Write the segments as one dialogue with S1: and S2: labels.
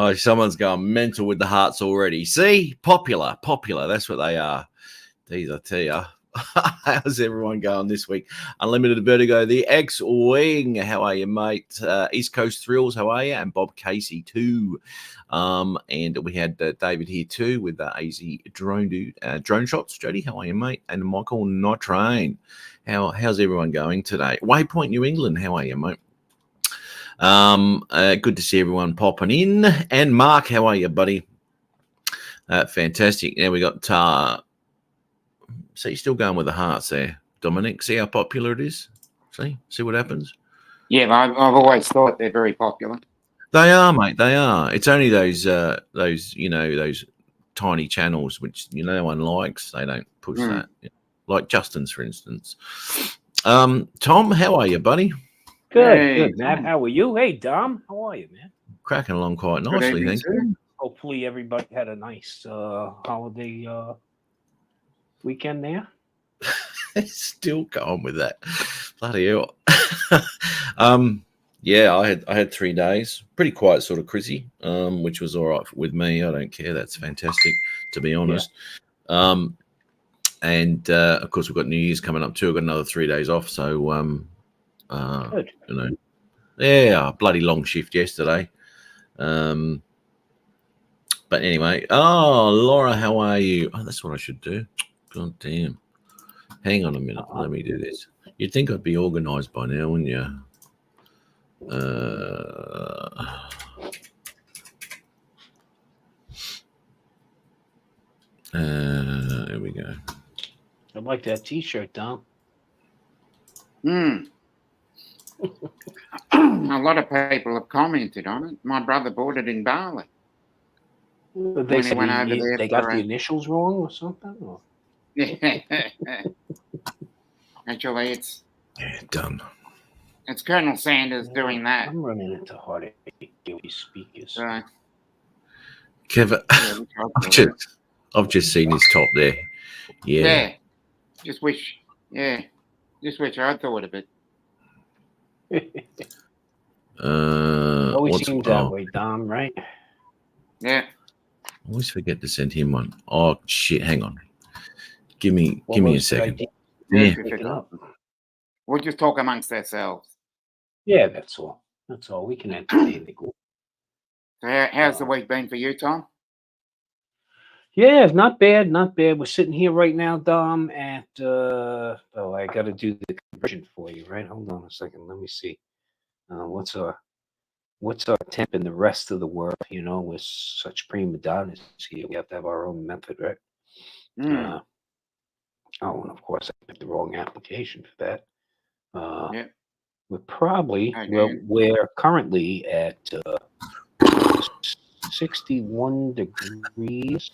S1: Oh, someone's going mental with the hearts already. See, popular. That's what they are. These, I tell you. How's everyone going this week? Unlimited Vertigo, the X-Wing. How are you, mate? East Coast Thrills, how are you? And Bob Casey, too. And we had David here, too, with the AZ Drone Dude. Drone Shots, Jody, how are you, mate? And Michael Nitrain. How's everyone going today? Waypoint, New England, how are you, mate? Good to see everyone popping in. And Mark, how are you, buddy? Fantastic. Now we got so you're still going with the hearts there, Dominic. See how popular it is? See what happens?
S2: Yeah, I've always thought they're very popular.
S1: They are, mate. They are. It's only those tiny channels which no one likes. They don't push that. Like Justin's, for instance. Tom, how are you, buddy?
S3: Good, Matt. How are you? Hey, Dom. How are you, man?
S1: Cracking along quite nicely, thank you.
S3: Hopefully everybody had a nice holiday weekend there.
S1: Still going with that. Bloody hell. Yeah, I had 3 days. Pretty quiet sort of Chrissy, which was all right with me. I don't care. That's fantastic, to be honest. Yeah. And of course we've got New Year's coming up too. I've got another 3 days off. So
S3: good.
S1: Yeah, bloody long shift yesterday. But anyway, Laura, how are you? Oh, that's what I should do. God damn. Hang on a minute. Let me do this. You'd think I'd be organized by now, wouldn't you? There we go.
S3: I like that T-shirt, Dom.
S2: A lot of people have commented on it. My brother bought it in Bali.
S3: They said they got the initials wrong or something? Or?
S2: Actually, it's
S1: done.
S2: It's Colonel Sanders doing that.
S3: I'm running into heartache with these speakers.
S1: Kevin, I've just seen his top there. Yeah.
S2: Just wish I thought of it.
S3: Always seems that way, Dom, right?
S2: Yeah.
S1: I always forget to send him one. Oh shit! Hang on. Give me a second.
S2: Yeah. We'll just talk amongst ourselves.
S3: Yeah, that's all. We can entertain the group.
S2: So how's the week been for you, Tom?
S3: Yeah, not bad. We're sitting here right now, Dom, at I got to do the conversion for you, right? Hold on a second. Let me see. What's our temp in the rest of the world? With such prima donnas here, we have to have our own method, right? And of course, I picked the wrong application for that. We're probably we're currently at 61 degrees.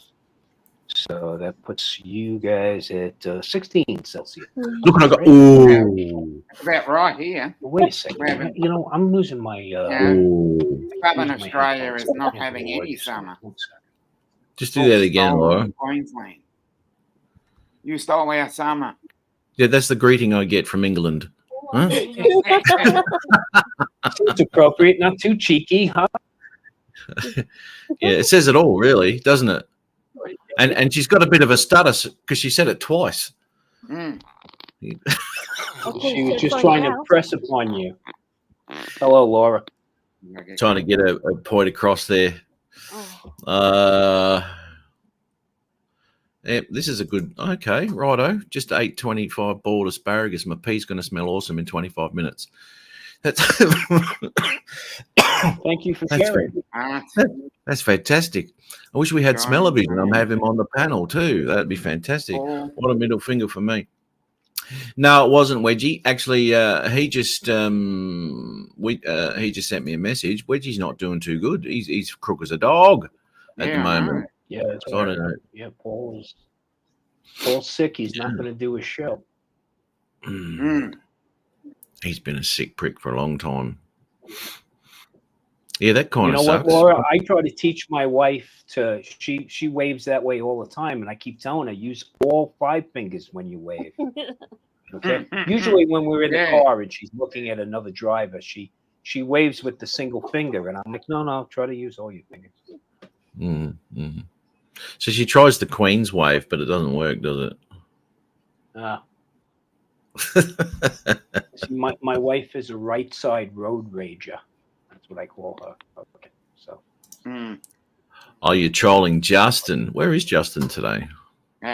S3: So that puts you guys at 16 Celsius.
S1: Look, I got. Ooh.
S2: That's about right here.
S3: Wait a second. I'm losing my.
S2: Southern Australia is not having any summer.
S1: Just do that again, Laura.
S2: Queensland. You stole our summer.
S1: Yeah, that's the greeting I get from England. Huh?
S3: It's appropriate, not too cheeky, huh?
S1: Yeah, it says it all, really, doesn't it? And she's got a bit of a stutter because she said it twice.
S3: She was just trying to impress upon you. Hello, Laura.
S1: Trying to get a point across there. Yeah, this is a good. Okay, righto. Just ate 25 boiled asparagus. My pea's going to smell awesome in 25 minutes. That's
S3: Thank you for sharing.
S1: That's fantastic. I wish we had Smell-O-Vision. I'm having him on the panel too. That'd be fantastic. What a middle finger for me. No, it wasn't Wedgie. Actually, he just sent me a message. Wedgie's not doing too good. He's crook as a dog at the moment.
S3: Yeah, that's right. I don't know. Yeah, Paul's sick. He's not going to do his show.
S1: He's been a sick prick for a long time. Yeah, that kind of sucks.
S3: What, Laura? I try to teach my wife to. She waves that way all the time, and I keep telling her use all 5 fingers when you wave. Okay. Usually, when we're in the car and she's looking at another driver, she she waves with the single finger, and I'm like, no, try to use all your fingers.
S1: Mm-hmm. So she tries the Queen's wave, but it doesn't work, does it?
S3: See, my wife is a right side road rager. That's what I call her. Okay, so.
S1: Oh, you're trolling Justin. Where is Justin today?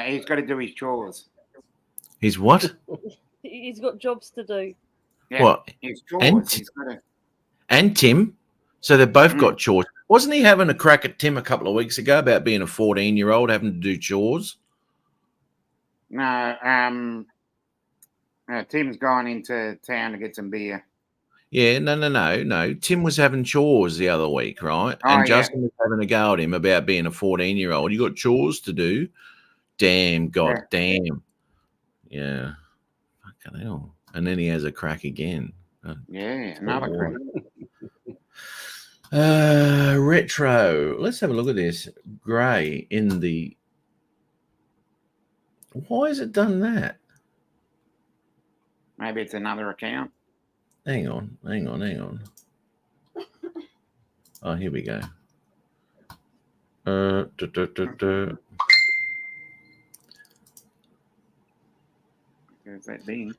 S2: He's got to do his chores.
S1: He's what?
S4: He's got jobs to do.
S2: Yeah,
S1: What?
S2: his chores.
S1: And-
S2: He's got to.
S1: And Tim. So they've both got chores. Wasn't he having a crack at Tim a couple of weeks ago about being a 14-year-old having to do chores?
S2: No, Tim's gone into town to get some beer.
S1: Yeah, no. Tim was having chores the other week, right?
S2: Oh,
S1: And
S2: yeah.
S1: Justin was having a go at him about being a 14-year-old. You got chores to do. Damn, god damn. Yeah. Fucking hell. And then he has a crack again.
S2: Yeah, another
S1: Lord.
S2: crack.
S1: Retro. Let's have a look at this. Grey in the. Why has it done that?
S2: Maybe it's another account.
S1: Hang on. Oh, here we go.
S2: There's that thing.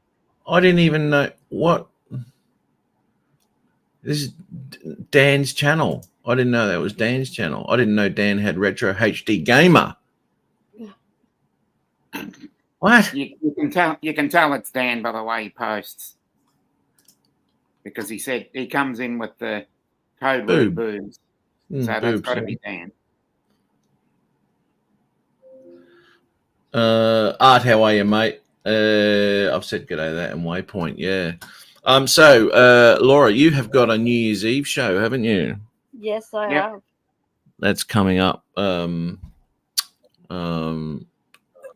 S1: I didn't even know what. This is Dan's channel. I didn't know that was Dan's channel. I didn't know Dan had Retro HD Gamer. What?
S2: You can tell it's Dan by the way he posts. Because he said he comes in with the code word boobs. So that's got to be Dan.
S1: Art, how are you, mate? I've said good day that and Waypoint, yeah. So Laura, you have got a New Year's Eve show, haven't you?
S4: Yes, I
S2: Yep.
S4: have.
S1: That's coming up. New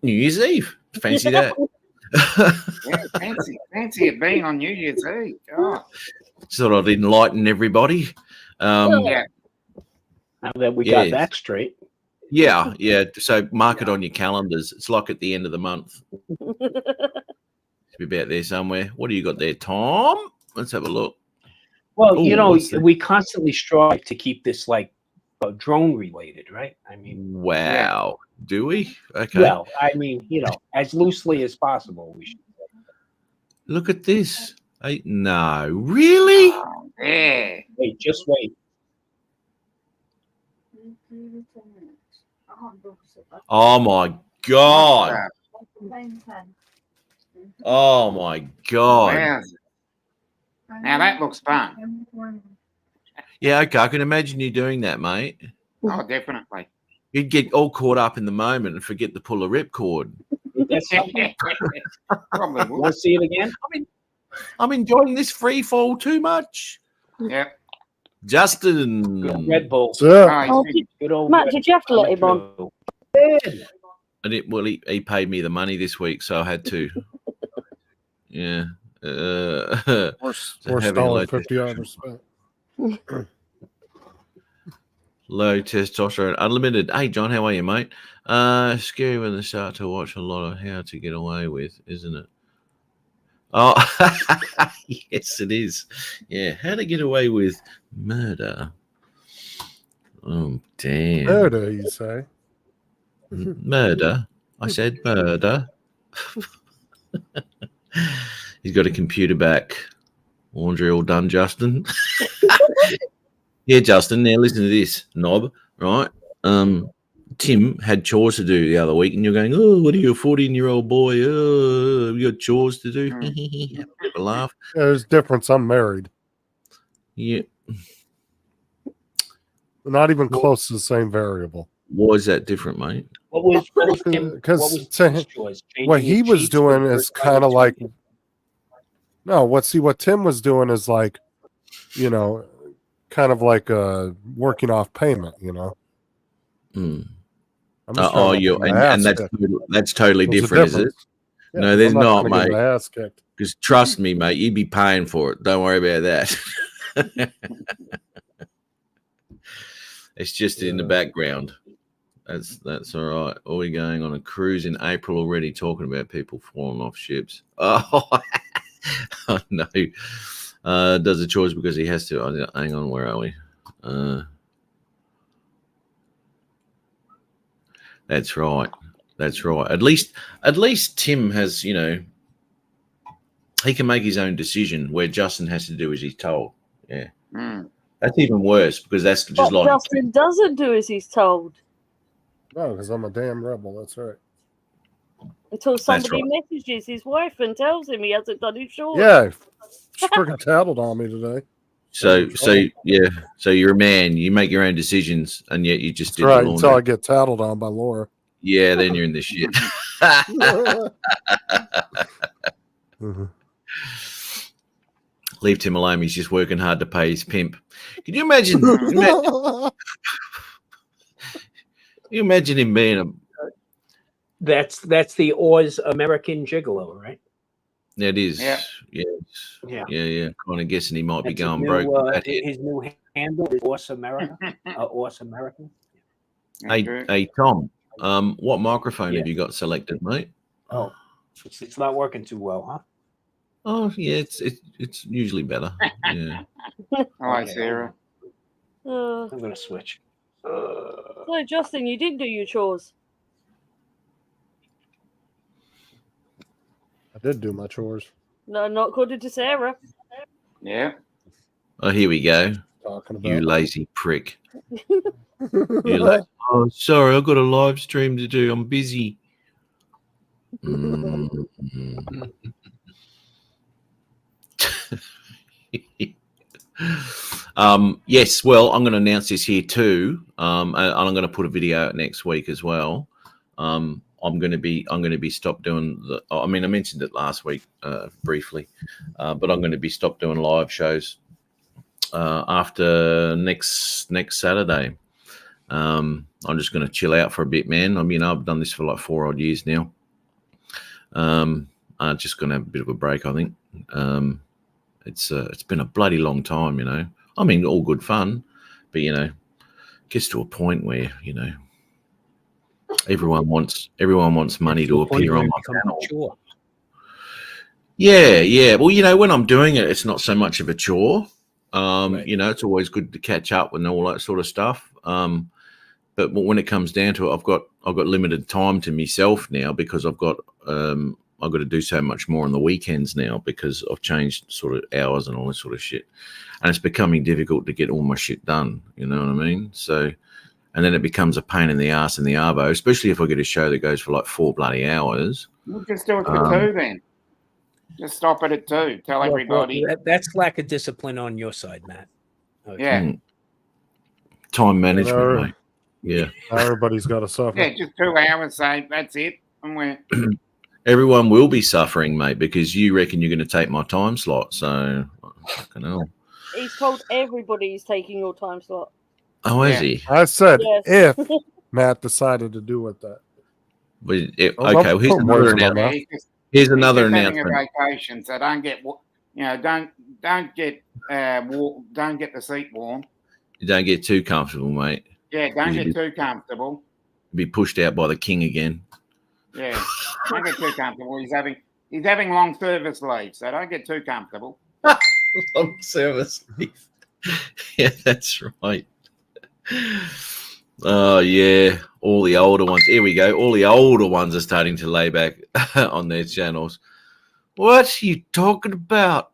S1: Year's Eve. Fancy that.
S2: Yeah, fancy it being on New Year's Eve. Oh,
S1: Thought I'd enlighten everybody.
S2: yeah.
S3: Now that we got that straight.
S1: Yeah. So mark it on your calendars. It's like at the end of the month. Should be about there somewhere. What do you got there, Tom? Let's have a look.
S3: Well,
S1: Ooh, what's that?
S3: we constantly strive to keep this like drone related, right? I mean,
S1: Wow. Do we? Okay.
S3: well, I mean, as loosely as possible. We should.
S1: Look at this. No, really?
S2: Oh, yeah.
S3: Wait, just wait.
S1: Oh my god. Oh my god.
S2: Wow. Now that looks fun.
S1: Yeah, okay. I can imagine you doing that, mate.
S2: Oh, definitely.
S1: You'd get all caught up in the moment and forget to pull the ripcord.
S3: That's something.
S2: Probably
S3: Want
S2: would.
S3: to see it again?
S1: I'm enjoying this free fall too much.
S2: Yep.
S1: Justin.
S3: Good Red Bull.
S5: What's up?
S2: Oh,
S3: Good old
S4: Matt,
S3: Red
S4: did you have to let him on?
S3: Bull.
S1: And he paid me the money this week, so I had to. Yeah.
S5: We're
S1: having a low
S5: stalling 50 hours respect.
S1: Low testosterone, unlimited. Hey, John, how are you, mate? Scary when they start to watch a lot of How to Get Away With, isn't it? Oh, yes, it is. Yeah, How to Get Away With Murder. Oh, damn.
S5: Murder, you say?
S1: Murder. I said murder. He's got a computer back. Laundry all done, Justin. Yeah, Justin. Now listen to this, knob. Right? Tim had chores to do the other week, and you're going, "Oh, what are you, a 14-year-old boy? Oh, you got chores to do." Have a bit of a laugh.
S5: Yeah, there's a difference. I'm married.
S1: Yeah.
S5: We're not even close to the same variable.
S1: Why is that different, mate?
S3: What was Tim?
S5: Because
S3: What was
S5: to
S3: Tim's
S5: him-
S3: choice?
S5: What
S3: Changing
S5: he
S3: his
S5: was
S3: sheets
S5: doing
S3: with
S5: is
S3: the
S5: kind of
S3: first
S5: like,
S3: two?
S5: no, what Tim was doing is like, kind of like working off payment,
S1: Mm.
S5: I'm just
S1: Oh,
S5: trying to
S1: you
S5: get my
S1: and
S5: ass
S1: that's
S5: kicked.
S1: totally
S5: There's a
S1: different, is it?
S5: difference. Yeah,
S1: No, there's
S5: I'm
S1: not,
S5: gonna get
S1: mate.
S5: my ass kicked.
S1: Because trust me, mate, you'd be paying for it. Don't worry about that. It's just in the
S5: Yeah.
S1: background. That's all right. Are we going on a cruise in April already? Talking about people falling off ships. Oh, oh no. Does the chores because he has to. Hang on, where are we? That's right. That's right. At least Tim has, you know, he can make his own decision where Justin has to do as he's told. Yeah.
S2: Mm.
S1: That's even worse because that's just
S4: But
S1: like
S4: Justin doesn't do as he's told
S5: No, because I'm a damn rebel. That's right.
S4: until somebody
S1: right.
S4: messages his wife and tells him he hasn't done his chores.
S5: Yeah, she freaking tattled on me today.
S1: so yeah. So you're a man. You make your own decisions, and yet you just
S5: That's
S1: did
S5: right.
S1: the
S5: Until I
S1: laundry.
S5: get tattled on by Laura.
S1: Yeah, then you're in the shit.
S5: Mhm.
S1: Leave Tim alone. He's just working hard to pay his pimp. Can you imagine? You imagine him being a.
S3: That's the Oz American Gigolo, right?
S1: It is.
S2: Yeah.
S3: Yeah.
S1: Yeah. Kind of guessing he might be
S3: That's his
S1: going
S3: new,
S1: broke. with that hit.
S3: his new handle is Oz America. Oz American.
S1: Hey, Tom. What microphone
S3: Yeah.
S1: have you got selected, mate?
S3: Oh, it's not working too well, huh?
S1: Oh, yeah. It's usually better. Yeah.
S2: Hi,
S3: Okay,
S2: Sarah.
S4: Uh,
S3: I'm gonna switch.
S4: so, Justin, you did do your chores.
S5: I did do my chores.
S4: No, not according to Sarah.
S2: Yeah.
S1: Oh, here we go.
S5: Talking
S1: You
S5: about.
S1: lazy prick. You like, oh, sorry, I've got a live stream to do. I'm busy. Mm. Yes, well, I'm going to announce this here too, and I'm going to put a video out next week as well. I'm going to be stopped doing the. I mean, I mentioned it last week briefly, but I'm going to be stopped doing live shows after next Saturday. I'm just going to chill out for a bit, man. I mean, I've done this for like 4 odd years now. I'm just going to have a bit of a break, I think. It's been a bloody long time, you know. I mean, all good fun, but you know, it gets to a point where you know everyone wants money to appear on my channel.
S3: Sure.
S1: Yeah. Well, you know, when I'm doing it, it's not so much of a chore.
S3: Right.
S1: You know, it's always good to catch up and all that sort of stuff. But when it comes down to it, I've got limited time to myself now because I've got to do so much more on the weekends now because I've changed sort of hours and all this sort of shit, and it's becoming difficult to get all my shit done. You know what I mean? So, and then it becomes a pain in the ass in the arvo, especially if I get a show that goes for like 4 bloody hours.
S2: We'll just do it for 2 then. Just stop it at 2. Tell
S3: Well,
S2: everybody.
S3: that's lack of discipline on your side, Matt. Okay.
S2: Yeah.
S1: Time management,
S5: Whatever.
S1: mate. Yeah.
S5: Everybody's got to suffer.
S2: Yeah, just 2 hours, say that's it. And we're
S1: Everyone will be suffering, mate, because you reckon you're going to take my time slot. So, fucking hell.
S4: He's told everybody he's taking your time slot.
S1: Oh, is
S2: Yeah.
S1: he?
S5: I said
S4: Yes.
S5: if Matt decided to do with that.
S1: But
S5: Oh,
S1: okay, well, here's
S5: put
S1: another
S5: words in my
S1: announcement.
S5: mouth.
S1: Here's another
S2: he's just having
S1: announcement.
S2: a vacation, so don't get don't get the seat warm.
S1: You don't get too comfortable, mate.
S2: Yeah, don't
S1: You'll
S2: get too comfortable.
S1: be pushed out by the king again.
S2: Yeah, don't get too comfortable. He's having long service leave, so don't get too comfortable.
S1: Long service. Yeah, that's right. Oh yeah, all the older ones. Here we go. All the older ones are starting to lay back on their channels. What are you talking about?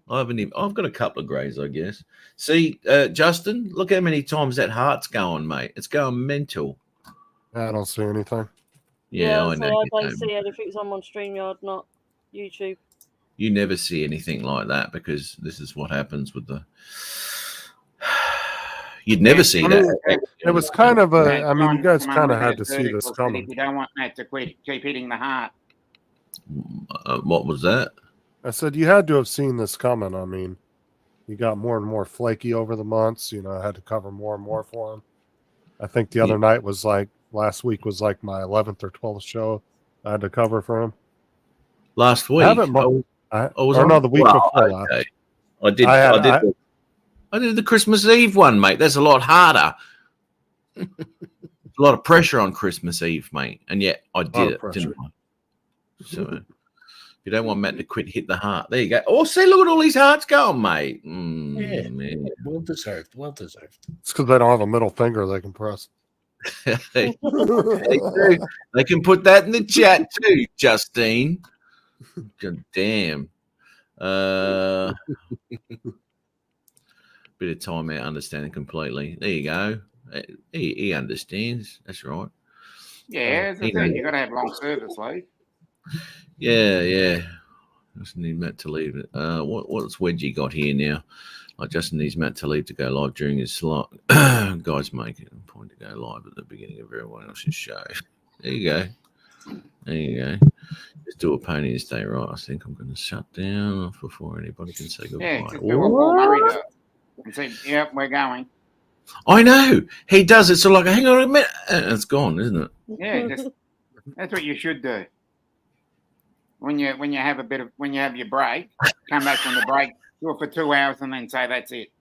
S1: I've got a couple of greys, I guess. See, Justin, look how many times that heart's going, mate. It's going mental.
S5: I don't see anything.
S1: Yeah, I
S4: so
S1: know.
S4: I
S1: you
S4: don't
S1: don't.
S4: see anything. I'm on StreamYard, not YouTube.
S1: You never see anything like that because this is what happens with the. You'd never see
S5: I mean,
S1: that.
S5: It was kind of a.
S2: Yeah,
S5: I mean, you guys
S2: come on
S5: kind of
S2: with
S5: had
S2: that
S5: to see this
S2: vertical
S5: coming.
S2: stick. You don't want that to keep hitting the heart.
S1: What was that?
S5: I said you had to have seen this coming. I mean, you got more and more flaky over the months. You know, I had to cover more and more for him. I think the other night was like last week was like my 11th or 12th show I had to cover for him.
S1: Last week.
S5: I haven't. The week before last.
S1: I did the Christmas Eve one, mate. That's a lot harder. A lot of pressure on Christmas Eve, mate. And yet I did it, didn't I? You don't want Matt to quit, hit the heart. There you go. Oh, see, look at all these hearts going, mate.
S3: Yeah.
S1: Man.
S3: Well deserved. Well deserved.
S5: It's because they don't have a middle finger they can press.
S1: They do. They can put that in the chat too, Justine. God damn. Bit of time out understanding completely. There you go. He understands. That's right.
S2: Yeah, as I said, you got to have long service leave.
S1: Yeah. Just need Matt to leave it. What's Wedgie got here now? I just needs Matt to leave to go live during his slot. Guys, make it a point to go live at the beginning of everyone else's show. There you go. Just do a pony and stay right. I think I'm going to shut down before anybody can say goodbye.
S2: Yeah, just do what Paul Murray does. And say, yep, we're going.
S1: I know he does it. So like, hang on a minute, and it's gone, isn't it?
S2: Yeah, that's what you should do. When you have your break, come back from the break, do it for 2 hours, and then say that's it.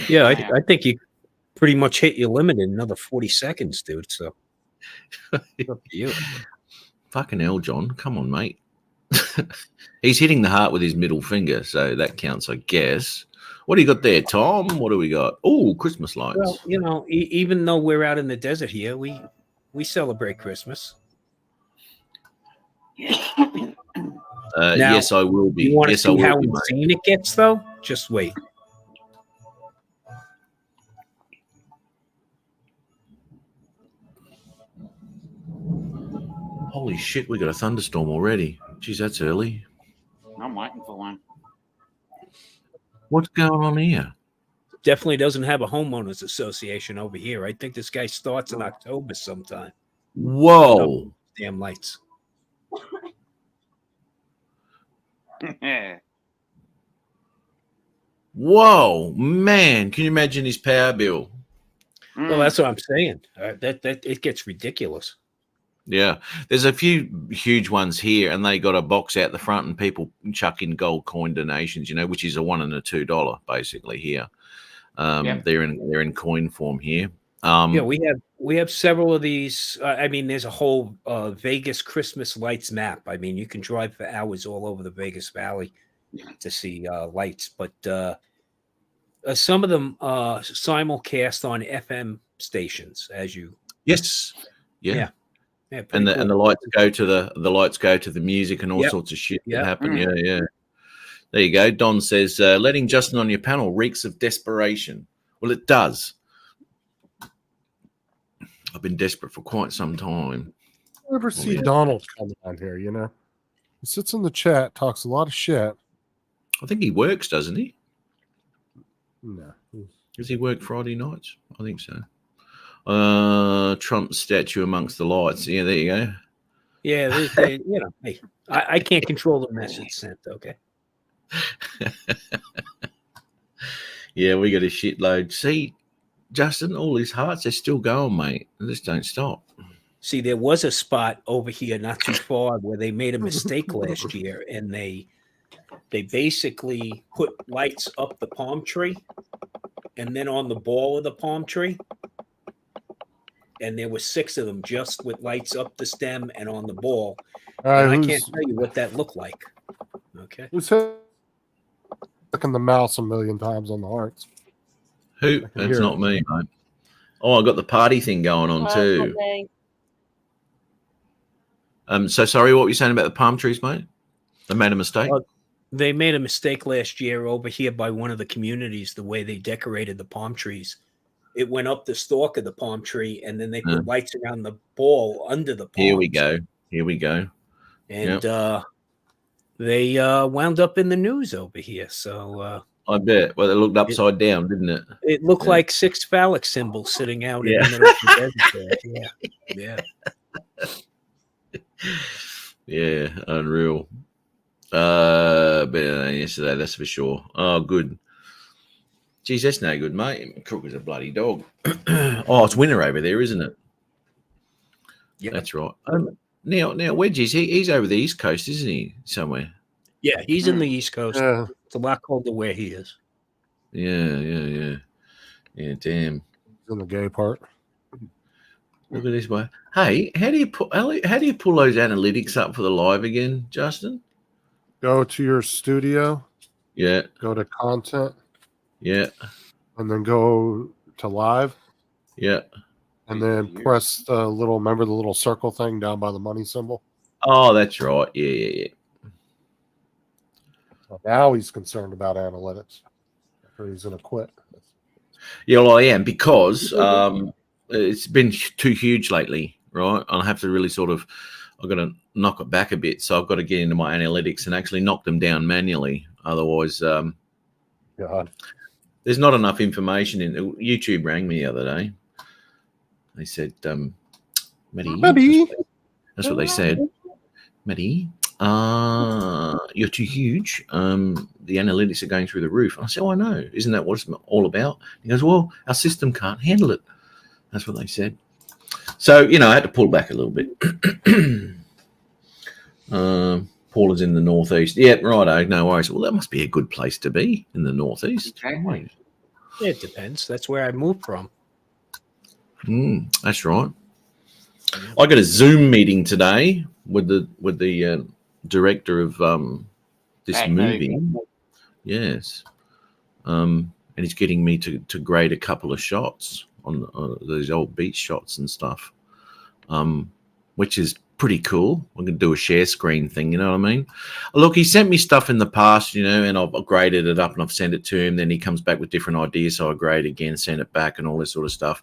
S3: Yeah, I think you pretty much hit your limit in another 40 seconds, dude. So it's up to you.
S1: Fucking hell, John. Come on, mate. He's hitting the heart with his middle finger, so that counts, I guess. What do you got there, Tom? What do we got? Oh, Christmas lights.
S3: Well, you know, even though we're out in the desert here, we celebrate Christmas. Now,
S1: yes, I will be.
S3: You want to
S1: Yes, I
S3: see
S1: will
S3: how
S1: be, mate.
S3: insane it gets, though? Just wait.
S1: Holy shit, we got a thunderstorm already. Jeez, that's early.
S2: I'm waiting for one.
S1: What's going on here?
S3: Definitely doesn't have a homeowners association over here. I think this guy starts in October sometime.
S1: Whoa.
S3: Damn lights.
S2: Yeah.
S1: Whoa, man. Can you imagine his power bill?
S3: Well, that's what I'm saying. That it gets ridiculous.
S1: Yeah. There's a few huge ones here, and they got a box out the front, and people chuck in gold coin donations, which is a $1 and a $2 basically here. They're in coin form here.
S3: Yeah, we have several of these. I mean, there's a whole Vegas Christmas lights map. I mean, you can drive for hours all over the Vegas Valley to see lights, but some of them simulcast on FM stations. As you,
S1: Yes, yeah,
S3: and
S1: the lights go to the music and all sorts of shit that happen. Yeah. There you go. Don says, letting Justin on your panel reeks of desperation. Well, it does. I've been desperate for quite some time.
S5: I never see Donald coming on here, He sits in the chat, talks a lot of shit.
S1: I think he works, doesn't he?
S5: No.
S1: Does he work Friday nights? I think so. Trump's statue amongst the lights. Yeah, there you go.
S3: Yeah, hey, I can't control the message sent, okay?
S1: Yeah, we got a shitload. See, Justin, all these hearts, they're still going, mate. They just don't stop.
S3: See, there was a spot over here not too far where they made a mistake last year, and they basically put lights up the palm tree and then on the ball of the palm tree. And there were 6 of them just with lights up the stem and on the ball. And I can't tell you what that looked like. Okay.
S5: Who's clicking the mouse a million times on the hearts?
S1: Who? It's not me, mate. Oh, I got the party thing going on too. So sorry, what were you saying about the palm trees, mate? They made a mistake.
S3: They made a mistake last year over here by one of the communities, the way they decorated the palm trees. It went up the stalk of the palm tree, and then they put lights around the ball under the palm.
S1: Here we go.
S3: And they wound up in the news over here. So
S1: I bet. Well, it looked upside down, didn't it?
S3: It looked like 6 phallic symbols sitting out in the middle of the desert.
S1: Yeah, unreal. Better than yesterday, that's for sure. Oh, good. Geez, that's no good, mate. Crook is a bloody dog. Oh, it's winter over there, isn't it? Yeah, that's right. Now, Wedgies, he's over the East Coast, isn't he? Somewhere.
S3: Yeah, he's in the East Coast. It's a lot colder where he is.
S1: Yeah. Damn.
S5: He's in the gay part.
S1: Look at this way. Hey, how do you pull those analytics up for the live again, Justin?
S5: Go to your studio,
S1: Yeah,
S5: go to content,
S1: yeah,
S5: and then go to live,
S1: yeah.
S5: and then press the little, remember the little circle thing down by the money symbol?
S1: Oh, that's right. Yeah, yeah, yeah.
S5: So now he's concerned about analytics. After he's going to quit.
S1: Yeah, well, I am because it's been too huge lately, right? I'll have to really sort of, I've got to knock it back a bit. So I've got to get into my analytics and actually knock them down manually. Otherwise,
S5: God.
S1: there's not enough information in YouTube. Rang me the other day. They said, Matty, that's what they said. Matty, you're too huge. The analytics are going through the roof. I said, oh, I know. Isn't that what it's all about? He goes, well, our system can't handle it. That's what they said. So, you know, I had to pull back a little bit. Paul is in the northeast. Yeah, righto. No worries. Well, that must be a good place to be in the northeast.
S2: Exactly.
S3: It depends. That's where I moved from.
S1: That's right. I got a Zoom meeting today with the director of this
S2: That
S1: movie. Yes. And he's getting me to grade a couple of shots on those old beach shots and stuff, which is pretty cool. I'm going to do a share screen thing, you know what I mean? Look, he sent me stuff in the past, you know, and I've graded it up and I've sent it to him. Then he comes back with different ideas, so I grade again, send it back and all this sort of stuff.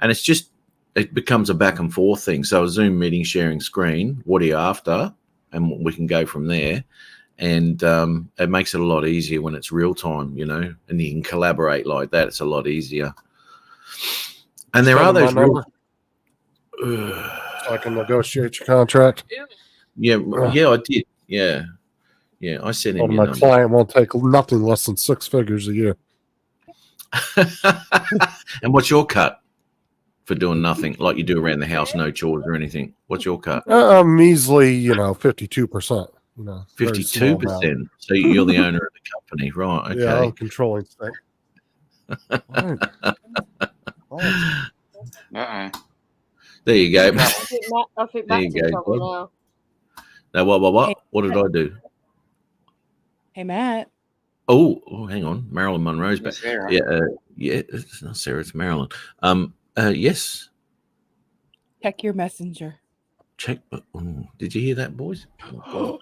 S1: And it's just, it becomes a back and forth thing. So a Zoom meeting, sharing screen, what are you after? And we can go from there. And it makes it a lot easier when it's real time, you know, and you can collaborate like that. It's a lot easier. And there are those real...
S5: So I can negotiate your contract.
S1: Yeah, I did. Yeah. I sent him
S5: My client won't take nothing less than 6 figures a year.
S1: And what's your cut for doing nothing like you do around the house, no chores or anything? What's your cut?
S5: Measly, 52%.
S1: 52%. So you're the owner of the company, right? Okay.
S5: Yeah, I'm controlling things.
S1: There you go.
S4: I think Matt's in trouble now.
S1: Now, what? What did I do?
S6: Hey, Matt.
S1: Oh, hang on. Marilyn Monroe's back.
S2: Sarah.
S1: Yeah. It's not Sarah. It's Marilyn. Yes.
S6: Check your messenger.
S1: Check. Did you hear that, boys? Oh,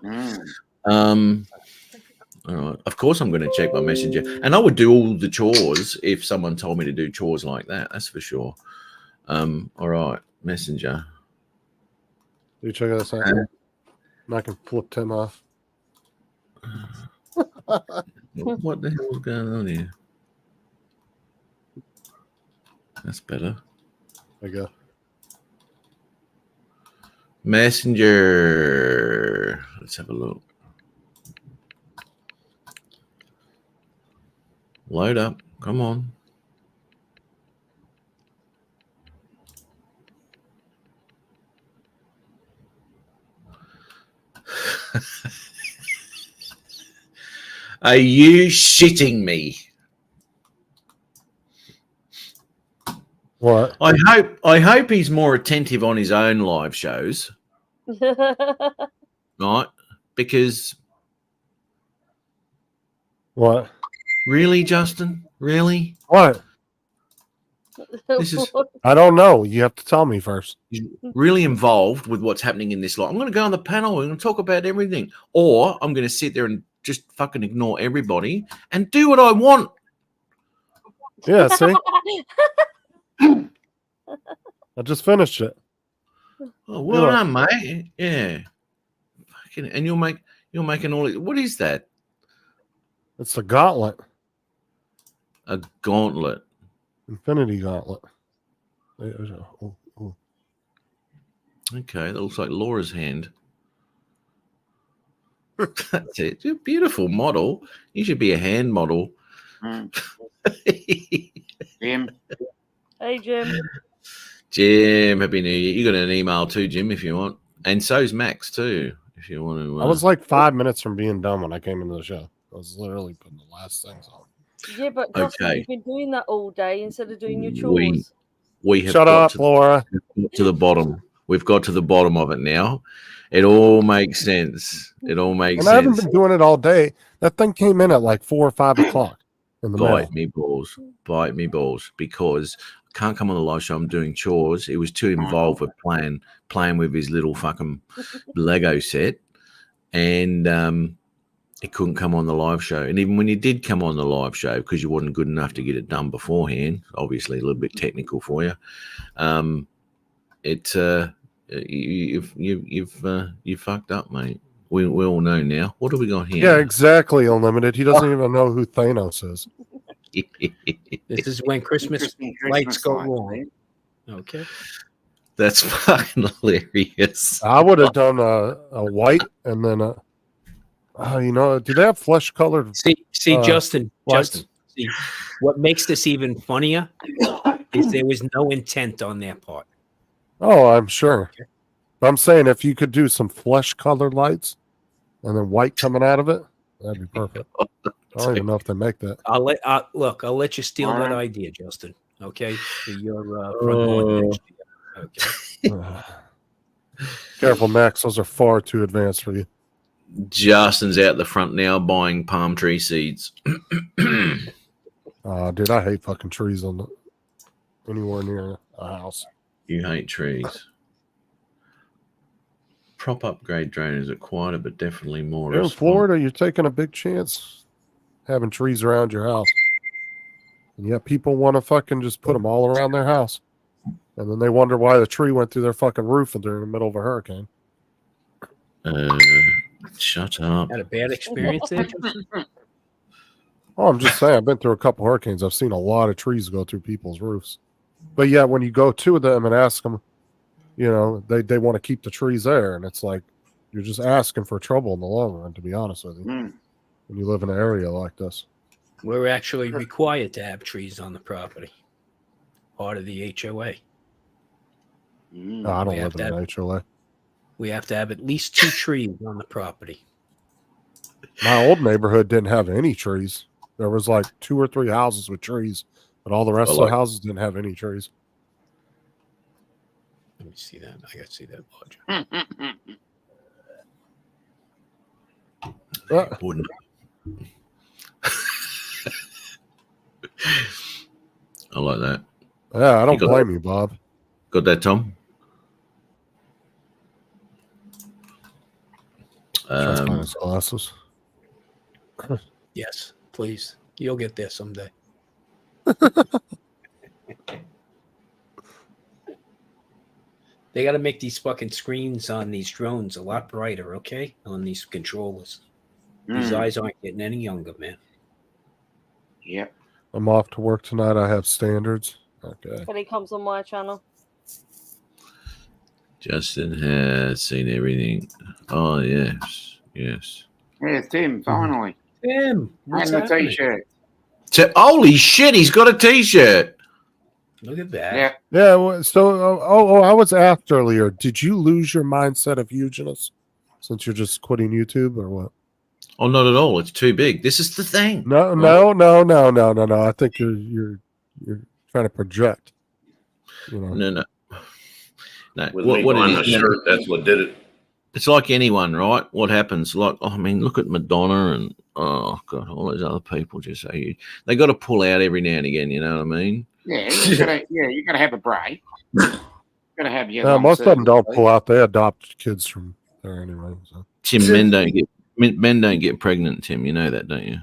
S1: all right. Of course, I'm going to check my messenger, and I would do all the chores if someone told me to do chores like that. That's for sure. All right, messenger.
S5: You check this out. I can flip Tim off.
S1: What the hell is going on here? That's better.
S5: There you go.
S1: Messenger. Let's have a look. Load up. Come on. Are you shitting me?
S5: What?
S1: I hope he's more attentive on his own live shows, right? Because
S5: What?
S1: really, Justin, really,
S5: What?
S1: This is-
S5: I don't know. You have to tell me first.
S1: he's really involved with what's happening in this life. I'm going to go on the panel and talk about everything, or I'm going to sit there and just fucking ignore everybody and do what I want.
S5: Yeah, see? I just finished it.
S1: Oh, well done, mate. Yeah, fucking, and you're making all. What is that?
S5: It's a gauntlet.
S1: A gauntlet.
S5: Infinity Gauntlet. Oh.
S1: Okay, that looks like Laura's hand. That's it. You're a beautiful model. You should be a hand model.
S2: Jim.
S4: Hey, Jim.
S1: Jim, happy New Year. You got an email too, Jim, if you want. And so's Max too, if you want to.
S5: I was like 5 minutes from being done when I came into the show. I was literally putting the last things on.
S4: Yeah, but Justin,
S1: Okay.
S4: you've been doing that all day instead of doing your chores.
S1: We have
S5: Shut
S1: got
S5: up, Laura.
S1: to the bottom. We've got to the bottom of it now. It all makes sense. It all makes
S5: And I haven't
S1: sense.
S5: been doing it all day. That thing came in at like 4 or 5 o'clock in the mail.
S1: Bite me balls, because I can't come on the live show. I'm doing chores. He was too involved with playing with his little fucking Lego set, and he couldn't come on the live show. And even when you did come on the live show, because you wasn't good enough to get it done beforehand, obviously a little bit technical for you, you've fucked up, mate. We all know now. What do we got here?
S5: Yeah, exactly, Unlimited. He doesn't even know who Thanos is.
S3: This is when Christmas
S2: Interesting
S3: lights go
S2: lights,
S3: wrong.
S2: man.
S3: Okay.
S1: That's fucking hilarious.
S5: I would have done a white and then do they have flesh colored?
S3: See, Justin,
S5: lights?
S3: see, what makes this even funnier is there was no intent on their part.
S5: Oh, I'm sure. But I'm saying if you could do some flesh colored lights and then white coming out of it, that'd be perfect. I don't even know if they make that.
S3: I'll let you steal
S2: All
S3: that
S2: right.
S3: idea, Justin. Okay, for your front lawn next year. Okay.
S5: Careful, Max. Those are far too advanced for you.
S1: Justin's out the front now buying palm tree seeds.
S5: Dude, I hate fucking trees anywhere near a house.
S1: You hate trees. Prop upgrade drone is quieter, but definitely more.
S5: Here in
S1: responsive.
S5: Florida, you're taking a big chance having trees around your house. And yet people want to fucking just put them all around their house. And then they wonder why the tree went through their fucking roof and they're in the middle of a hurricane.
S1: Shut up.
S3: Had a bad experience there, Justin?
S5: Oh, I'm just saying, I've been through a couple hurricanes. I've seen a lot of trees go through people's roofs. But yeah, when you go to them and ask them, they want to keep the trees there. And it's like, you're just asking for trouble in the long run, to be honest with you, when you live in an area like this.
S3: We're actually required to have trees on the property. Part of the HOA.
S5: No, I don't
S3: We have
S5: live in an HOA.
S3: We have to have at least 2 trees on the property.
S5: My old neighborhood didn't have any trees. There was like 2 or 3 houses with trees, but all the rest of the houses didn't have any trees.
S3: Let me see that. I got to see that larger.
S1: Wouldn't. I like that.
S5: Yeah, I don't
S1: got
S5: blame you, Bob.
S1: Got that, Tom?
S5: Trying to find his glasses.
S3: Yes, please. You'll get there someday. They got to make these fucking screens on these drones a lot brighter, okay? On these controllers. These eyes aren't getting any younger, man.
S2: Yep.
S5: I'm off to work tonight. I have standards. Okay.
S4: But he comes on my channel.
S1: Justin has seen everything. Oh, yes. Yes.
S2: There's Tim, finally.
S3: Tim, what's
S2: And the
S3: happening?
S2: t-shirt.
S1: Holy shit, he's got a t-shirt.
S3: Look at that.
S2: Yeah.
S5: Yeah. So, I was asked earlier, did you lose your mindset of eugenist since you're just quitting YouTube or what?
S1: Oh, not at all. It's too big. This is the thing.
S5: No. I think you're trying to project.
S1: No.
S7: With me buying a shirt, that's what did it.
S1: It's like anyone, right? What happens? Like, look at Madonna and all those other people. Just say they got to pull out every now and again. You know what I mean?
S2: Yeah, you gotta have a break. Gotta have your.
S5: Most of them don't pull out. They adopt kids from there anyway. So.
S1: Tim, men don't get pregnant. Tim, you know that, don't you?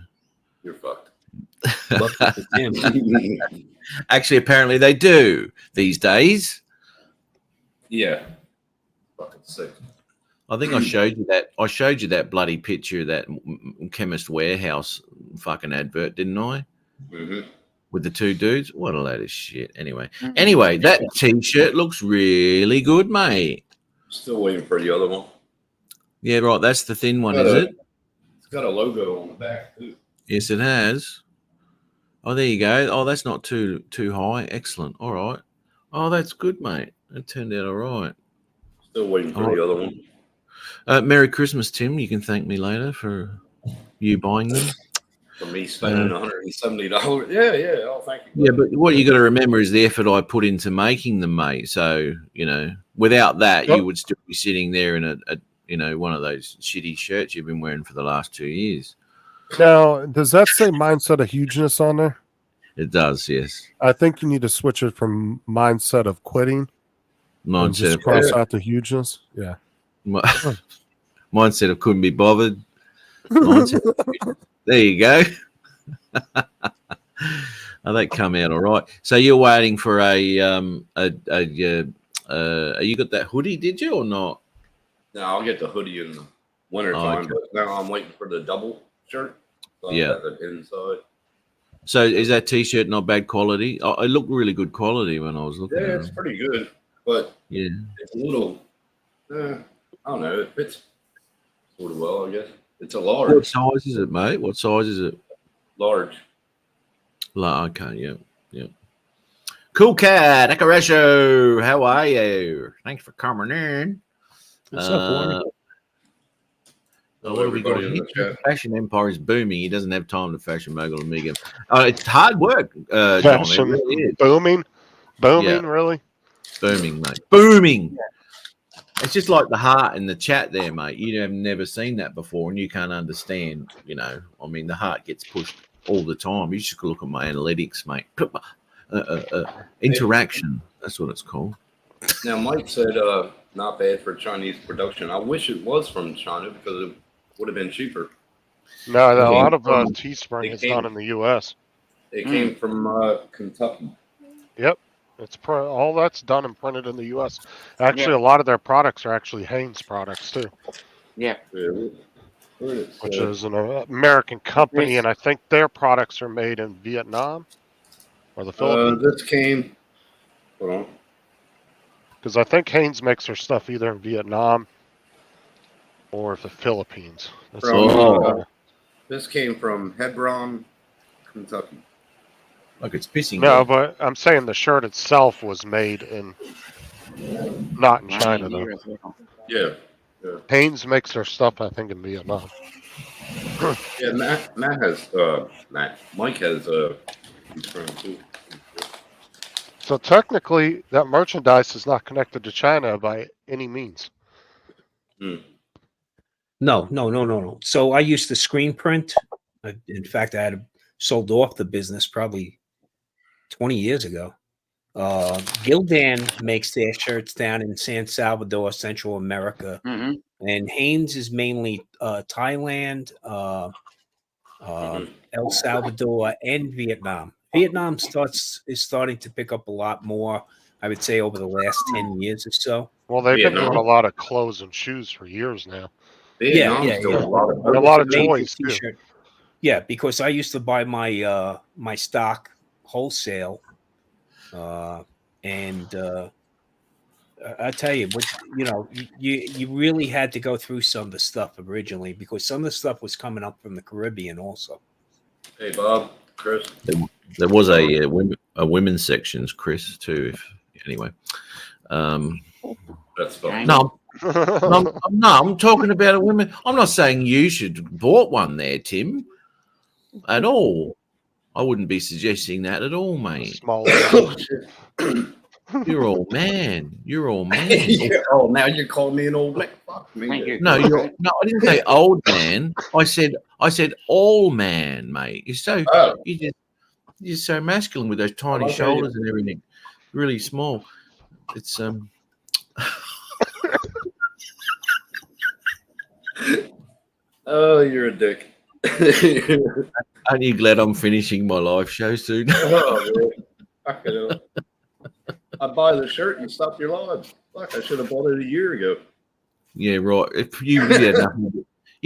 S7: You're fucked.
S3: Look at the Tim.
S1: Actually, apparently they do these days.
S7: Yeah. Fucking sick.
S1: I think I showed you that. I showed you that bloody picture of that Chemist Warehouse fucking advert, didn't I?
S7: Mm-hmm.
S1: With the 2 dudes. What a load of shit. Anyway, that t-shirt looks really good, mate.
S7: Still waiting for the other one.
S1: Yeah, right. That's the thin one, is it?
S7: It's got a logo on the back too.
S1: Yes, it has. Oh, there you go. Oh, that's not too high. Excellent. All right. Oh, that's good, mate. That turned out all right.
S7: Still waiting for the other one.
S1: Merry Christmas, Tim. You can thank me later for you buying them.
S7: For me spending $170. Yeah. Oh, thank you.
S1: Yeah, but what you got to remember is the effort I put into making them, mate. So, without that,
S5: Yep.
S1: you would still be sitting there in a one of those shitty shirts you've been wearing for the last 2 years.
S5: Now, does that say mindset of hugeness on there?
S1: It does, yes.
S5: I think you need to switch it from mindset of quitting and
S1: Mindset
S5: just
S1: of,
S5: cross out the hugeness. Yeah.
S1: mindset of couldn't be bothered. Mindset of, there you go. Oh, that come out all right. So you're waiting for you got that hoodie, did you, or not?
S7: No, I'll get the hoodie in the winter time,
S1: okay.
S7: but now I'm waiting for the double shirt. So
S1: Yeah.
S7: I've got the inside.
S1: So is that T-shirt not bad quality? Oh, it looked really good quality when I was looking
S7: Yeah,
S1: at
S7: it's
S1: it.
S7: pretty good, but
S1: Yeah.
S7: it's a little, I don't know, it fits sort of well, I guess. It's a large.
S1: What size is it, mate? What size is it?
S7: Large.
S1: Okay, yeah. Cool cat, Akaresho, how are you? Thanks for coming in.
S3: What's up, Warren?
S1: What have we got
S7: Everybody in
S1: here?
S7: the chat.
S1: Fashion Empire is booming. He doesn't have time to fashion mogul Amiga. It's hard work, John. It
S5: Fashion
S1: really is.
S5: booming,
S1: Yeah.
S5: really.
S1: Booming, mate. Booming. It's just like the heart in the chat there, mate. You have never seen that before, and you can't understand. I mean, the heart gets pushed all the time. You just look at my analytics, mate. Interaction. That's what it's called.
S7: Now, Mike said not bad for Chinese production. I wish it was from China because it would have been cheaper.
S5: No, a lot of
S7: from-
S5: Teespring is
S7: it
S5: done
S7: came-
S5: in the U.S.
S7: It came from Kentucky.
S5: Yep, it's all that's done and printed in the U.S. Actually, a lot of their products are actually Hanes products too,
S2: Yeah.
S5: which is an American company, and I think their products are made in Vietnam or the Philippines.
S7: This came. Hold on.
S5: Because I think Hanes makes their stuff either in Vietnam or the Philippines. That's
S7: From,
S5: all.
S7: This came from Hebron, Kentucky.
S1: Look, it's pissing.
S5: No, but I'm saying the shirt itself was made not in China though.
S7: Yeah.
S5: Hanes makes their stuff, I think, in Vietnam.
S7: Yeah, Mike has he's from too.
S5: So technically, that merchandise is not connected to China by any means.
S3: No. So I used to screen print. In fact, I had sold off the business probably 20 years ago. Gildan makes their shirts down in San Salvador, Central America, and Hanes is mainly Thailand, El Salvador, and Vietnam. Vietnam is starting to pick up a lot more, I would say, over the last 10 years or so.
S5: Well, they've been
S7: Vietnam.
S5: doing a lot of clothes and shoes for years now.
S7: Vietnam's doing a lot of
S5: And a lot of
S3: Major
S5: toys too.
S3: t-shirt. Yeah, because I used to buy my my stock wholesale, and I tell you, you really had to go through some of the stuff originally because some of the stuff was coming up from the Caribbean also.
S7: Hey, Bob, Chris.
S1: There was a women's sections, Chris, too. Anyway,
S7: That's fine.
S1: no, I'm talking about a women. I'm not saying you should have bought one there, Tim, at all. I wouldn't be suggesting that at all, mate.
S5: Small.
S1: You're all man. You're all man.
S7: Yeah, oh, now you're calling me an old man. Fuck me.
S2: Thank you.
S1: No, I didn't say old man. I said all man, mate.
S7: Oh.
S1: You're so masculine with those tiny
S7: Okay.
S1: shoulders and everything. Really small. It's
S7: Oh, you're a dick.
S1: Aren't you glad I'm finishing my live show soon?
S7: Oh, man. Fuck it up. I buy the shirt and stop your live. Fuck, I should have bought it a year ago.
S1: Yeah, right. If you'd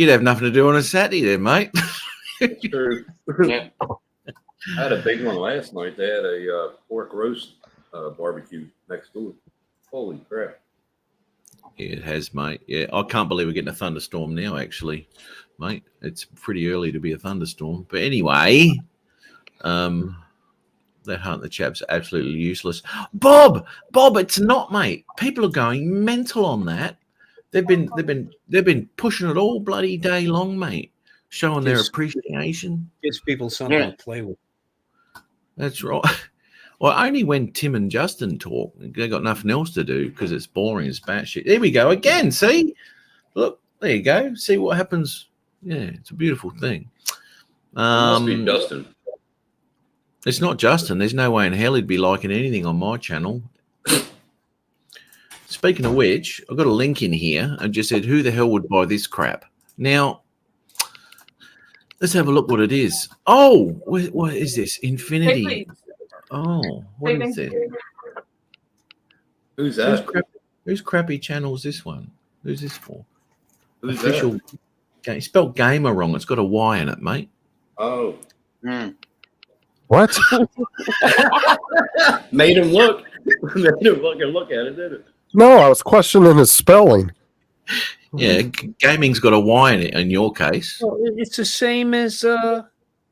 S1: have nothing to do on a Saturday then, mate.
S7: It's true.
S2: Yeah.
S7: I had a big one last night. They had a pork roast barbecue next door. Holy crap.
S1: Yeah, it has, mate. Yeah, I can't believe we're getting a thunderstorm now, actually, mate. It's pretty early to be a thunderstorm. But anyway, that Hunt the Chap's absolutely useless. Bob, it's not, mate. People are going mental on that. They've been pushing it all bloody day long, mate, showing their appreciation.
S3: Gives people something
S2: Yeah.
S3: to play with.
S1: That's right. Well, only when Tim and Justin talk. They got nothing else to do because it's boring as batshit. There we go again. See, look, there you go. See what happens. Yeah, it's a beautiful thing.
S7: It must be Justin.
S1: It's not Justin. There's no way in hell he'd be liking anything on my channel. Speaking of which, I've got a link in here and just said, who the hell would buy this crap? Now, let's have a look what it is. Oh, what is this? Infinity. Oh, what is it?
S7: Who's that?
S1: Whose crappy channel is this one? Who's this for?
S7: Who's
S1: Official.
S7: that?
S1: Okay, spelled gamer wrong. It's got a Y in it, mate.
S7: Oh.
S5: What?
S7: Made him look. Made him fucking look at it, didn't it?
S5: No, I was questioning his spelling.
S1: Yeah, gaming's got a Y in it in your case.
S3: Well, it's the same as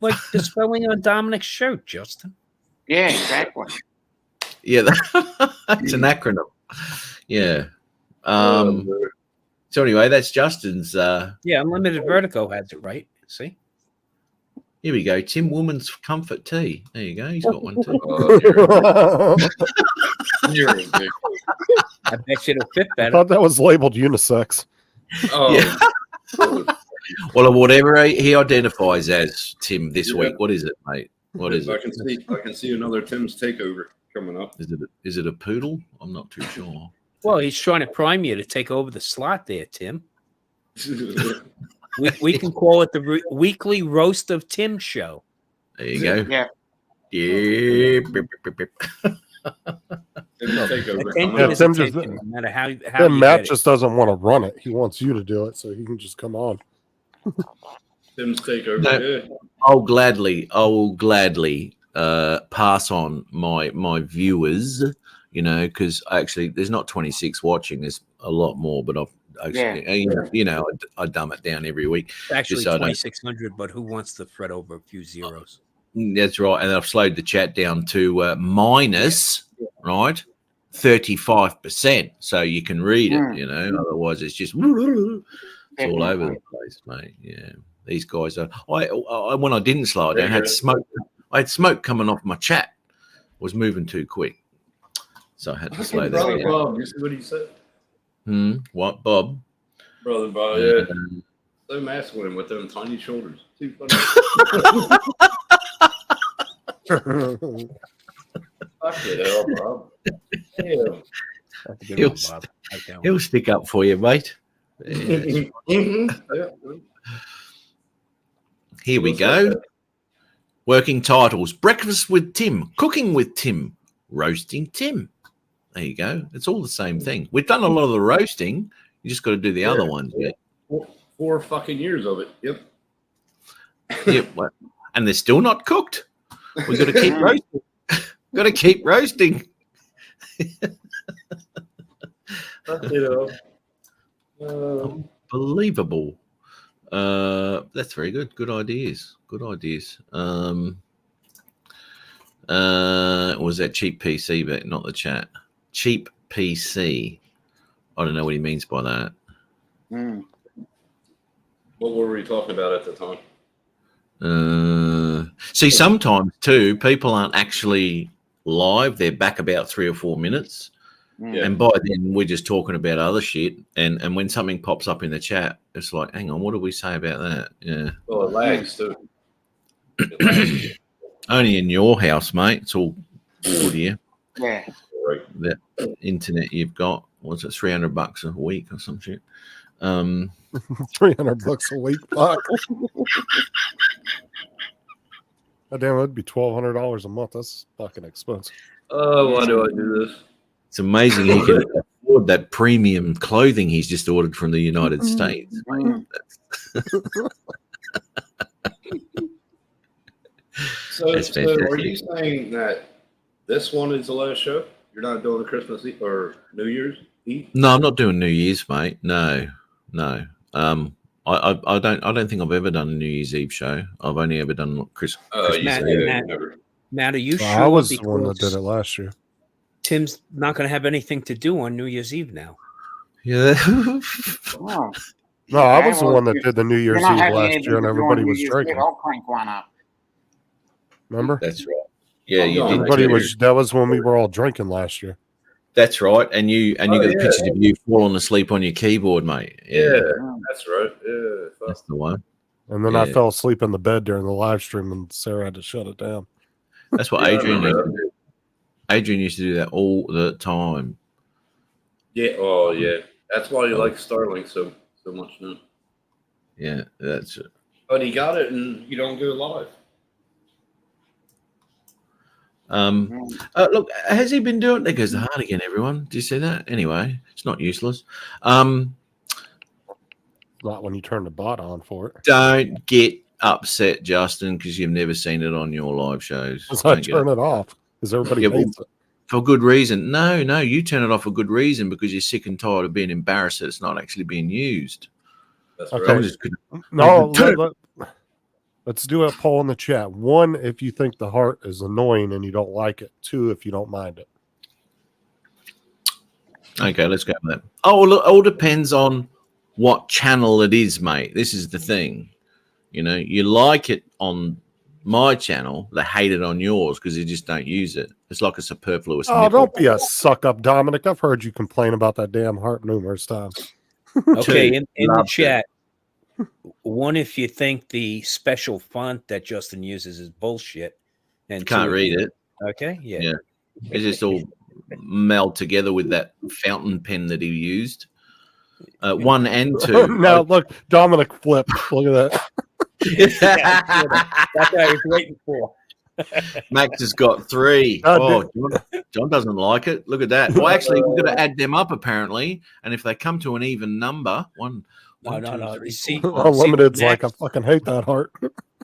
S3: like the spelling on Dominic's shirt, Justin.
S2: Yeah, exactly.
S1: Yeah, that's an acronym. Yeah. So anyway, that's Justin's.
S3: Yeah, Unlimited Vertigo has it right. See?
S1: Here we go. Tim Woman's Comfort Tea. There you go. He's got one too.
S7: You're a big.
S3: I bet you it'll fit
S5: I
S3: better.
S5: thought that was labeled unisex.
S7: Oh.
S1: Yeah. Well, whatever he identifies as, Tim, this
S7: Yeah.
S1: week. What is it, mate? What is
S7: I
S1: it?
S7: can see another Tim's takeover coming up.
S1: Is it a poodle? I'm not too sure.
S3: Well, he's trying to prime you to take over the slot there, Tim. We can call it the weekly Roast of Tim show.
S1: There you go.
S2: Yeah.
S1: Yeah.
S7: Tim's takeover.
S3: Attention
S5: Yeah,
S3: is
S5: Tim just-
S3: attention, no matter how
S5: Then
S3: you
S5: Matt
S3: get it.
S5: just doesn't want to run it. He wants you to do it so he can just come on.
S7: Tim's takeover.
S1: No.
S7: Yeah.
S1: I will gladly pass on my viewers, because actually there's not 26 watching. There's a lot more, but I dumb it down every week.
S3: It's actually
S1: just so I don't-
S3: 2,600, but who wants to fret over a few zeros?
S1: That's right. And I've slowed the chat down to minus, right, 35%. So you can read it, otherwise it's just it's all over the place, mate. Yeah. These guys are I when I didn't slow it down, I had smoke coming off my chat. Was moving too quick. So I had to slow that
S7: Brother
S1: down.
S7: Bob, you see what he said?
S1: What, Bob?
S7: Brother Bob, yeah. So masculine with them tiny shoulders. Too funny. Fuck it, hell, Bob. Yeah.
S3: That's a good
S1: He'll,
S3: one, Bob. I like that one.
S1: he'll stick up for you, mate. Yeah.
S7: Yeah.
S1: Here we go. Working titles: Breakfast with Tim, Cooking with Tim, Roasting Tim. There you go. It's all the same thing. We've done a lot of the roasting. You just got to do the other ones. Yeah.
S7: 4 fucking years of it. Yep.
S1: Yep. And they're still not cooked. We've got to keep roasting. Got to keep roasting. Unbelievable. That's very good. Good ideas. Good ideas. Was that cheap PC, but not the chat? Cheap PC. I don't know what he means by that.
S7: What were we talking about at the time?
S1: See, sometimes too, people aren't actually live. They're back about 3 or 4 minutes.
S7: Yeah.
S1: And by then we're just talking about other shit. And when something pops up in the chat, it's like, hang on, what do we say about that? Yeah.
S7: Well, it lags too.
S1: Only in your house, mate. It's all good here.
S2: Yeah.
S7: Right.
S1: The internet you've got, what's it, $300 a week or some shit?
S5: $300 a week. Fuck. God damn, it'd be $1,200 a month. That's fucking expensive.
S7: Oh, why do I do this?
S1: It's amazing he can afford that premium clothing he's just ordered from the United States.
S2: Mm.
S7: So
S1: That's
S7: are
S1: fantastic.
S7: you saying that this one is the last show? You're not doing a Christmas Eve or New Year's Eve?
S1: No, I'm not doing New Year's, mate. No. I don't think I've ever done a New Year's Eve show. I've only ever done Christmas
S7: You
S3: Matt,
S7: said
S1: Eve.
S7: you
S3: Matt.
S7: never.
S3: Matt, are you sure?
S5: I was the one that
S3: Because
S5: did it last year.
S3: Tim's not going to have anything to do on New Year's Eve now.
S1: Yeah.
S2: Oh,
S5: No, I was the
S2: well,
S5: one that
S2: you-
S5: did the New
S2: you're
S5: Year's
S2: not
S5: Eve
S2: having
S5: last
S2: anything
S5: year and
S2: to do on
S5: everybody
S2: New
S5: was
S2: Year's
S5: drinking.
S2: Eve. I'll crank one up.
S5: Remember?
S1: That's right. Yeah, you did.
S5: Everybody
S1: too.
S5: was. That was when we were all drinking last year.
S1: That's right. And you got the
S7: yeah.
S1: pictures of you falling asleep on your keyboard, mate.
S7: Yeah, that's right. Yeah,
S1: That's the one.
S5: And then I
S1: Yeah.
S5: fell asleep in the bed during the live stream, and Sarah had to shut it down.
S1: That's what
S7: Yeah, I
S1: Adrian used
S7: remember
S1: to do. Adrian used to do that all the time.
S7: Yeah. Oh, yeah. That's why you like Starlink so much now.
S1: Yeah, that's it.
S7: But he got it, and you don't go live.
S1: Look, has he been doing? There goes the heart again, everyone. Do you see that? Anyway, it's not useless.
S5: Not when you turn the bot on for it.
S1: Don't get upset, Justin, because you've never seen it on your live shows.
S5: Because I
S1: Don't get
S5: turn it off because everybody
S1: Yeah, well,
S5: hates it.
S1: for good reason. No, you turn it off for good reason because you're sick and tired of being embarrassed that it's not actually being used.
S7: That's
S5: Okay.
S7: right.
S5: No, let's do a poll in the chat. 1, if you think the heart is annoying and you don't like it. 2, if you don't mind it.
S1: Okay, let's go with that. Oh, look, all depends on what channel it is, mate. This is the thing. You know, you like it on my channel, they hate it on yours because you just don't use it. It's like a superfluous.
S5: Oh,
S1: nipple.
S5: don't be a suck up, Dominic. I've heard you complain about that damn heart numerous times.
S3: Okay, in the
S1: Loved it.
S3: chat, 1, if you think the special font that Justin uses is bullshit, and
S1: Can't
S3: 2,
S1: read it.
S3: Okay, yeah.
S1: Yeah. It's just all meld together with that fountain pen that he used. 1 and 2.
S5: Now look, Dominic flipped. Look at that.
S3: That's what I was waiting for.
S1: Max has got 3. John doesn't like it. Look at that. Well, actually, we've got to add them up apparently, and if they come to an even number, one.
S3: No.
S1: 2, 3,
S3: You see,
S1: 4,
S5: Unlimited's
S3: Max-
S5: like, I fucking hate that heart.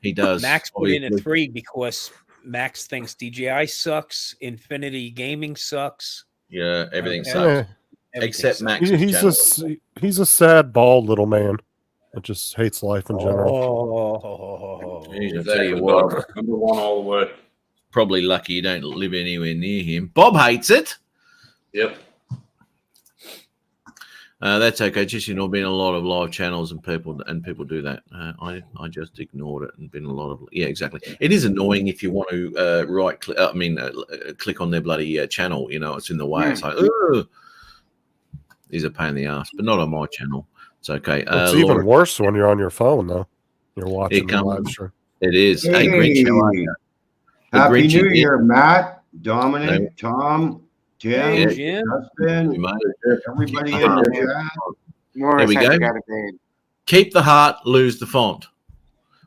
S1: he does.
S3: Max put in a
S1: obviously.
S3: 3 because Max thinks DJI sucks, Infinity Gaming sucks.
S1: Yeah, everything
S3: Okay.
S1: sucks
S5: Yeah,
S3: everything
S1: except
S3: sucks.
S1: Max.
S5: he's a sad, bald little man that just hates life in general.
S3: Oh,
S1: Jeez, I tell you what,
S7: Number 1 all the way.
S1: probably lucky you don't live anywhere near him. Bob hates it.
S7: Yep.
S1: That's okay. Just been a lot of live channels and people do that. I just ignored it and been a lot of exactly. It is annoying if you want to right click. Click on their bloody channel. You know, it's in the way. It's like, ugh. These are a pain in the ass, but not on my channel. It's okay.
S5: It's even worse when you're on your phone, though. You're watching the
S1: comes-
S5: live stream.
S1: It is. Hey,
S8: Hey.
S1: Grinch, how are you? The
S8: Happy
S1: Grinch
S8: New
S1: is-
S8: Year, Matt, Dominic, Tom, Tim,
S3: Hey, Jim.
S8: Justin,
S1: Mate.
S8: everybody in
S1: Uh-huh.
S8: the chat.
S2: Morris
S1: we
S2: had to
S1: go.
S2: go to bed.
S1: Keep the heart, lose the font.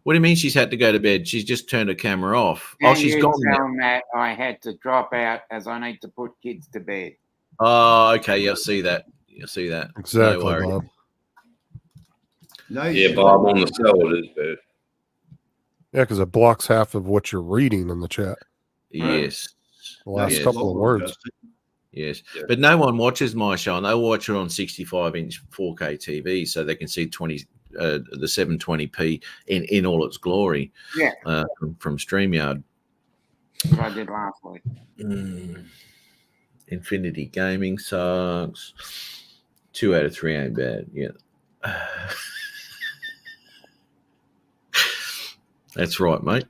S1: What do you mean she's had to go to bed? She's just turned her camera off.
S2: And
S1: She's
S2: you
S1: gone now.
S2: tell Matt I had to drop out as I need to put kids to bed.
S1: Oh, okay. You'll see that. You'll see that.
S5: Exactly,
S1: No worries.
S5: Bob.
S8: Nice.
S7: Yeah, Bob on the cell, it is bad.
S5: Yeah, because it blocks half of what you're reading in the chat.
S1: Yes.
S5: The last
S1: Yes.
S5: couple of words.
S8: Justin.
S1: Yes.
S7: Yeah.
S1: But no one watches my show, and they watch it on 65-inch 4K TV, so they can see the 720p in all its glory.
S2: Yeah.
S1: From StreamYard.
S2: What I did last week.
S1: Infinity Gaming sucks. 2 out of 3 ain't bad. Yeah. That's right, mate.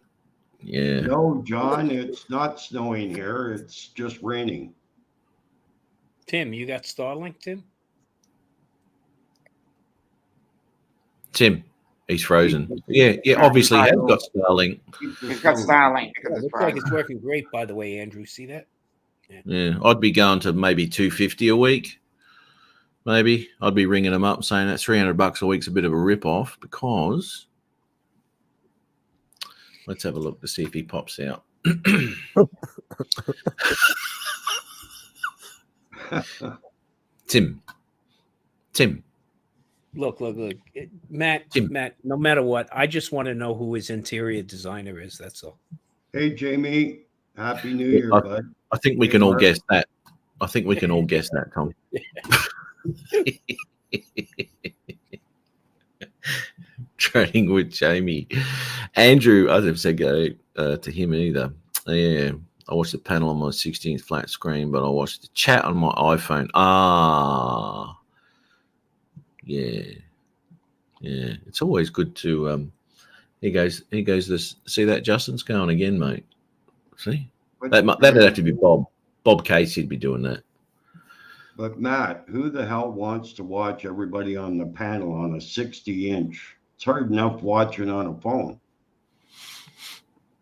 S1: Yeah.
S8: No, John, it's not snowing here. It's just raining.
S3: Tim, you got Starlink, Tim?
S1: Tim, he's frozen. Yeah. Obviously, he has got Starlink.
S2: He's got Starlink because it's
S3: Looks like it's
S2: frozen.
S3: working great, by the way, Andrew. See that?
S1: Yeah, I'd be going to maybe $250 a week. Maybe I'd be ringing them up saying that $300 a week's a bit of a rip off because let's have a look to see if he pops out. Tim.
S3: Look. Matt,
S1: Tim.
S3: no matter what, I just want to know who his interior designer is. That's all.
S8: Hey, Jamie, Happy New Year,
S1: I-
S8: bud.
S1: I think we can all guess that. I think we can all guess that, Tom. Training with Jamie. Andrew, I didn't say go to him either. Yeah. I watched the panel on my 16th flat screen, but I watched the chat on my iPhone. Yeah. It's always good to here goes this. See that Justin's going again, mate. See? That'd have to be Bob. Bob Casey'd be doing that.
S8: But Matt, who the hell wants to watch everybody on the panel on a 60-inch? It's hard enough watching on a phone.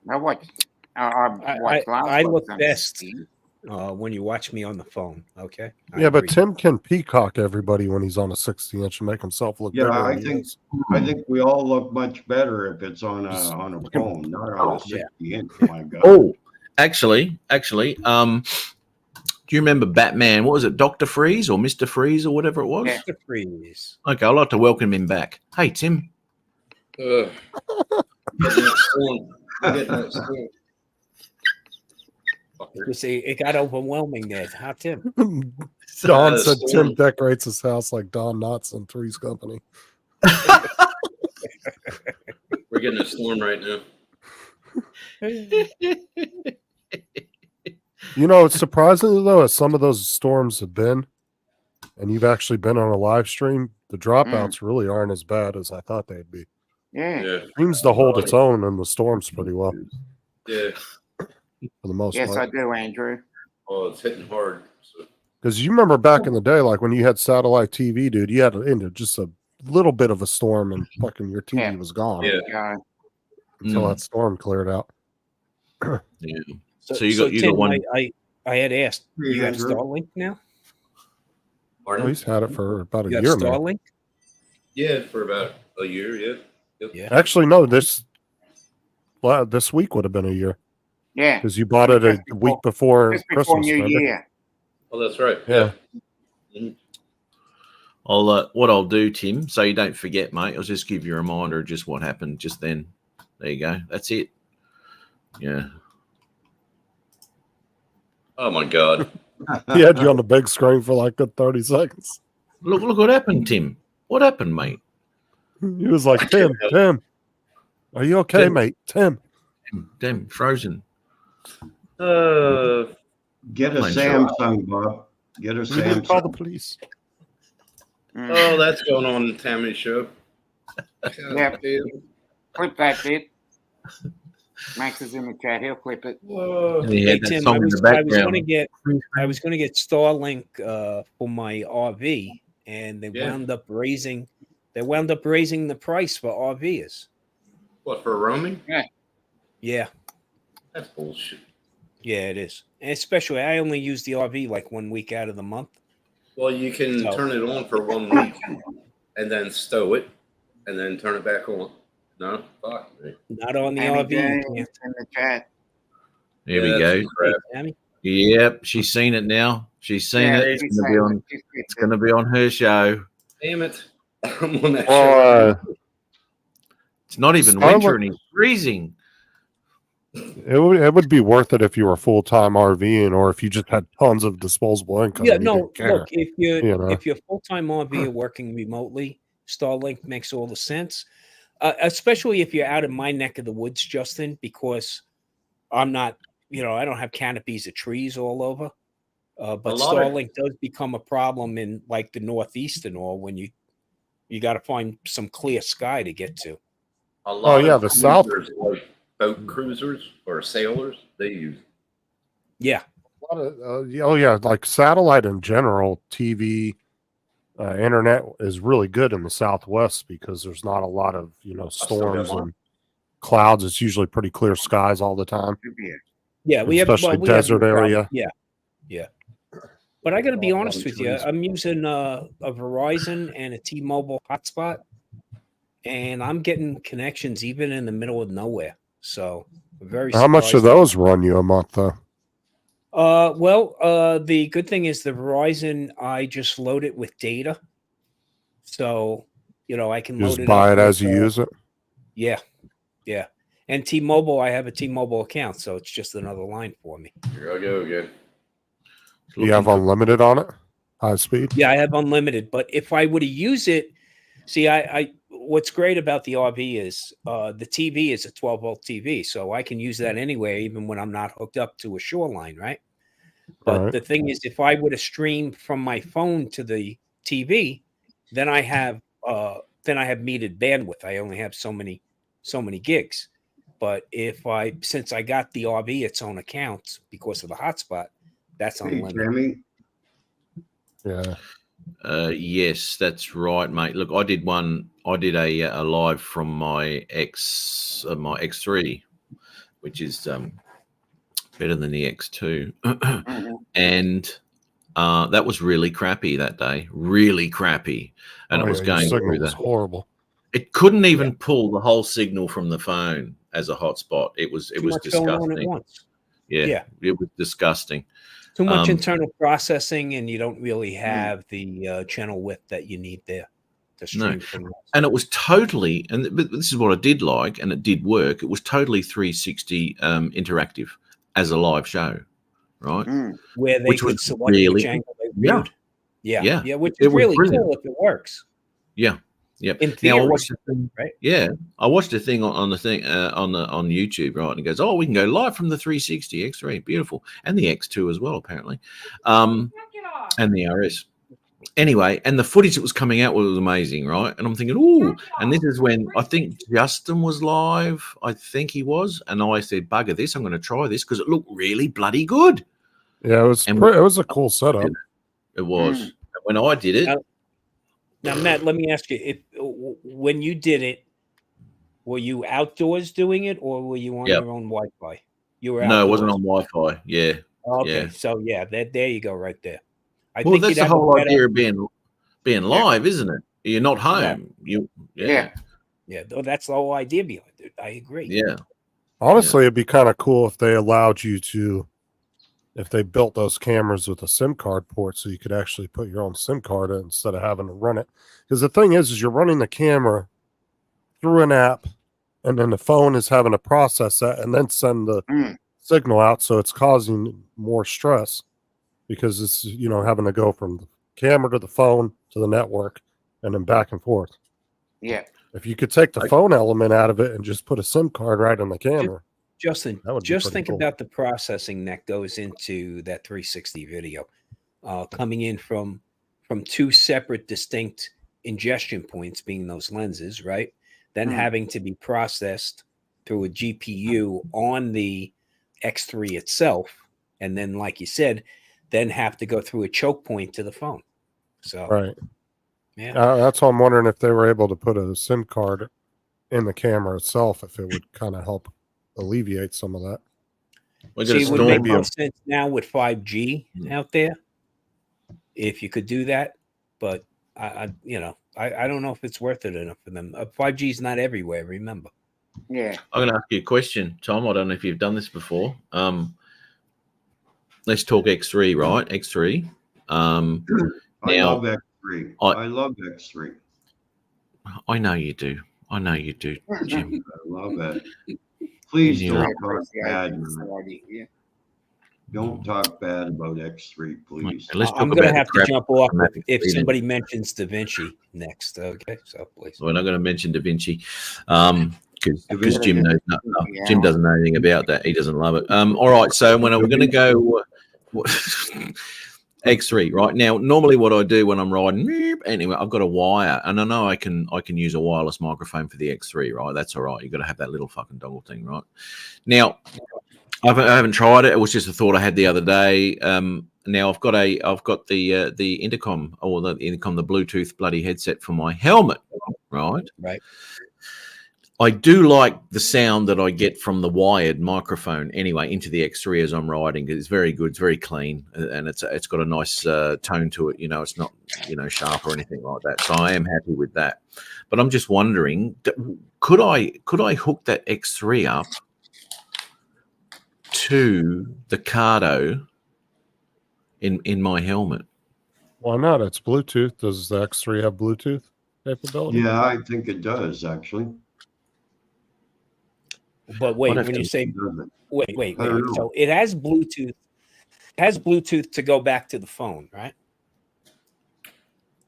S2: I watched
S3: I look
S2: on
S3: best
S2: 60.
S3: when you watch me on the phone. Okay. I
S5: Yeah, but
S3: agree.
S5: Tim can peacock everybody when he's on a 60-inch and make himself look
S8: Yeah,
S5: better.
S8: I
S5: than he
S8: think
S5: is.
S8: we all look much better if it's on a phone, not on a
S3: Yeah.
S8: 60-inch. My God.
S1: Oh, actually, do you remember Batman? What was it, Dr. Freeze or Mr. Freeze or whatever it was?
S2: Yeah.
S3: Mr. Freeze.
S1: Okay, I'd like to welcome him back. Hey, Tim.
S7: Getting that storm. Getting that storm. Fucker.
S3: You see, it got overwhelming there. Huh, Tim?
S5: Don
S7: Uh,
S5: said
S7: storm.
S5: Tim decorates his house like Don Knotts in Three's Company.
S7: We're getting a storm right now.
S5: You know, it's surprising though, as some of those storms have been, and you've actually been on a live stream, the dropouts really aren't as bad as I thought they'd be.
S2: Yeah.
S7: Yeah.
S5: Seems to hold its own in the storms pretty well
S7: Yeah.
S5: for the most
S2: Yes, I
S5: part.
S2: do, Andrew.
S7: Oh, it's hitting hard. So,
S5: Because you remember back in the day, like when you had satellite TV, dude, you had into just a little bit of a storm and fucking your TV
S2: Yeah.
S5: was gone
S7: yeah.
S5: until
S1: Mm,
S5: that storm cleared out.
S1: yeah. So you got
S3: Tim,
S1: one.
S3: I had asked.
S8: Hey,
S3: You have
S8: Andrew.
S3: Starlink now?
S5: Oh, he's had it for about a
S3: You have
S5: year, man.
S3: Starlink?
S7: Yeah, for about a year. Yeah. Yep.
S3: Yeah.
S5: Actually, no, this week would have been a year
S2: Yeah.
S5: because you bought it a
S2: Just
S5: week before
S2: Just before
S5: Christmas.
S2: New
S5: remember?
S2: Year.
S7: Oh, that's right.
S5: Yeah.
S7: Mhm.
S1: What I'll do, Tim, so you don't forget, mate. I'll just give you a reminder of just what happened just then. There you go. That's it. Yeah.
S7: Oh my God.
S5: He had you on the big screen for like good 30 seconds.
S1: Look what happened, Tim. What happened, mate?
S5: He was like, Tim, are you okay,
S1: Tim.
S5: mate? Tim.
S1: Damn, frozen.
S8: Get a
S1: Mine
S8: Samsung, Bob. Get a
S5: We didn't call the
S8: Samsung.
S5: police.
S7: Oh, that's going on in Tammy's show.
S2: Yeah. Clip that bit. Max is in the chat. He'll clip it.
S1: And he
S3: Hey,
S1: had that
S3: Tim,
S1: song
S3: I
S1: in
S3: was,
S1: the
S3: I was going to
S1: background.
S3: get Starlink for my RV, and they
S7: Yeah.
S3: wound up raising the price for RVers.
S7: What, for roaming?
S3: Yeah,
S7: That's bullshit.
S3: yeah, it is. And especially, I only use the RV like 1 week out of the month.
S7: Well, you can
S3: So-
S7: turn it on for 1 week and then stow it and then turn it back on. No? Fuck me.
S3: Not on the
S2: Tammy
S3: RV. You
S2: James
S3: can't.
S2: in the chat.
S1: Here
S7: Yeah,
S1: we
S7: that's
S1: go.
S7: crap.
S3: Tammy?
S1: Yep, she's seen it now. She's seen
S2: Yeah,
S1: it.
S2: she's
S1: It's gonna be
S2: saying
S1: on.
S2: it. She's clipped
S1: It's
S2: it.
S1: gonna be on her show.
S7: Damn it. I'm on that show.
S5: Well,
S1: It's not even
S5: Starlink-
S1: winter and it's freezing.
S5: it would be worth it if you were full time RVing or if you just had tons of disposable income.
S3: Yeah,
S5: and you
S3: no.
S5: didn't care.
S3: Look, if you're full time RV working remotely, Starlink makes all the sense. Especially if you're out in my neck of the woods, Justin, because I'm not, I don't have canopies of trees all over. But
S7: A lot of-
S3: Starlink does become a problem in like the Northeast and all when you got to find some clear sky to get to.
S7: A lot
S5: Oh, yeah,
S7: of
S5: the South-
S7: cruisers, like boat cruisers or sailors, they use it.
S3: Yeah.
S5: A lot of, oh yeah, like satellite in general, TV, internet is really good in the Southwest because there's not a lot of storms
S7: one.
S5: and clouds. It's usually pretty clear skies all the time.
S2: Should be it.
S3: Yeah, we have
S5: Especially
S3: we have
S5: desert
S3: no problem.
S5: area.
S3: Yeah, yeah. But I got to be
S5: A lot of
S3: honest with you.
S5: trees.
S3: I'm using a Verizon and a T-Mobile hotspot, and I'm getting connections even in the middle of nowhere. So very.
S5: How much do
S3: surprised.
S5: those run you a month though?
S3: The good thing is the Verizon. I just load it with data, so I can
S5: You
S3: load
S5: just
S3: it
S5: buy
S3: up
S5: it as
S3: with,
S5: you use it.
S3: Yeah, yeah. And T-Mobile, I have a T-Mobile account, so it's just another line for me.
S7: Here I go again.
S5: You have unlimited on it, high speed.
S3: Yeah, I have unlimited, but if I were to use it, see, I what's great about the RV is the TV is a 12-volt TV, so I can use that anywhere, even when I'm not hooked up to a shoreline, right? But
S5: Right.
S3: the thing is, if I were to stream from my phone to the TV, then I have metered bandwidth. I only have so many gigs. But since I got the RV its own account because of the hotspot, that's
S8: Hey,
S3: unlimited.
S8: Jimmy.
S5: Yeah.
S1: Yes, that's right, mate. Look, I did a live from my X3, which is better than the X2, and that was really crappy that day, really crappy, and it was
S5: your
S1: going
S5: signal
S1: through
S5: was horrible.
S1: It couldn't even pull the whole signal from the phone as a hotspot. It was
S3: Too much going on at
S1: disgusting.
S3: once.
S1: Yeah, it was disgusting.
S3: Too much internal processing, and you don't really have the channel width that you need there to stream from that.
S1: And it was totally, but this is what I did like, and it did work. It was totally 360 interactive as a live show, right?
S3: Where they
S1: Which
S3: could
S1: was
S3: select
S1: really,
S3: which angle they viewed.
S1: Yeah,
S3: which
S1: it
S3: is
S1: was
S3: really
S1: brilliant.
S3: cool if it works.
S1: Yeah.
S3: In theory,
S1: Now I watched
S3: right?
S1: Yeah, I watched a thing on YouTube, right? And it goes, "Oh, we can go live from the 360 X3, beautiful, and the X2 as well, apparently, and the RS." Anyway, and the footage that was coming out was amazing, right? And I'm thinking, "Ooh!" And this is when I think Justin was live. I think he was, and I said, "Bugger this! I'm going to try this because it looked really bloody good."
S5: Yeah, it was a cool setup.
S1: It was. When I did it.
S3: Now, Matt, let me ask you: when you did it, were you outdoors doing it, or were you on your own Wi-Fi? You were.
S1: No, it wasn't on Wi-Fi. Yeah.
S3: Okay,
S1: yeah.
S3: so there you go, right there. I
S1: Well,
S3: think
S1: that's the whole idea of being live, isn't it? You're not home. Yeah.
S3: That's the whole idea behind it. I agree.
S1: Yeah.
S5: Honestly, it'd be kind of cool if they allowed you to, if they built those cameras with a SIM card port, so you could actually put your own SIM card in instead of having to run it. Because the thing is you're running the camera through an app, and then the phone is having to process that and then send the signal out, so it's causing more stress because it's having to go from the camera to the phone to the network and then back and forth.
S2: Yeah.
S5: If you could take the phone element out of it and just put a SIM card right in the camera.
S3: Justin,
S5: that would
S3: just think
S5: cool.
S3: about the processing that goes into that 360 video, coming in from two separate distinct ingestion points, being those lenses, right? Then having to be processed through a GPU on the X3 itself, and then, like you said, then have to go through a choke point to the phone. So,
S5: right,
S3: yeah,
S5: that's why I'm wondering if they were able to put a SIM card in the camera itself, if it would kind of help alleviate some of that.
S3: See, it would make more sense now with 5G out there, if you could do that. But I don't know if it's worth it enough for them. 5G is not everywhere. Remember.
S2: Yeah.
S1: I'm going to ask you a question, Tom. I don't know if you've done this before. Let's talk X3, right? X3.
S8: I love X3. I love X3.
S1: I know you do. Jim.
S8: I love it. Please don't talk bad. Don't talk bad about X3, please.
S3: I'm going to have to jump off if somebody mentions Da Vinci next. Okay, so please.
S1: We're not going to mention Da Vinci because Jim knows nothing. Jim doesn't know anything about that. He doesn't love it. All right, so when we're going to go X3 right now. Normally, what I do when I'm riding, anyway, I've got a wire, and I know I can use a wireless microphone for the X3, right? That's all right. You've got to have that little fucking dongle thing, right? Now, I haven't tried it. It was just a thought I had the other day. Now I've got the intercom or the Bluetooth bloody headset for my helmet, right?
S3: Right.
S1: I do like the sound that I get from the wired microphone anyway into the X3 as I'm riding. It's very good. It's very clean, and it's got a nice tone to it. It's not sharp or anything like that. So I am happy with that. But I'm just wondering, could I hook that X3 up to the Cardo in my helmet?
S5: Why not? It's Bluetooth. Does the X3 have Bluetooth capability?
S8: Yeah, I think it does actually.
S3: But wait, when you say wait, so it has Bluetooth. It has Bluetooth to go back to the phone, right?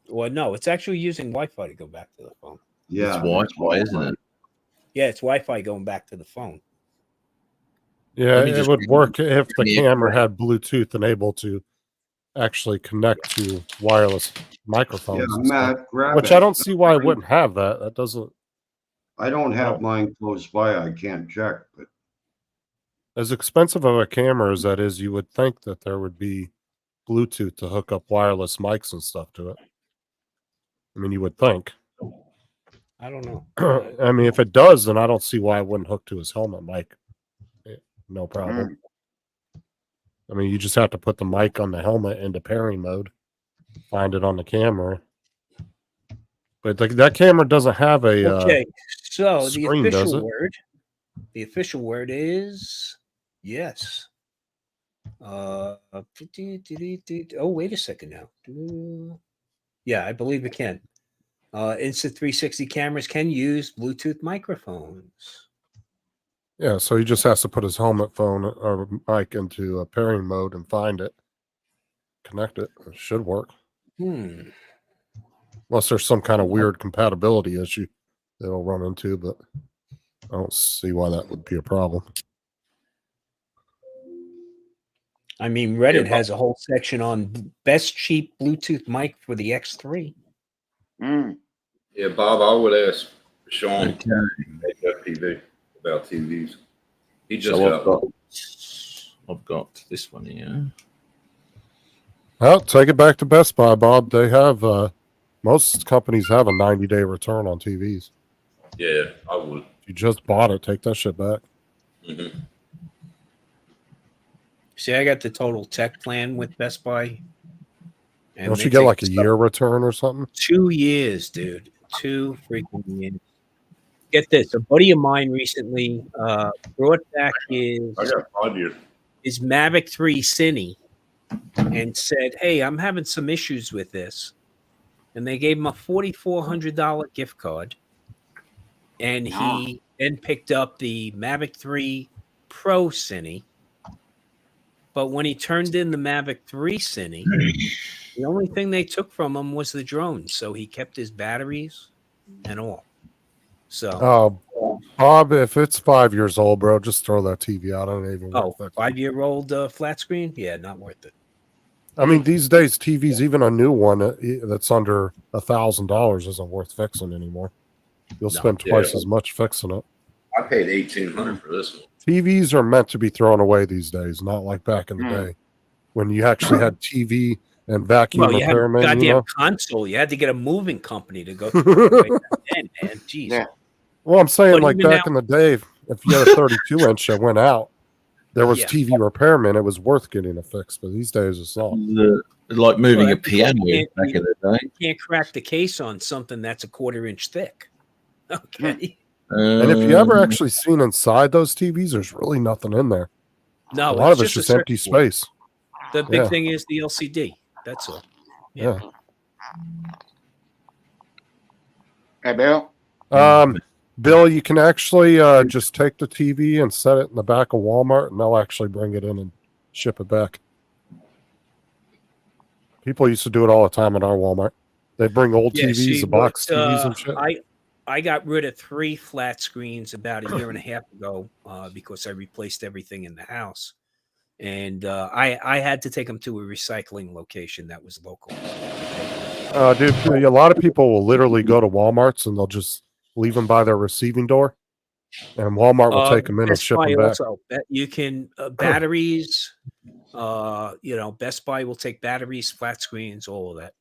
S3: Well, no, it's actually using Wi-Fi to go back to the phone.
S8: Yeah,
S1: it's Wi-Fi, isn't it?
S3: Yeah, it's Wi-Fi going back to the phone.
S5: Yeah, it would work if the camera had Bluetooth and able to actually connect to wireless microphones.
S8: Yeah, Matt, grab
S5: which
S8: it.
S5: I don't see why it wouldn't have that. That doesn't.
S8: I don't have mine close by. I can't check, but
S5: As expensive of a camera as that is, you would think that there would be Bluetooth to hook up wireless mics and stuff to it. I mean, you would think.
S3: I don't know.
S5: I mean, if it does, then I don't see why it wouldn't hook to his helmet mic. No problem. I mean, you just have to put the mic on the helmet into pairing mode, find it on the camera. But that camera doesn't have a
S3: Okay, so the
S5: screen, does it?
S3: the official word is yes. Oh, wait a second now. Yeah, I believe it can. Insta360 cameras can use Bluetooth microphones.
S5: Yeah, so he just has to put his helmet phone or mic into a pairing mode and find it, connect it. It should work. Unless there's some kind of weird compatibility issue that it'll run into, but I don't see why that would be a problem.
S3: I mean, Reddit has a whole section on best cheap Bluetooth mic for the X3.
S7: Yeah, Bob, I would ask Sean at FPV about TVs. He just
S1: I've got this one here.
S5: Well, take it back to Best Buy, Bob. They have most companies have a 90-day return on TVs.
S7: Yeah, I would.
S5: If you just bought it, take that shit back.
S7: Mm-hmm.
S3: See, I got the Total Tech plan with Best Buy. And
S5: Don't you get like a year return or something?
S3: 2 years, dude. 2 freaking years. Get this. A buddy of mine recently brought back
S7: I got 5 years.
S3: his Mavic 3 Cine and said, hey, I'm having some issues with this. And they gave him a $4,400 gift card. And he then picked up the Mavic 3 Pro Cine. But when he turned in the Mavic 3 Cine, the only thing they took from him was the drone. So he kept his batteries and all. So,
S5: Bob, if it's 5 years old, bro, just throw that TV out. I don't even.
S3: 5-year-old flat screen? Yeah, not worth it.
S5: I mean, these days, TVs, even a new one that's under $1,000 isn't worth fixing anymore. You'll spend twice as much fixing it.
S7: I paid $1,800 for this one.
S5: TVs are meant to be thrown away these days, not like back in the day when you actually had TV and vacuum repairmen.
S3: You had a goddamn console. You had to get a moving company to go through it. Man, jeez.
S2: Yeah.
S5: Well, I'm saying, like back in the day, if you had a 32-inch that went out, there was TV repairmen. It was worth getting a fix, but these days it's not.
S1: Like moving a piano back in the day.
S3: You can't crack the case on something that's a 1/4 inch thick. Okay.
S5: And if you ever actually seen inside those TVs, there's really nothing in there.
S3: No,
S5: a lot of it's just empty space.
S3: The big thing is the LCD. That's all.
S5: Yeah.
S2: Hey, Bill.
S5: Bill, you can actually just take the TV and set it in the back of Walmart, and they'll actually bring it in and ship it back. People used to do it all the time at our Walmart. They bring old TVs, the box TVs and shit.
S3: I got rid of 3 flat screens about a year and a half ago because I replaced everything in the house. And I had to take them to a recycling location that was local.
S5: Dude, a lot of people will literally go to Walmarts and they'll just leave them by their receiving door. And Walmart will take them in and ship them back.
S3: Also, you can batteries, Best Buy will take batteries, flat screens, all of that.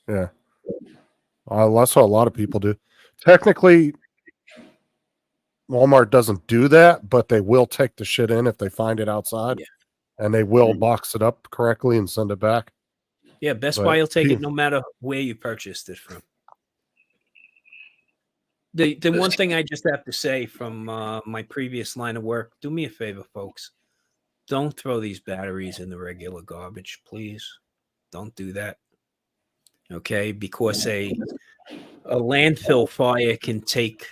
S5: Yeah. That's what a lot of people do. Technically, Walmart doesn't do that, but they will take the shit in if they find it outside. Yeah. And they will box it up correctly and send it back.
S3: Yeah, Best Buy will take it no matter where you purchased it from. The one thing I just have to say from my previous line of work, do me a favor, folks. Don't throw these batteries in the regular garbage, please. Don't do that. Okay, because a landfill fire can take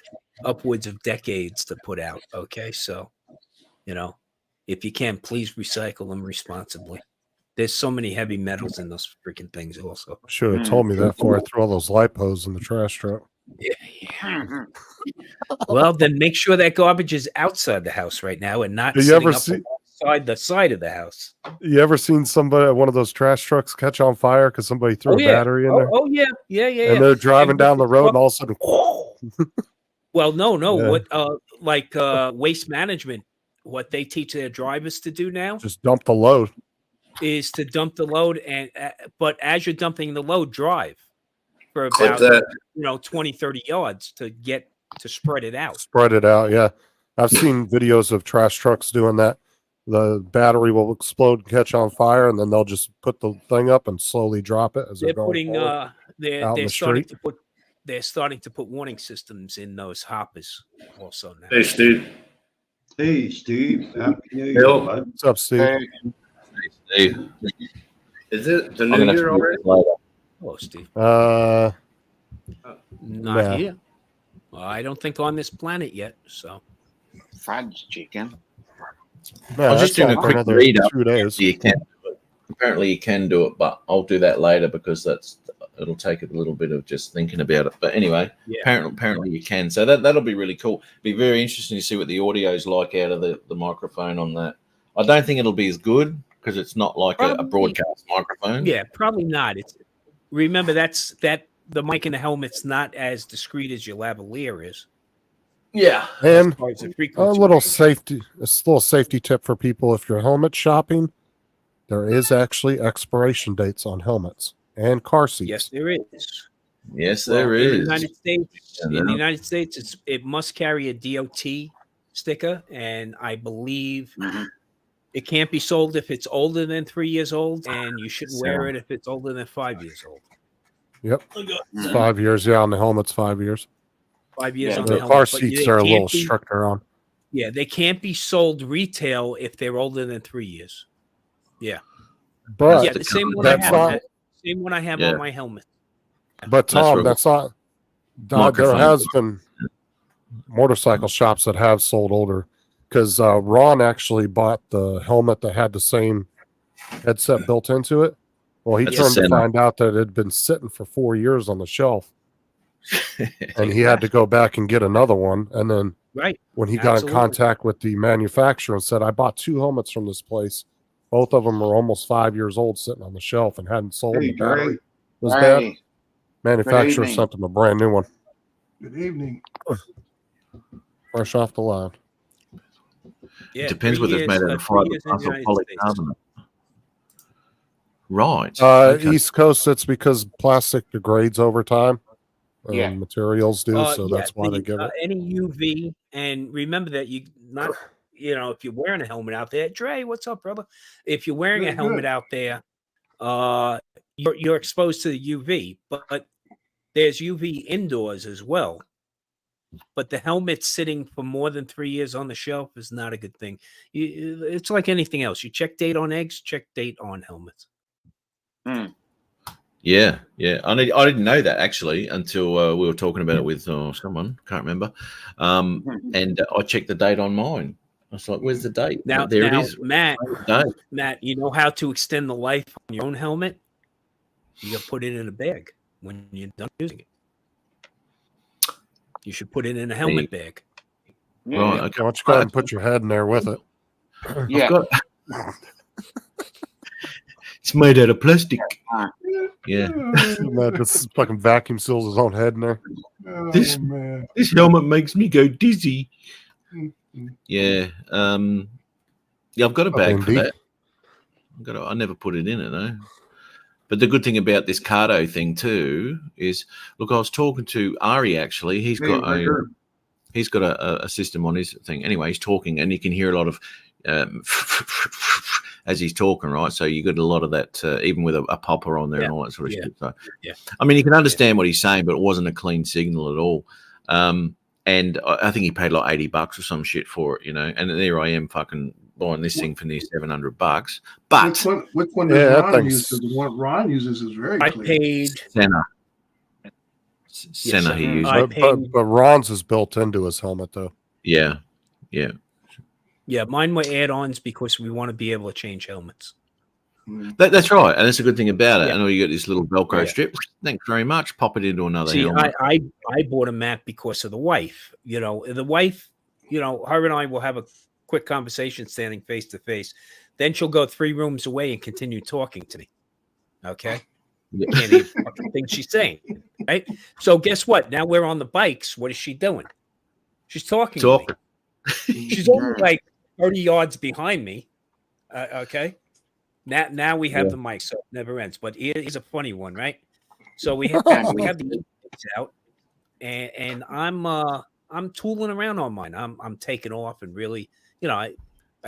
S3: upwards of decades to put out. Okay, so if you can, please recycle them responsibly. There's so many heavy metals in those freaking things. Also,
S5: should have told me that before I threw all those lipos in the trash truck.
S3: Yeah. Well, then make sure that garbage is outside the house right now and not outside the side of the house.
S5: You ever seen one of those trash trucks catch on fire because somebody threw a battery in there?
S3: Oh yeah.
S5: And they're driving down the road and all of a sudden,
S3: Well, no.
S5: Yeah.
S3: What waste management, what they teach their drivers to do now
S5: Just dump the load.
S3: is to dump the load, and but as you're dumping the load, drive for
S7: Clip
S3: about
S7: that.
S3: 20, 30 yards to spread it out.
S5: Spread it out. Yeah. I've seen videos of trash trucks doing that. The battery will explode and catch on fire, and then they'll just put the thing up and slowly drop it as they're
S3: They're
S5: going
S3: putting
S5: forward, out in
S3: they're
S5: the
S3: starting
S5: street.
S3: to put warning systems in those hoppers also now.
S7: Hey, Steve.
S8: Hey, Steve. Happy New Year,
S7: Bill.
S8: bud.
S5: What's up, Steve?
S1: Steve,
S7: Is it the
S1: I'm
S7: new
S1: gonna
S7: year
S1: have to
S7: already?
S1: do this later.
S3: Hello, Steve.
S5: Nah.
S3: Not here. Well, I don't think on this planet yet. So
S2: Fudge chicken.
S5: Yeah,
S1: I was just
S5: that's
S1: doing a
S5: not for
S1: quick
S5: another
S1: read up.
S5: 2 days.
S1: You can do it. Apparently, you can do it, but I'll do that later because it'll take a little bit of just thinking about it. But anyway,
S3: yeah.
S1: apparently you can. So that'll be really cool. Be very interesting to see what the audio's like out of the microphone on that. I don't think it'll be as good because it's not like a broadcast microphone.
S3: Yeah, probably not. Remember that the mic in the helmet's not as discreet as your lavalier is.
S1: Yeah.
S5: And
S3: As far as the
S5: a
S3: frequency
S5: little
S3: range.
S5: little safety tip for people: if you're helmet shopping, there is actually expiration dates on helmets and car seats.
S3: Yes, there is.
S1: Yes,
S3: Well,
S1: there
S3: in the
S1: is.
S3: United States, it must carry a DOT sticker, and I believe it can't be sold if it's older than 3 years old, and you shouldn't wear it if it's older than 5 years old.
S5: Yep. 5 years. Yeah, on the helmet's 5 years.
S3: 5 years on
S5: The
S3: the
S5: car
S3: helmet, but
S5: seats
S3: they
S5: are a
S3: can't
S5: little
S3: be-
S5: stricter on.
S3: Yeah, they can't be sold retail if they're older than 3 years. Yeah.
S5: But
S3: Yeah, the same one I
S5: that's
S3: have.
S5: not.
S3: Same one I have
S1: Yeah.
S3: on my helmet.
S5: But Tom,
S1: right.
S5: that's not. There
S1: Microphone.
S5: has been motorcycle shops that have sold older, because Ron actually bought the helmet that had the same headset built into it. Well, he
S1: That's a
S5: turned to
S1: Senna.
S5: find out that it had been sitting for 4 years on the shelf, and he had to go back and get another one. And then
S3: Right.
S5: when he got in
S3: Absolutely.
S5: contact with the manufacturer and said, "I bought 2 helmets from this place. Both of them were almost 5 years old, sitting on the shelf and hadn't sold.
S8: Hey,
S5: The battery
S8: Gary.
S5: was bad.
S2: Hey,
S5: Manufacturer
S2: evening.
S5: sent him a brand new one,
S9: Good evening.
S5: fresh off the line."
S3: Yeah,
S1: It depends
S3: 3
S1: whether it's
S3: years,
S1: made out of
S3: 3
S1: fiberglass
S3: years in the
S1: or
S3: United States.
S1: polycarbonate. Right. Okay.
S5: East Coast, it's because plastic degrades over time.
S2: Yeah.
S5: Materials do, so
S3: Yeah,
S5: that's why they give it.
S3: any UV, and remember that if you're wearing a helmet out there, Dre, what's up, brother? If you're wearing a
S9: Good,
S3: helmet
S9: good.
S3: out there, you're exposed to the UV, but there's UV indoors as well. But the helmet sitting for more than 3 years on the shelf is not a good thing. It's like anything else. You check date on eggs, check date on helmets.
S1: Yeah. I didn't know that actually until we were talking about it with someone. Can't remember. And I checked the date on mine. I was like, "Where's the date?"
S3: Now,
S1: There it is.
S3: Matt,
S1: Date.
S3: you know how to extend the life on your own helmet? You put it in a bag when you're done using it. You should put it in a helmet bag.
S2: yeah,
S1: Right.
S5: Why
S1: Okay.
S5: don't you go ahead and put your head in there with it?
S2: yeah.
S1: It's made out of plastic. Yeah.
S5: Matt just fucking vacuum seals his own head in there.
S9: Oh,
S1: This-
S9: man.
S1: This helmet makes me go dizzy.
S9: Mm-hmm.
S1: Yeah. Yeah, I've got a bag for
S5: Indeed.
S1: that. I never put it in it though. But the good thing about this Cardo thing too is, look, I was talking to Ari actually. He's got a system on his thing. Anyway, he's talking and you can hear a lot of as he's talking, right? So you got a lot of that, even with a popper on there and all that sort of shit. So, I mean, you can understand what he's saying, but it wasn't a clean signal at all. And I think he paid like $80 or some shit for it, And there I am, fucking buying this thing for near $700. But
S9: Which one
S5: Yeah,
S9: does
S5: that
S9: Ron
S5: thing's-
S9: use? Because the one Ron uses is very
S3: I
S9: clear.
S3: paid.
S1: Senna he used.
S5: But Ron's is built into his helmet, though.
S1: Yeah.
S3: Yeah, mine were add-ons because we want to be able to change helmets.
S1: That's right, and that's a good thing about it.
S3: Yeah.
S1: I know you got this little Velcro
S3: Yeah.
S1: strip. Thanks very much. Pop it into another
S3: See,
S1: helmet.
S3: I bought a mat because of the wife. The wife, her and I will have a quick conversation standing face to face. Then she'll go 3 rooms away and continue talking to me. Okay.
S1: Yeah.
S3: Can't hear the fucking thing she's saying. Right. So guess what? Now we're on the bikes. What is she doing? She's talking.
S1: Talk.
S3: To me. She's only like 30 yards behind me. Okay. Now we have the mic, so it never ends. But here's a funny one, right? So we have the intakes out, and I'm tooling around on mine. I'm taking off and really, I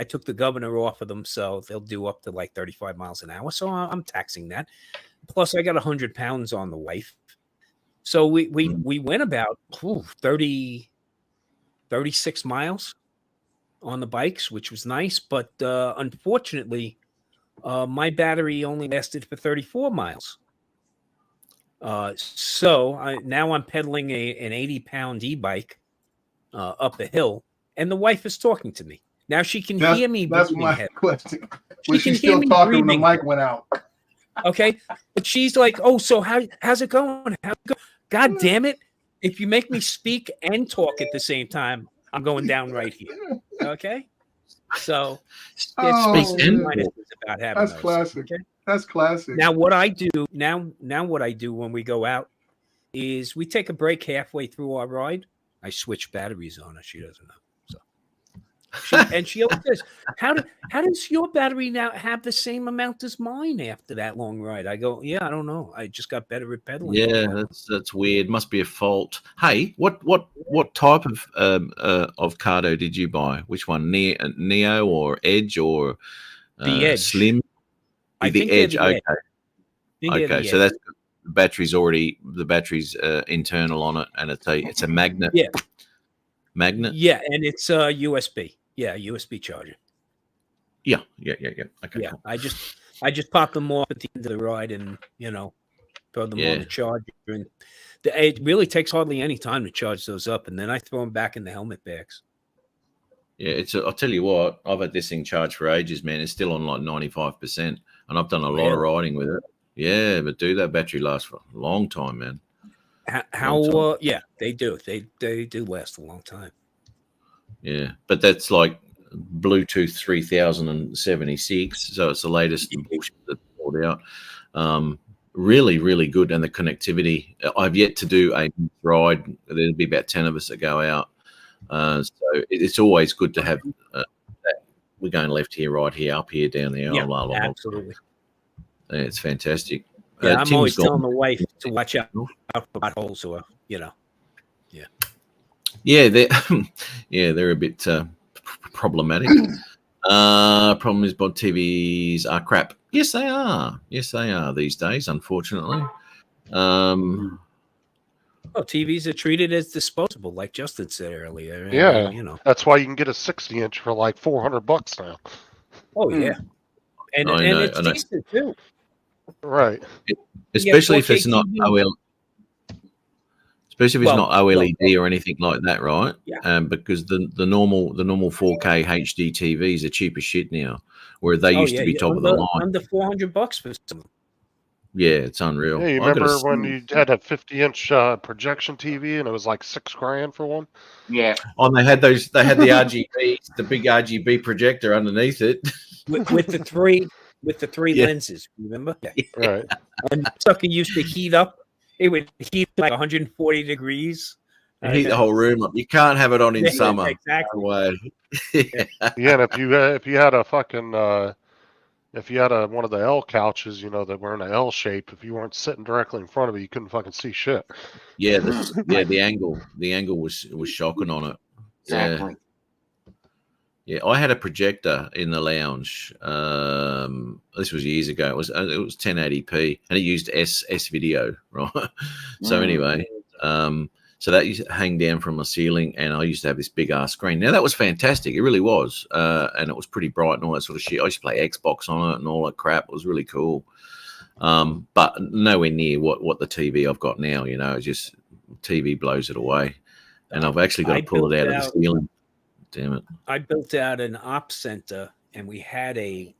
S3: took the governor off of them, so they'll do up to like 35 miles an hour. So I'm taxing that. Plus, I got 100 pounds on the wife. So we went about 36 miles on the bikes, which was nice. But unfortunately, my battery only lasted for 34 miles. So now I'm pedaling an 80-pound e-bike up a hill, and the wife is talking to me. Now she can hear me.
S9: That's
S3: breathing
S9: my
S3: heavy.
S9: question.
S3: She
S9: Was
S3: can
S9: she
S3: hear
S9: still
S3: me
S9: talking when the
S3: breathing.
S9: mic went out?
S3: Okay, but she's like, "Oh, so how's it going? God damn it! If you make me speak and talk at the same time, I'm going down right here." Okay, so there's pluses and minuses about having
S9: That's
S3: those.
S9: classic.
S3: Okay?
S9: That's classic.
S3: Now what I do what I do when we go out is we take a break halfway through our ride. I switch batteries on her. She doesn't know. And she always says, how does your battery now have the same amount as mine after that long ride? I go, yeah, I don't know. I just got better at pedaling.
S1: Yeah, that's weird. Must be a fault. Hey, what type of Cardo did you buy? Which one, Neo or Edge or
S3: the Edge
S1: Slim?
S3: I
S1: the
S3: think
S1: Edge.
S3: the
S1: Okay,
S3: okay.
S1: So that's the battery's internal on it, and it's a magnet.
S3: Yeah,
S1: magnet.
S3: Yeah, and it's USB. Yeah, USB charger.
S1: Yeah. Okay.
S3: Yeah,
S1: Cool.
S3: I just pop them off at the end of the ride, and throw them on the charger. And it really takes hardly any time to charge those up, and then I throw them back in the helmet bags.
S1: Yeah, I'll tell you what, I've had this thing charged for ages, man. It's still on like 95%, and I've done a lot of riding with it. Yeah, but that battery lasts for a long time, man.
S3: How yeah, they do. They do last a long time.
S1: Yeah, but that's like Bluetooth 3076, so it's the latest bullshit that's brought out. Really, really good, and the connectivity. I've yet to do a ride. There'll be about 10 of us that go out, so it's always good to have. We're going left here, right here, up here, down there.
S3: Yeah, absolutely.
S1: Yeah, it's fantastic.
S3: Yeah, I'm always telling
S1: gone.
S3: the wife to watch out for potholes, or Yeah,
S1: they're a bit problematic. Problem is, bod TVs are crap. Yes, they are. Yes, they are these days, unfortunately.
S3: TVs are treated as disposable, like Justin said earlier.
S5: Yeah,
S3: and,
S5: that's why you can get a 60-inch for like $400 now.
S3: Oh yeah, and it's decent too.
S5: Right.
S1: Especially if it's not OLED. Especially if it's not OLED or anything like that, right?
S3: Yeah.
S1: Because the normal 4K HD TVs are cheap as shit now, where they used to be top of the line.
S3: Under $400 for some.
S1: Yeah, it's unreal.
S5: Yeah, you remember when you had a 50-inch projection TV and it was like $6,000 for one?
S2: Yeah.
S1: Oh, and they had the RGB, the big RGB projector underneath it,
S3: with the three lenses. Remember?
S5: Yeah. Right.
S3: And sucker used to heat up. It would heat like 140 degrees.
S1: Heat the whole room up. You can't have it on in summer.
S3: Exactly.
S1: No way.
S5: Yeah, and if you had a fucking one of the L couches, that were in an L shape, if you weren't sitting directly in front of it, you couldn't fucking see shit.
S1: Yeah, the angle was shocking on it.
S2: Exactly.
S1: Yeah, I had a projector in the lounge. This was years ago. It was 1080p, and it used S video, right? So anyway, so that used to hang down from the ceiling, and I used to have this big ass screen. Now that was fantastic. It really was, and it was pretty bright and all that sort of shit. I used to play Xbox on it and all that crap. It was really cool, but nowhere near what the TV I've got now. It's just TV blows it away, and I've actually got to pull it out of the ceiling. Damn it.
S3: I built out an op center, and we had a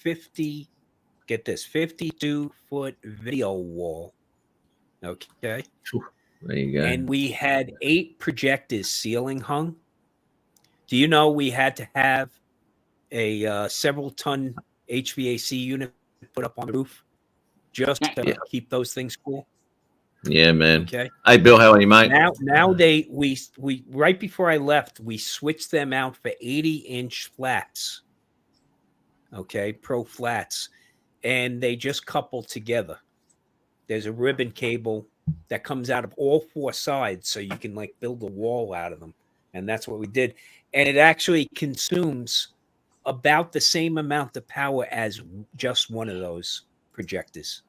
S3: 52-foot video wall. Okay.
S1: There you go.
S3: And we had 8 projectors ceiling hung. Do you know we had to have a several-ton HVAC unit put up on the roof just to keep those things cool?
S1: Yeah, man.
S3: Okay.
S1: Hey, Bill, how are you, mate?
S3: Now we right before I left, we switched them out for 80-inch flats. Okay, pro flats, and they just couple together. There's a ribbon cable that comes out of all four sides, so you can like build a wall out of them, and that's what we did. And it actually consumes about the same amount of power as just one of those projectors.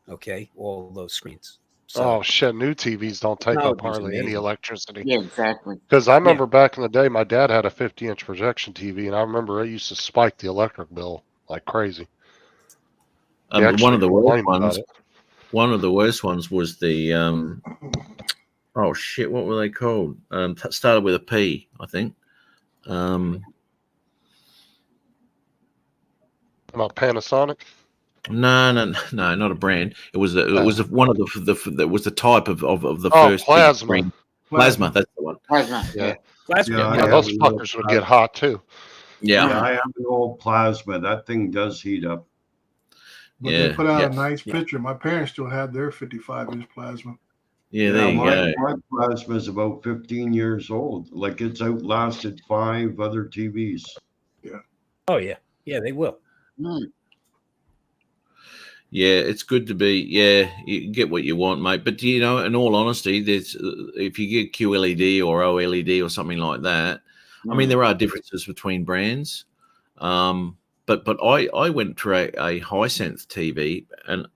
S3: Okay, all those screens. So,
S5: Oh shit! New TVs don't take up
S3: Technology's
S5: hardly any
S3: amazing.
S5: electricity.
S2: Yeah, exactly.
S5: Because I remember back in the day, my dad had a 50-inch projection TV, and I remember it used to spike the electric bill like crazy. He
S1: one
S5: actually
S1: of the worst
S5: complained about
S1: ones.
S5: it.
S1: One of the worst ones was the oh shit, what were they called? Started with a P, I think.
S5: About Panasonic.
S1: No, not a brand. It was one of the was the type of the
S5: Oh,
S1: first big
S5: Plasma.
S1: screen. Plasma, that's the one.
S2: Plasma.
S5: Yeah.
S3: Plasma.
S9: Yeah, I
S5: Yeah,
S9: have
S5: those
S9: a
S5: fuckers
S9: little
S5: would get hot too.
S1: Yeah,
S8: Yeah, I have an old plasma. That thing does heat up.
S9: But
S1: Yeah,
S9: they put out
S1: yeah.
S9: a nice
S3: Yeah.
S9: picture. My parents still have their 55-inch plasma.
S1: yeah. There you go.
S8: My plasma is about 15 years old. Like it's outlasted 5 other TVs.
S3: Oh yeah, yeah, they will.
S2: Mm.
S1: Yeah, it's good to be. Yeah, you get what you want, mate. But you know, in all honesty, there's if you get QLED or OLED or something like that. I mean, there are differences between brands. But I went for a Hisense TV, and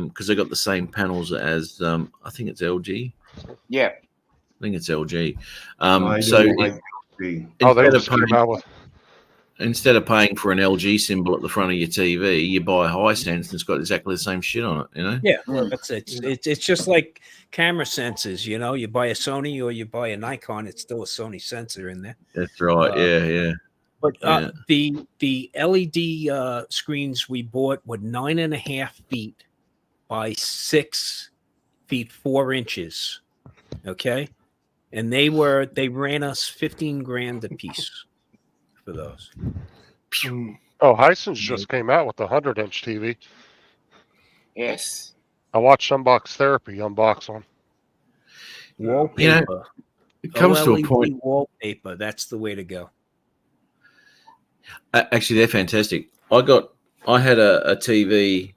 S1: because they got the same panels as I think it's LG.
S2: Yeah.
S1: I think it's LG.
S8: I
S1: So
S8: don't like LG.
S5: Oh, they
S1: instead of
S5: just came
S1: paying-
S5: out with.
S1: instead of paying for an LG symbol at the front of your TV, you buy a Hisense and it's got exactly the same shit on it. You know?
S3: Yeah, well, that's it. It's just like camera sensors. You know, you buy a Sony or you buy a Nikon, it's still a Sony sensor in there.
S1: That's right. Yeah.
S3: But
S1: Yeah.
S3: the LED screens we bought were 9.5 feet by 6 feet 4 inches. Okay, and they ran us 15 grand a piece for those.
S9: Mm.
S5: Oh, Hisense just came out with a 100-inch TV.
S2: Yes.
S5: I watched Unbox Therapy unbox one.
S3: Wallpaper.
S1: You know, it comes to a
S3: OLED
S1: point.
S3: Wallpaper. That's the way to go.
S1: Actually, they're fantastic. I had a TV.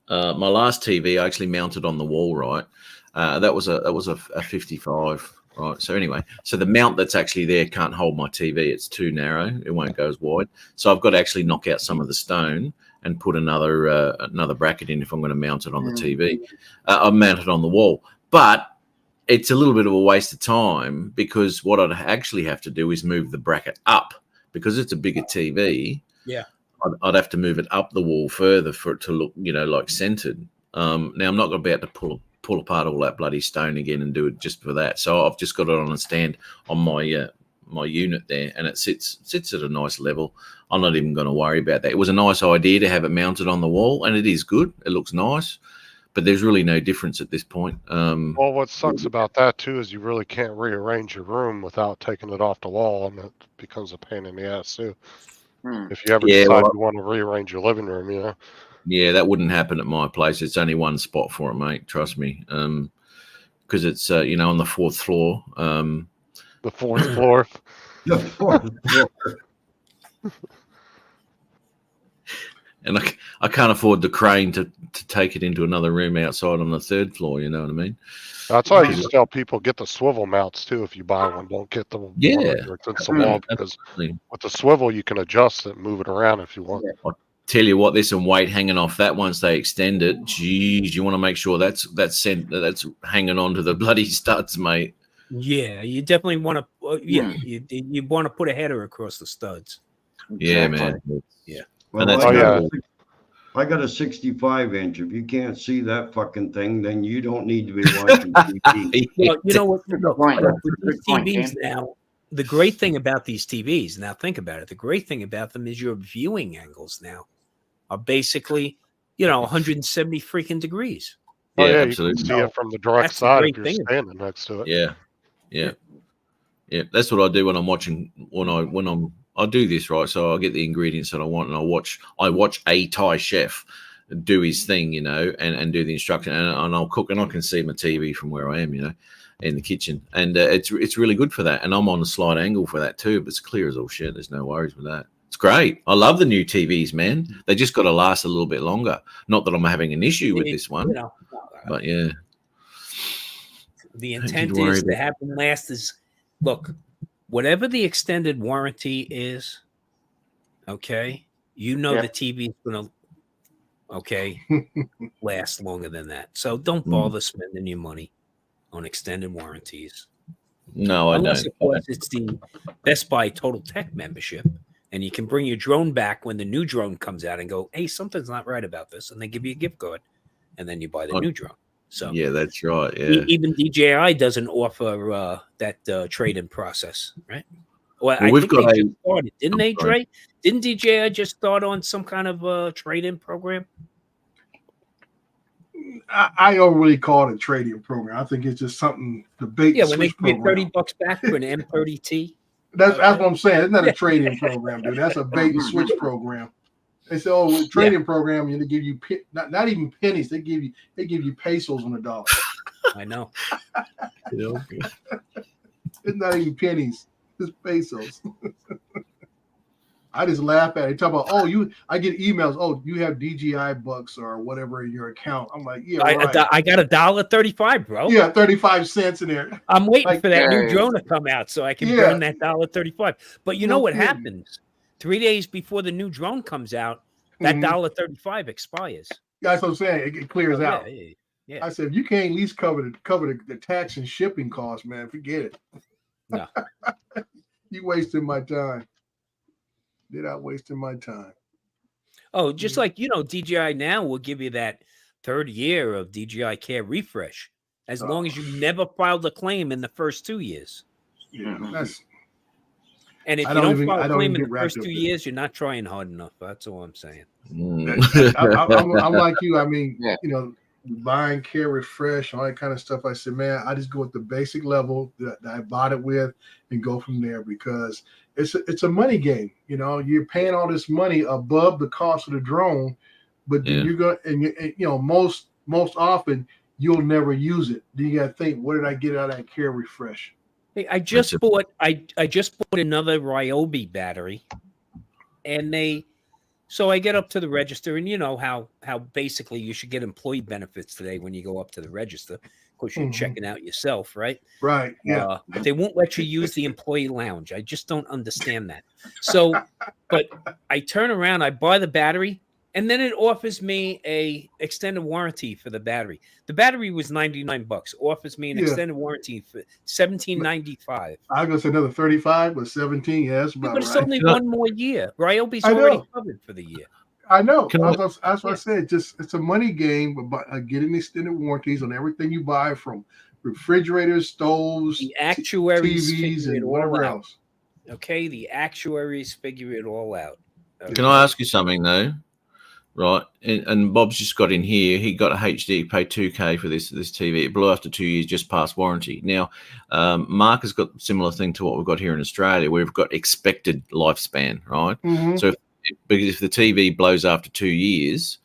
S1: My last TV I actually mounted on the wall. Right, that was a 55. Right. So anyway, so the mount that's actually there can't hold my TV. It's too narrow. It won't go as wide. So I've got to actually knock out some of the stone and put another bracket in if I'm going to mount it on the TV. I've mounted on the wall, but it's a little bit of a waste of time because what I'd actually have to do is move the bracket up because it's a bigger TV.
S3: Yeah.
S1: I'd have to move it up the wall further for it to look, like centered. Now I'm not going to be able to pull apart all that bloody stone again and do it just for that. So I've just got it on a stand on my my unit there, and it sits at a nice level. I'm not even going to worry about that. It was a nice idea to have it mounted on the wall, and it is good. It looks nice, but there's really no difference at this point.
S5: Well, what sucks about that too is you really can't rearrange your room without taking it off the wall, and it becomes a pain in the ass too. If you ever decide you want to rearrange your living room,
S1: Yeah, that wouldn't happen at my place. It's only one spot for it, mate. Trust me. Because it's on the 4th floor.
S5: The 4th floor.
S8: The 4th floor.
S1: And I can't afford the crane to take it into another room outside on the 3rd floor. You know what I mean?
S5: That's why I used to tell people get the swivel mounts too. If you buy one, don't get the one that's the wall, because with the swivel you can adjust it, and move it around if you want.
S1: I'll tell you what, there's some weight hanging off that once they extend it. Geez, you want to make sure that's hanging on to the bloody studs, mate.
S3: Yeah, you definitely want to. You want to put a header across the studs.
S1: Yeah, man.
S3: Yeah.
S8: Well,
S1: And
S8: I got a 65-inch. If you can't see that fucking thing, then you don't need to be watching TV.
S3: Well, you know what? Look,
S2: point.
S3: with these
S2: Good point,
S3: TVs
S2: Ken.
S3: now, the great thing about these TVs, now think about it. The great thing about them is your viewing angles now are basically, 170 freaking degrees.
S5: Oh yeah,
S1: absolutely.
S5: you can see it from the direct
S3: That's the
S5: side
S3: great
S5: if you're
S3: thing.
S5: standing next to it.
S1: Yeah. That's what I do when I'm watching. I do this right, so I get the ingredients that I want, and I watch a Thai chef do his thing, you know, and do the instruction, and I'll cook, and I can see my TV from where I am, you know, in the kitchen, and it's really good for that. And I'm on a slight angle for that too, but it's clear as all shit. There's no worries with that. It's great. I love the new TVs, man. They just got to last a little bit longer. Not that I'm having an issue with this one, but yeah.
S3: The intent is to have them last. Look, whatever the extended warranty is, okay, you know the TV is going to, okay, last longer than that. So don't bother spending your money on extended warranties.
S1: No,
S3: Unless,
S1: I don't.
S3: Of course, it's the Best Buy Total Tech membership, and you can bring your drone back when the new drone comes out and go, hey, something's not right about this, and they give you a gift card, and then you buy the new drone. So
S1: yeah, that's right. Yeah,
S3: even DJI doesn't offer that trade-in process, right? Well, I
S1: we've
S3: think
S1: got
S3: they just started, didn't they, Dre? Didn't DJI just start on some kind of trade-in program?
S9: I don't really call it a trading program. I think it's just something to bait.
S3: Yeah, when they give you $30 back for an M30T.
S9: That's what I'm saying. It's not a trading program, dude. That's a bait and switch program. They say, "Oh, trading program, they give you not even pennies. They give you pesos on the dollar."
S3: I know.
S9: It's not even pennies. It's pesos. I just laugh at it. Talk about, I get emails. Oh, you have DJI bucks or whatever in your account. I'm like, yeah, right.
S3: I got $1.35, bro.
S9: Yeah, 35 cents in there.
S3: I'm waiting for that new drone to come out so I can burn that $1.35. But you know what happens? 3 days before the new drone comes out, that $1.35 expires.
S9: That's what I'm saying. It clears out.
S3: Yeah.
S9: I said, if you can't at least cover the tax and shipping costs, man, forget it.
S3: No.
S9: You wasting my time. You're not wasting my time.
S3: Oh, just like, DJI now will give you that third year of DJI Care refresh as long as you never filed a claim in the first 2 years.
S9: Yeah,
S3: and if you don't file a claim in the first 2 years, you're not trying hard enough. That's all I'm saying.
S9: I'm like you. I mean, buying Care refresh, all that kind of stuff. I said, man, I just go with the basic level that I bought it with and go from there because it's a money game. You're paying all this money above the cost of the drone, but then you're going and most often you'll never use it. Then you got to think, what did I get out of that Care refresh?
S3: Hey, I just bought another Ryobi battery, and so I get up to the register, and you know how basically you should get employee benefits today when you go up to the register. Of course, you're checking out yourself, right?
S9: Right. Yeah.
S3: They won't let you use the employee lounge. I just don't understand that. So, but I turn around, I buy the battery, and then it offers me a extended warranty for the battery. The battery was $99. Offers me an extended warranty for $17.95.
S9: I was gonna say another 35, but 17. Yeah, that's about
S3: but it's
S9: right.
S3: only one more year. Ryobi's already covered for the year.
S9: I know. That's what I said. It's a money game about getting extended warranties on everything you buy, from refrigerators, stoves,
S3: the actuaries,
S9: TVs, and whatever else.
S3: Okay, the actuaries figure it all out. Okay.
S1: Can I ask you something though? Right, and Bob's just got in here. He got a HD, paid $2,000 for this TV. It blew after 2 years, just past warranty. Now, Mark has got a similar thing to what we've got here in Australia. We've got expected lifespan, right? So if the TV blows after 2 years,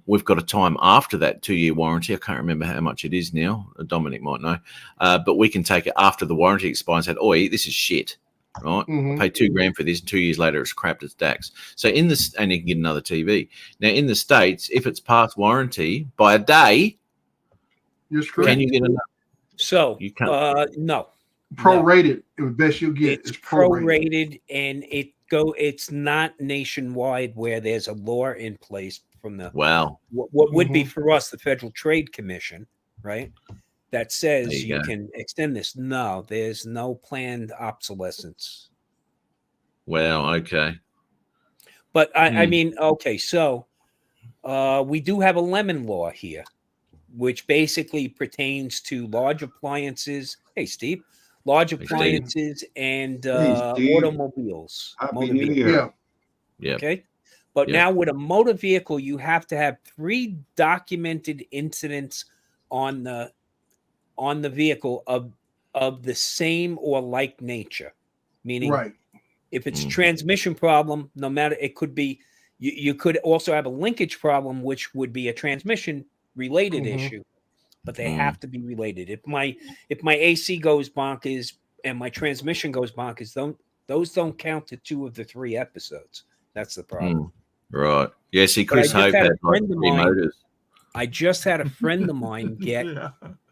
S1: we've got a time after that 2 year warranty. I can't remember how much it is now. Dominic might know, but we can take it after the warranty expires and say, "Oi, this is shit." Right, I paid $2,000 for this, and 2 years later it's crapped as DAX. So and you can get another TV. Now in the States, if it's past warranty by a day, can you get another?
S3: So
S1: you can't.
S3: No,
S9: prorated. The best you'll get is
S3: prorated, and it's not nationwide where there's a law in place from the what would be for us the Federal Trade Commission, right? That says you can extend this. No, there's no planned obsolescence.
S1: Well, okay.
S3: But I mean, okay, so we do have a lemon law here, which basically pertains to large appliances. Hey, Steve. Large appliances and automobiles.
S8: Happy New Year.
S1: Yeah.
S3: Okay. But now with a motor vehicle, you have to have 3 documented incidents on the vehicle of the same or like nature, meaning if it's transmission problem, no matter, it could be, You could also have a linkage problem, which would be a transmission related issue, but they have to be related. If my AC goes bonkers and my transmission goes bonkers, those don't count to 2 of the 3 episodes. That's the problem.
S1: Right. Yeah, see, Chris Hope had like 3 motors.
S3: I just had a friend of mine get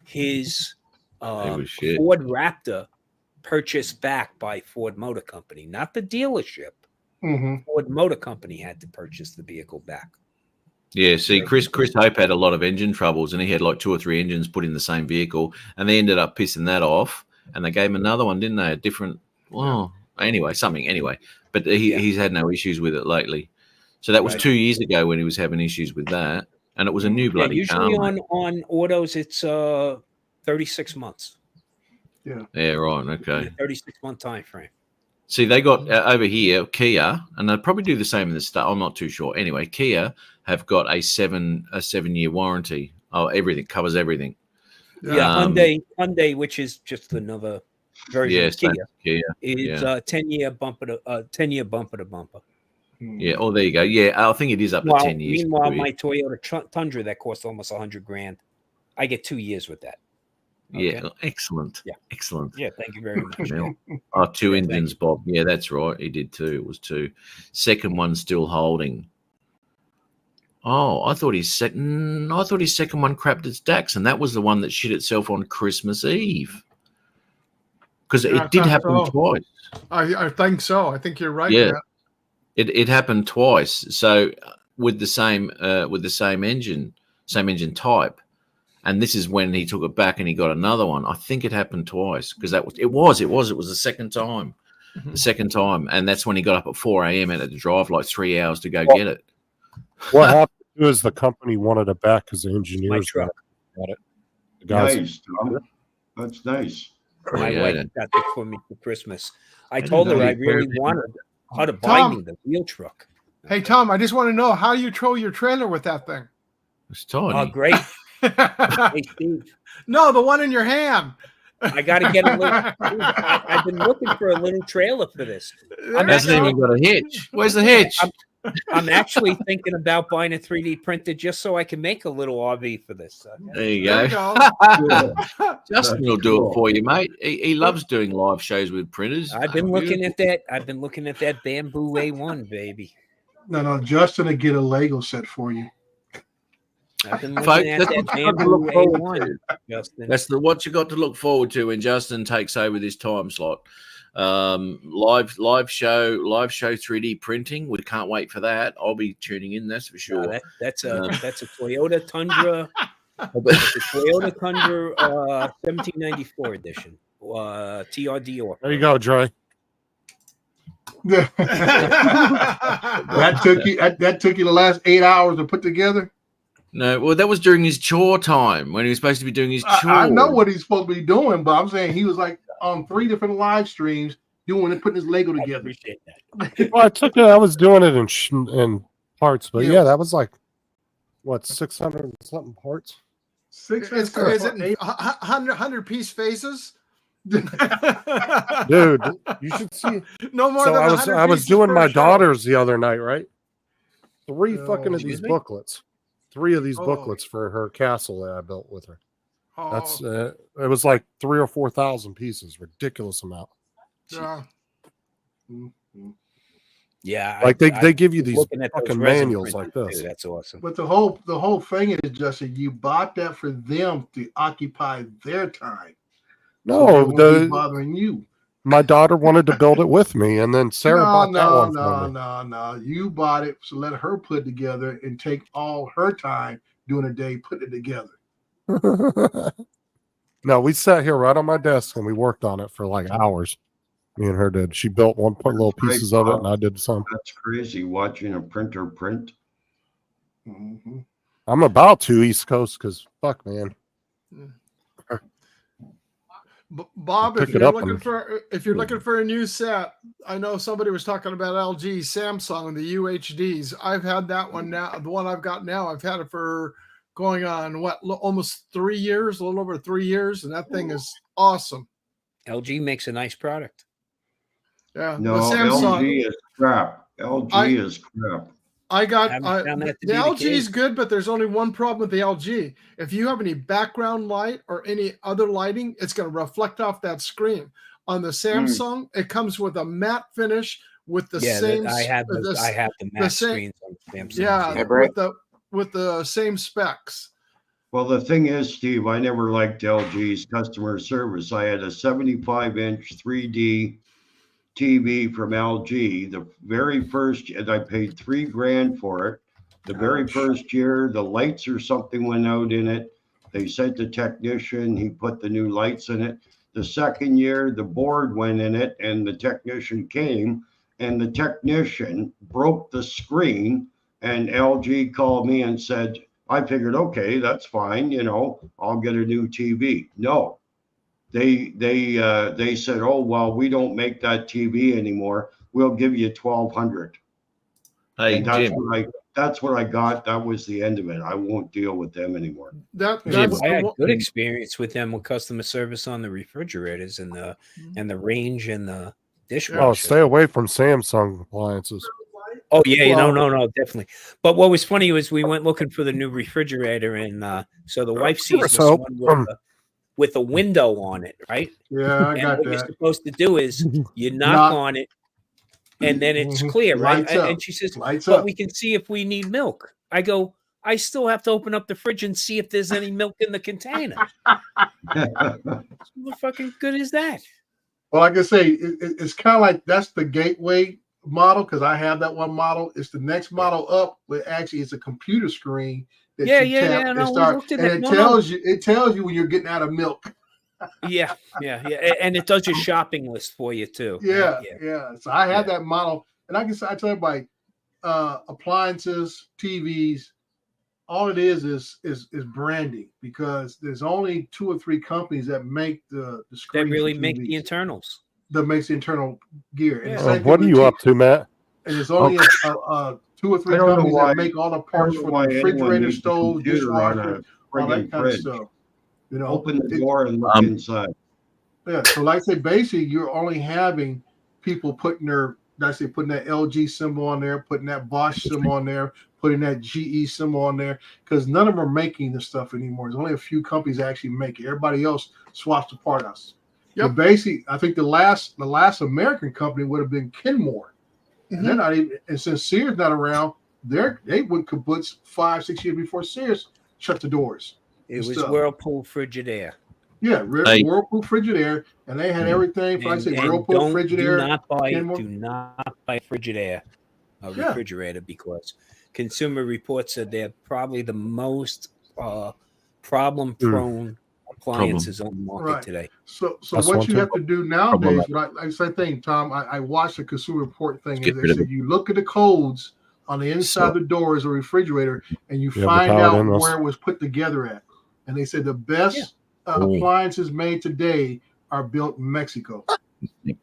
S3: his
S1: was shit.
S3: Ford Raptor purchased back by Ford Motor Company, not the dealership. Ford Motor Company had to purchase the vehicle back.
S1: Yeah, see, Chris Hope had a lot of engine troubles, and he had like 2 or 3 engines put in the same vehicle, and they ended up pissing that off, and they gave him another one, didn't they? A different, anyway. But he's had no issues with it lately. So that was 2 years ago when he was having issues with that, and it was a new bloody
S3: usually
S1: car.
S3: on autos, it's 36 months.
S1: Yeah, right, okay.
S3: 36-month time frame.
S1: See, they got over here, Kia, and they'll probably do the same in the start. I'm not too sure. Anyway, Kia have got a 7-year warranty. Oh, everything covers everything.
S3: Yeah, Hyundai, which is just another version of Kia, is 10-year bumper to bumper.
S1: Yeah. Oh, there you go. Yeah, I think it is up to 10 years.
S3: Meanwhile, my Toyota Tundra that cost almost $100,000, I get 2 years with that.
S1: Yeah, excellent.
S3: Yeah,
S1: excellent.
S3: Yeah, thank you very much.
S1: 2 engines, Bob. Yeah, that's right. He did 2. It was 2. Second one still holding. Oh, I thought his second one crapped its DAX, and that was the one that shit itself on Christmas Eve. Because it did happen twice.
S10: I think so. I think you're right.
S1: Yeah, it happened twice. So with the same engine type. And this is when he took it back and he got another one. I think it happened twice because it was the second time. The second time. And that's when he got up at 4 a.m. and had to drive like 3 hours to go get it.
S5: What happened is the company wanted it back because the engineers got it. The guys
S8: Nice, Tom. That's nice.
S3: My wife got it for me for Christmas. I told her I really wanted her to buy me the wheel truck.
S10: Hey, Tom, I just want to know how you tow your trailer with that thing.
S1: It's tiny.
S3: Oh, great. Hey, Steve.
S10: No, the one in your hand.
S3: I got to get a little. I've been looking for a little trailer for this.
S1: Hasn't even got a hitch. Where's the hitch?
S3: I'm actually thinking about buying a 3D printer just so I can make a little RV for this.
S1: There you go. Justin will do it for you, mate. He loves doing live shows with printers.
S3: I've been looking at that. I've been looking at that Bamboo A1, baby.
S9: No, Justin will get a Lego set for you.
S3: I've been looking at that Bamboo A1, Justin.
S1: That's what you got to look forward to when Justin takes over this time slot. Live show 3D printing. We can't wait for that. I'll be tuning in. That's for sure.
S3: No, that's a Toyota Tundra. It's a Toyota Tundra 1794 edition. TRD or.
S5: There you go, Dre.
S9: that took you the last 8 hours to put together.
S1: No, well, that was during his chore time when he was supposed to be doing his chore.
S9: I know what he's supposed to be doing, but I'm saying he was like on 3 different live streams doing it, putting his Lego together.
S3: I appreciate that.
S5: Well, I was doing it in parts, but yeah, that was like what 600 and something parts.
S10: 600. Is it 100 piece phases?
S5: Dude, you should see.
S10: No more.
S5: So
S10: than
S5: I was doing my daughter's the other night, right? 3 fucking of these booklets. 3 of these booklets for her castle that I built with her. That's it was like 3,000 or 4,000 pieces, ridiculous amount.
S3: Yeah,
S5: like they give you these fucking manuals like this.
S3: That's awesome.
S9: But the whole thing is, Justin, you bought that for them to occupy their time.
S5: No,
S9: bothering you.
S5: My daughter wanted to build it with me, and then Sarah bought that one for me.
S9: No. You bought it, so let her put it together and take all her time doing a day putting it together.
S5: No, we sat here right on my desk and we worked on it for like hours. Me and her did. She built little pieces of it, and I did some.
S8: That's crazy watching a printer print.
S9: Mm-hmm.
S5: I'm about to East Coast because fuck, man.
S10: Bob, if you're looking for a new set, I know somebody was talking about LG, Samsung, the UHDs. I've had that one now. The one I've got now, I've had it for going on almost 3 years, a little over 3 years, and that thing is awesome.
S3: LG makes a nice product.
S10: Yeah,
S8: no,
S10: the Samsung,
S8: LG is crap. LG is crap.
S10: I got
S3: Haven't found that to
S10: the
S3: be the
S10: LG is
S3: case.
S10: good, but there's only one problem with the LG. If you have any background light or any other lighting, it's going to reflect off that screen. On the Samsung, it comes with a matte finish with the same.
S3: I have the matte
S10: same,
S3: screens on Samsung.
S10: Yeah, with the same specs.
S8: Well, the thing is, Steve, I never liked LG's customer service. I had a 75-inch 3D TV from LG. The very first, and I paid $3,000 for it. The very first year, the lights or something went out in it. They sent the technician. He put the new lights in it. The second year, the board went in it, and the technician came, and the technician broke the screen. And LG called me and said, I figured, okay, that's fine. You know, I'll get a new TV. No, they said, oh, well, we don't make that TV anymore. We'll give you $1,200.
S1: Hey,
S8: and that's what I got. That was the end of it. I won't deal with them anymore.
S3: I had good experience with them with customer service on the refrigerators and the range and the dishwasher.
S5: Oh, stay away from Samsung appliances.
S3: Oh yeah, no, definitely. But what was funny was we went looking for the new refrigerator, and so the wife sees this one with a window on it, right?
S9: Yeah, I got
S3: what
S9: that.
S3: you're supposed to do is you knock on it, and then it's clear, right? And she says, "But we can see if we need milk." I go, "I still have to open up the fridge and see if there's any milk in the container." What fucking good is that?
S9: Well, like I say, it's kind of like that's the gateway model, because I have that one model. It's the next model up, but actually it's a computer screen that you tap and start, and it tells you when you're getting out of milk.
S3: yeah, and it does your shopping list for you too.
S9: Yeah. So I have that model, and I tell everybody, appliances, TVs, all it is branding, because there's only 2 or 3 companies that make the screen.
S3: That really make the internals.
S9: That makes the internal gear. And
S5: what are you up to, Matt?
S9: And there's only 2 or 3 companies that make all the parts for the refrigerator, stove, dishwasher, all that kind of stuff. You know,
S8: open the door and look inside.
S9: Yeah. So like I say, basically you're only having people putting that LG symbol on there, putting that Bosch symbol on there, putting that GE symbol on there, because none of them are making this stuff anymore. There's only a few companies that actually make it. Everybody else swaps the part out. But basically, I think the last American company would have been Kenmore. And they're not even, and since Sears not around, they went kaputs 5-6 years before Sears shut the doors.
S3: It was Whirlpool Frigidaire.
S9: Yeah, Whirlpool Frigidaire, and they had everything. Like I say, Whirlpool Frigidaire.
S3: Do not buy Frigidaire, a refrigerator, because Consumer Reports said they're probably the most problem-prone appliances on the market today.
S9: So what you have to do nowadays, like same thing, Tom. I watched the Consumer Report thing, and they said you look at the codes on the inside of the doors of a refrigerator, and you find out where it was put together at. And they said the best appliances made today are built in Mexico. If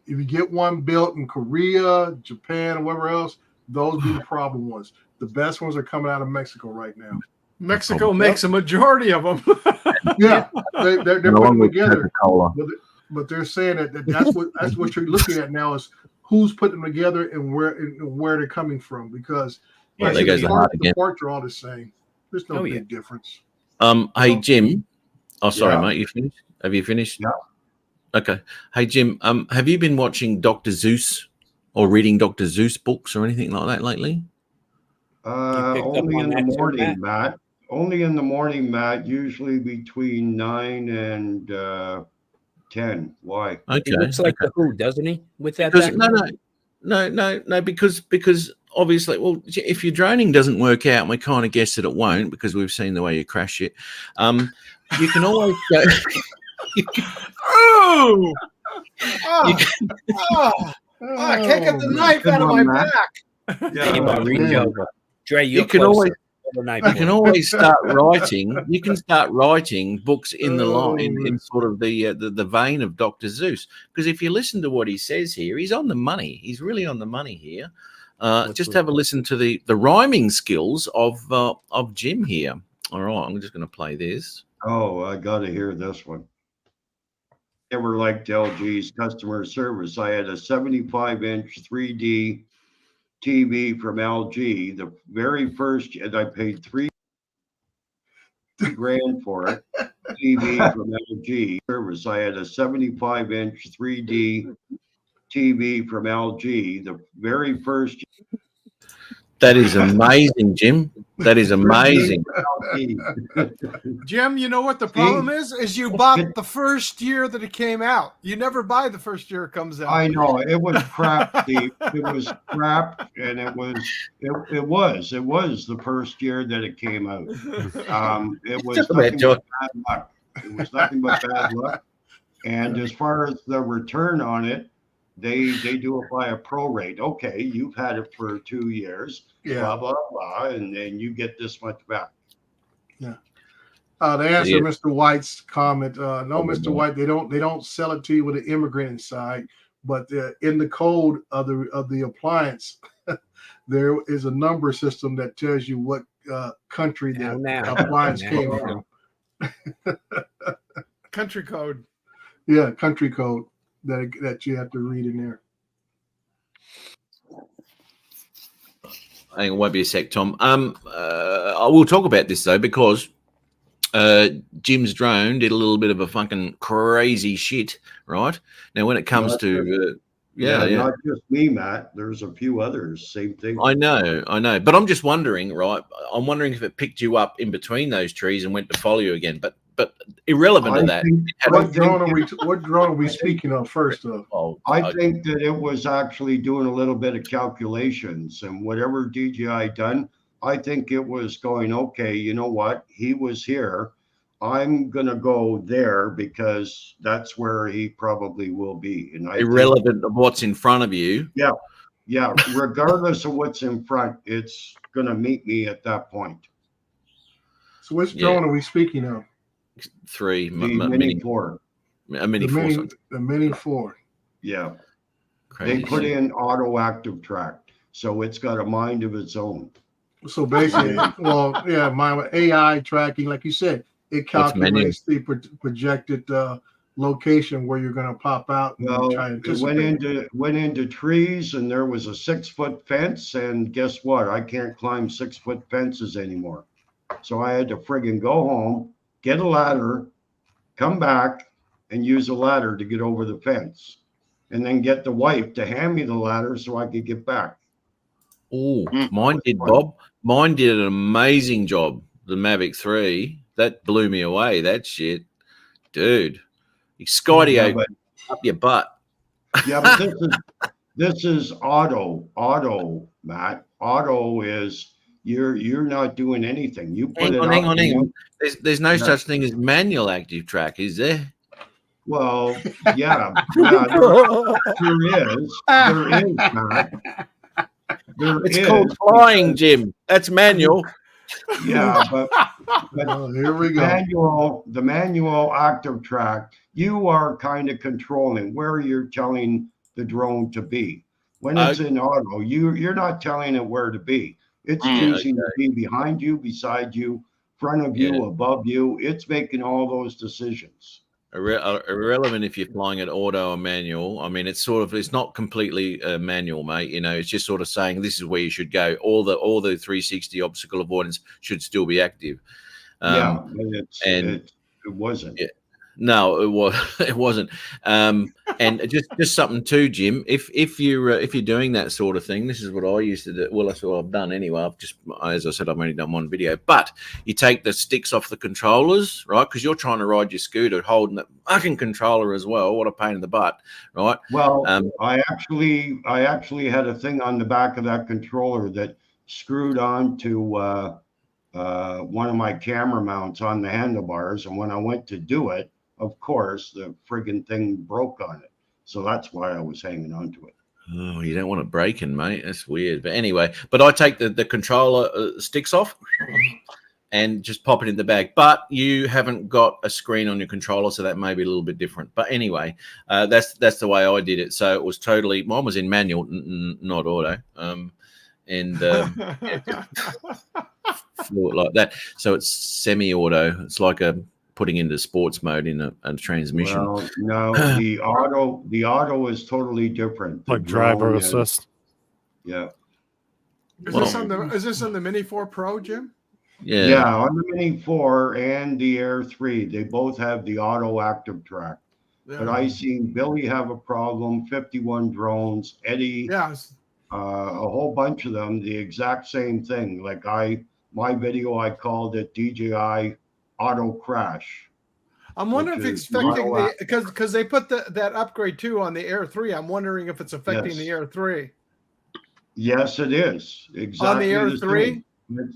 S9: you get one built in Korea, Japan, or wherever else, those be the problem ones. The best ones are coming out of Mexico right now.
S10: Mexico makes a majority of them.
S9: Yeah, they're putting them together. But they're saying that's what you're looking at now, is who's putting them together and where they're coming from, because the parts are all the same. There's no big difference.
S1: Hey Jim. Oh, sorry, mate. You finished? Have you finished?
S8: Yeah.
S1: Okay. Hey Jim. Have you been watching Dr. Zeus or reading Dr. Zeus books or anything like that lately?
S8: Only in the morning, Matt. Only in the morning, Matt. Usually between 9 and 10. Why?
S3: Okay. He looks like the Who, doesn't he? With that.
S1: No. Because obviously, well, if your droning doesn't work out, and we kind of guessed that it won't because we've seen the way you crash it. You can always go.
S10: I can't get the knife out of my back.
S1: You can always start writing. You can start writing books in the line, in sort of the vein of Dr. Zeus. Because if you listen to what he says here, he's on the money. He's really on the money here. Just have a listen to the rhyming skills of Jim here. All right, I'm just going to play this.
S8: Oh, I got to hear this one. Never liked LG's customer service. I had a 75-inch 3D TV from LG, the very first, and I paid $3,000 for it. TV from LG service. I had a 75-inch 3D TV from LG, the very first.
S1: That is amazing, Jim. That is amazing.
S10: Jim, you know what the problem is you bought the first year that it came out. You never buy the first year it comes out.
S8: I know it was crap, Steve. It was crap, and it was the first year that it came out. It was nothing but bad luck. It was nothing but bad luck. And as far as the return on it, they do it by a prorate. Okay, you've had it for 2 years, blah blah blah, and then you get this much back.
S9: Yeah. To answer Mr. White's comment, no, Mr. White, they don't sell it to you with an immigrant inside, but in the code of the appliance, there is a number system that tells you what country the appliance came from.
S10: Country code.
S9: Yeah, country code that you have to read in there.
S1: I think it won't be a sec, Tom. I will talk about this though, because Jim's drone did a little bit of a fucking crazy shit, right? Now, when it comes to
S8: not just me, Matt. There's a few others, same thing.
S1: I know, but I'm just wondering, right? I'm wondering if it picked you up in between those trees and went to follow you again, but irrelevant to that.
S9: What drone are we speaking of first?
S8: I think that it was actually doing a little bit of calculations, and whatever DJI done, I think it was going, okay, you know what? He was here. I'm going to go there because that's where he probably will be. And
S1: irrelevant of what's in front of you.
S8: Yeah. Regardless of what's in front, it's going to meet me at that point.
S9: So which drone are we speaking of?
S1: The
S8: Mini 4.
S1: A Mini 4.
S9: The Mini 4.
S8: Yeah.
S1: Crazy.
S8: They put in auto active track, so it's got a mind of its own.
S9: So basically, my AI tracking, like you said, it calculates the projected location where you're going to pop out. And
S8: it went into trees, and there was a 6-foot fence, and guess what? I can't climb 6-foot fences anymore. So I had to friggin' go home, get a ladder, come back, and use a ladder to get over the fence, and then get the wife to hand me the ladder so I could get back.
S1: Oh, mine did, Bob. Mine did an amazing job. The Mavic 3, that blew me away. That shit, dude. Skydio up your butt.
S8: Yeah, but this is auto, Matt. Auto is you're not doing anything. You put
S1: hang on. There's no such thing as manual active track, is there?
S8: Well, yeah, there is, Matt.
S1: It's called flying, Jim. That's manual.
S8: Yeah, but
S9: here we go.
S8: The manual active track, you are kind of controlling where you're telling the drone to be. When it's in auto, you're not telling it where to be. It's choosing to be behind you, beside you, front of you, above you. It's making all those decisions.
S1: Irrelevant if you're flying it auto or manual. I mean, it's not completely manual, mate. You know, it's just sort of saying this is where you should go. All the 360 obstacle avoidance should still be active.
S8: It wasn't.
S1: Yeah. No, it wasn't. And just something too, Jim. If you're doing that sort of thing, this is what I used to do. Well, that's what I've done anyway. As I said, I've only done one video. But you take the sticks off the controllers, right? Because you're trying to ride your scooter, holding the fucking controller as well. What a pain in the butt, right?
S8: Well, I actually had a thing on the back of that controller that screwed on to one of my camera mounts on the handlebars, and when I went to do it, of course, the friggin' thing broke on it. So that's why I was hanging on to it.
S1: Oh, you don't want it breaking, mate. That's weird. But anyway, I take the controller sticks off and just pop it in the bag. But you haven't got a screen on your controller, so that may be a little bit different. But anyway, that's the way I did it. So it was mine was in manual, not auto. Like that. So it's semi-auto. It's like putting into sports mode in a transmission.
S8: Well, no, the auto is totally different.
S5: Like driver assist.
S8: Yeah.
S10: Is this on the Mini 4 Pro, Jim?
S1: Yeah.
S8: Yeah, on the Mini 4 and the Air 3, they both have the auto active track.
S10: Yeah.
S8: But I seen Billy have a problem, 51 drones, Eddie,
S10: Yes.
S8: a whole bunch of them, the exact same thing. Like my video, I called it DJI Auto Crash.
S10: I'm wondering if
S8: which
S10: it's
S8: is
S10: affecting
S8: auto
S10: because they put that upgrade too on the Air 3. I'm wondering if it's affecting the
S8: Yes.
S10: Air 3.
S8: Yes, it is. Exactly.
S10: On the Air
S8: the
S10: 3?
S8: same.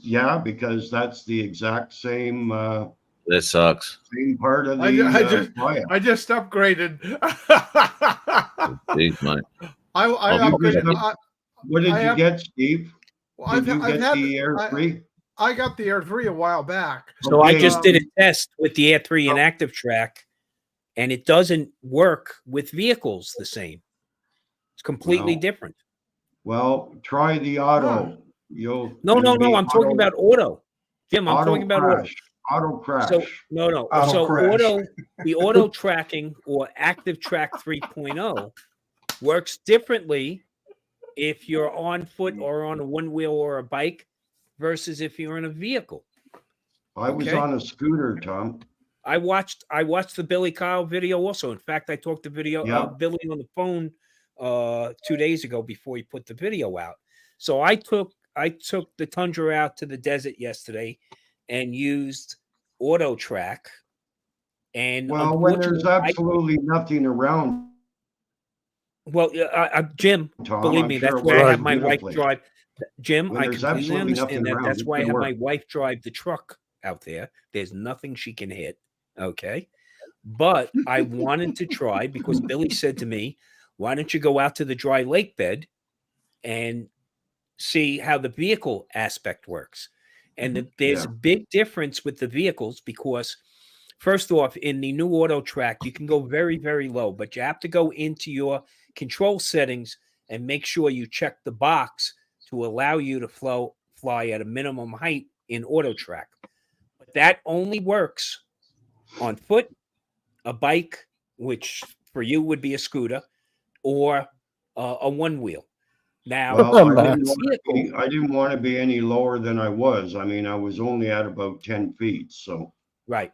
S8: Yeah, because that's the exact same
S1: That sucks.
S8: same part of the
S10: I just upgraded.
S1: Jeez, mate.
S10: I upgraded.
S8: What did you get, Steve?
S10: Well,
S8: Did you get the Air 3?
S10: I got the Air 3 a while back.
S3: So I
S8: Okay.
S3: just did a test with the Air 3 and Active Track, and it doesn't work with vehicles the same. It's completely
S8: No.
S3: different.
S8: Well, try the auto. You'll
S3: No.
S8: it'll be
S3: I'm talking about auto. Jim, I'm
S8: auto
S3: talking about auto.
S8: crash. Auto crash.
S3: So no.
S9: Auto
S3: So
S9: crash.
S3: the auto tracking or Active Track 3.0 works differently if you're on foot or on a one wheel or a bike versus if you're in a vehicle.
S8: I was
S3: okay.
S8: on a scooter, Tom.
S3: I watched the Billy Kyle video also. In fact, I talked to Billy on the phone 2 days ago before he put the video out. So I took the Tundra out to the desert yesterday and used Auto Track. And
S8: Well, when there's absolutely nothing around,
S3: well, Jim,
S8: Tom,
S3: believe
S8: I'm
S3: me,
S8: sure
S3: that's
S8: it
S3: why I
S8: works
S3: have my wife
S8: beautifully.
S3: drive. Jim,
S8: When
S3: I
S8: there's
S3: completely
S8: absolutely
S3: understand
S8: nothing
S3: that.
S8: around,
S3: That's
S8: it
S3: why I
S8: can
S3: have my
S8: work.
S3: wife drive the truck out there. There's nothing she can hit. Okay. But I wanted to try because Billy said to me, why don't you go out to the dry lake bed and see how the vehicle aspect works? And there's a big difference with the vehicles because, first off, in the new Auto Track, you can go very, very low, but you have to go into your control settings and make sure you check the box to allow you to fly at a minimum height in Auto Track. But that only works on foot, a bike, which for you would be a scooter, or a one wheel. Now,
S8: well, I didn't want to be any lower than I was. I mean, I was only at about 10 feet. So
S3: right.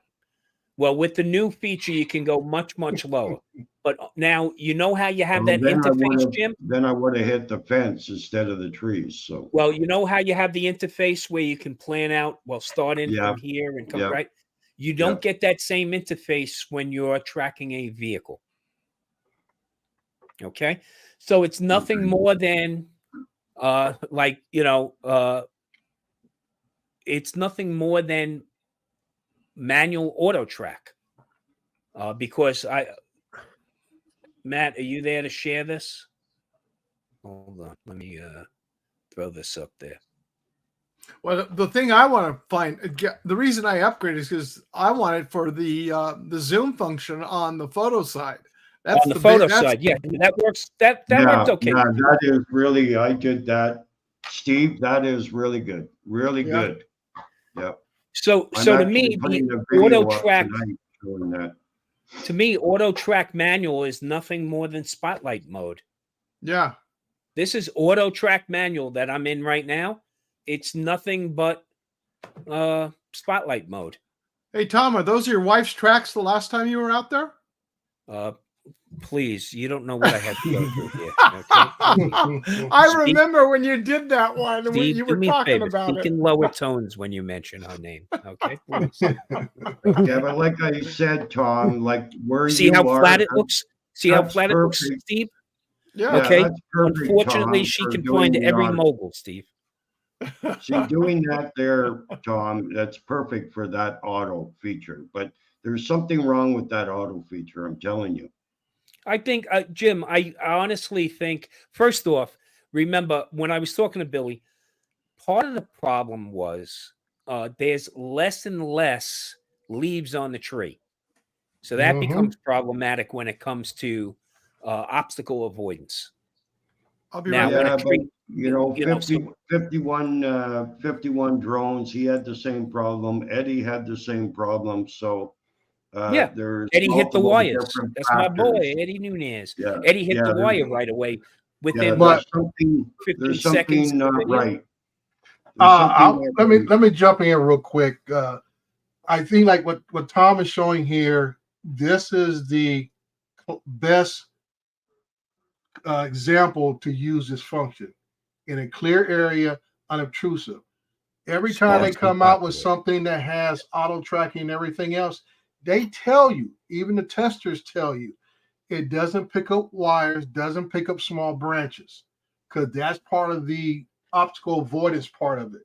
S3: Well, with the new feature, you can go much, much lower. But now you know how you have that interface, Jim?
S8: Then I would have hit the fence instead of the trees. So
S3: well, you know how you have the interface where you can plan out, well, start in from here and come right. You don't get that same interface when you're tracking a vehicle. Okay. So it's nothing more than it's nothing more than manual auto track. Because Matt, are you there to share this? Hold on, let me throw this up there.
S10: Well, the thing I want to find, the reason I upgraded is because I want it for the zoom function on the photo side.
S3: That's on the photo side, yeah, that works. That worked okay.
S8: Yeah, that is really. I did that, Steve. That is really good. Really good. Yep.
S3: So to me, the auto track. To me, auto track manual is nothing more than spotlight mode.
S10: Yeah.
S3: This is auto track manual that I'm in right now. It's nothing but spotlight mode.
S10: Hey, Tom, are those your wife's tracks the last time you were out there?
S3: Please, you don't know what I had to go through here. Okay?
S10: I remember when you did that one.
S3: Steve,
S10: you were talking about
S3: Speak in lower tones when you mention her name. Okay, please.
S8: Yeah, but like I said, Tom, like where
S3: see
S8: you
S3: how
S8: are,
S3: flat it looks. See how flat
S8: perfect.
S3: it looks, Steve.
S10: Yeah.
S3: Okay.
S8: That's perfect,
S3: Unfortunately,
S8: Tom,
S3: she
S8: for
S3: can
S8: doing
S3: find
S8: the
S3: every
S8: auto.
S3: mogul, Steve.
S8: See, doing that there, Tom, that's perfect for that auto feature. But there's something wrong with that auto feature. I'm telling you.
S3: I think, Jim, I honestly think, first off, remember when I was talking to Billy, part of the problem was there's less and less leaves on the tree. So that becomes problematic when it comes to obstacle avoidance.
S10: I'll be
S8: right
S10: back.
S8: but, 51 drones. He had the same problem. Eddie had the same problem. So there's
S3: Eddie hit the wires. That's my boy,
S8: factors.
S3: Eddie Nunez.
S8: Yeah.
S3: Eddie hit the
S8: there's-
S3: wire right away within
S8: there's
S3: 15
S8: something
S3: seconds.
S8: not right.
S9: Let me jump in real quick. I think like what Tom is showing here, this is the best example to use this function in a clear area, unobtrusive. Every time they come out with something that has auto tracking and everything else, they tell you, even the testers tell you, it doesn't pick up wires, doesn't pick up small branches, because that's part of the optical avoidance part of it.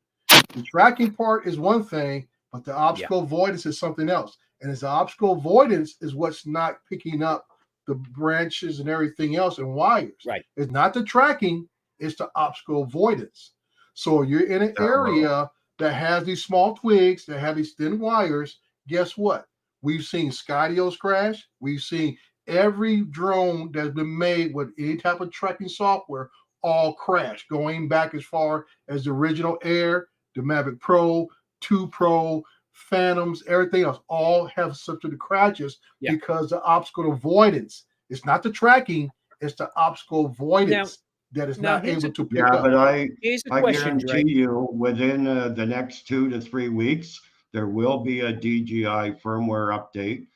S9: The tracking part is one thing, but the optical avoidance is something else. And it's the optical avoidance is what's not picking up the branches and everything else and wires.
S3: Right.
S9: It's not the tracking, it's the optical avoidance. So you're in an area that has these small twigs, that have these thin wires. Guess what? We've seen Skydios crash. We've seen every drone that's been made with any type of tracking software all crash, going back as far as the original Air, the Mavic Pro, 2 Pro, Phantoms, everything else, all have subject to crashes because the optical avoidance. It's not the tracking, it's the optical avoidance that is not able to pick up.
S8: But I
S3: question,
S8: guarantee you within the next 2 to 3 weeks, there will be a DJI firmware update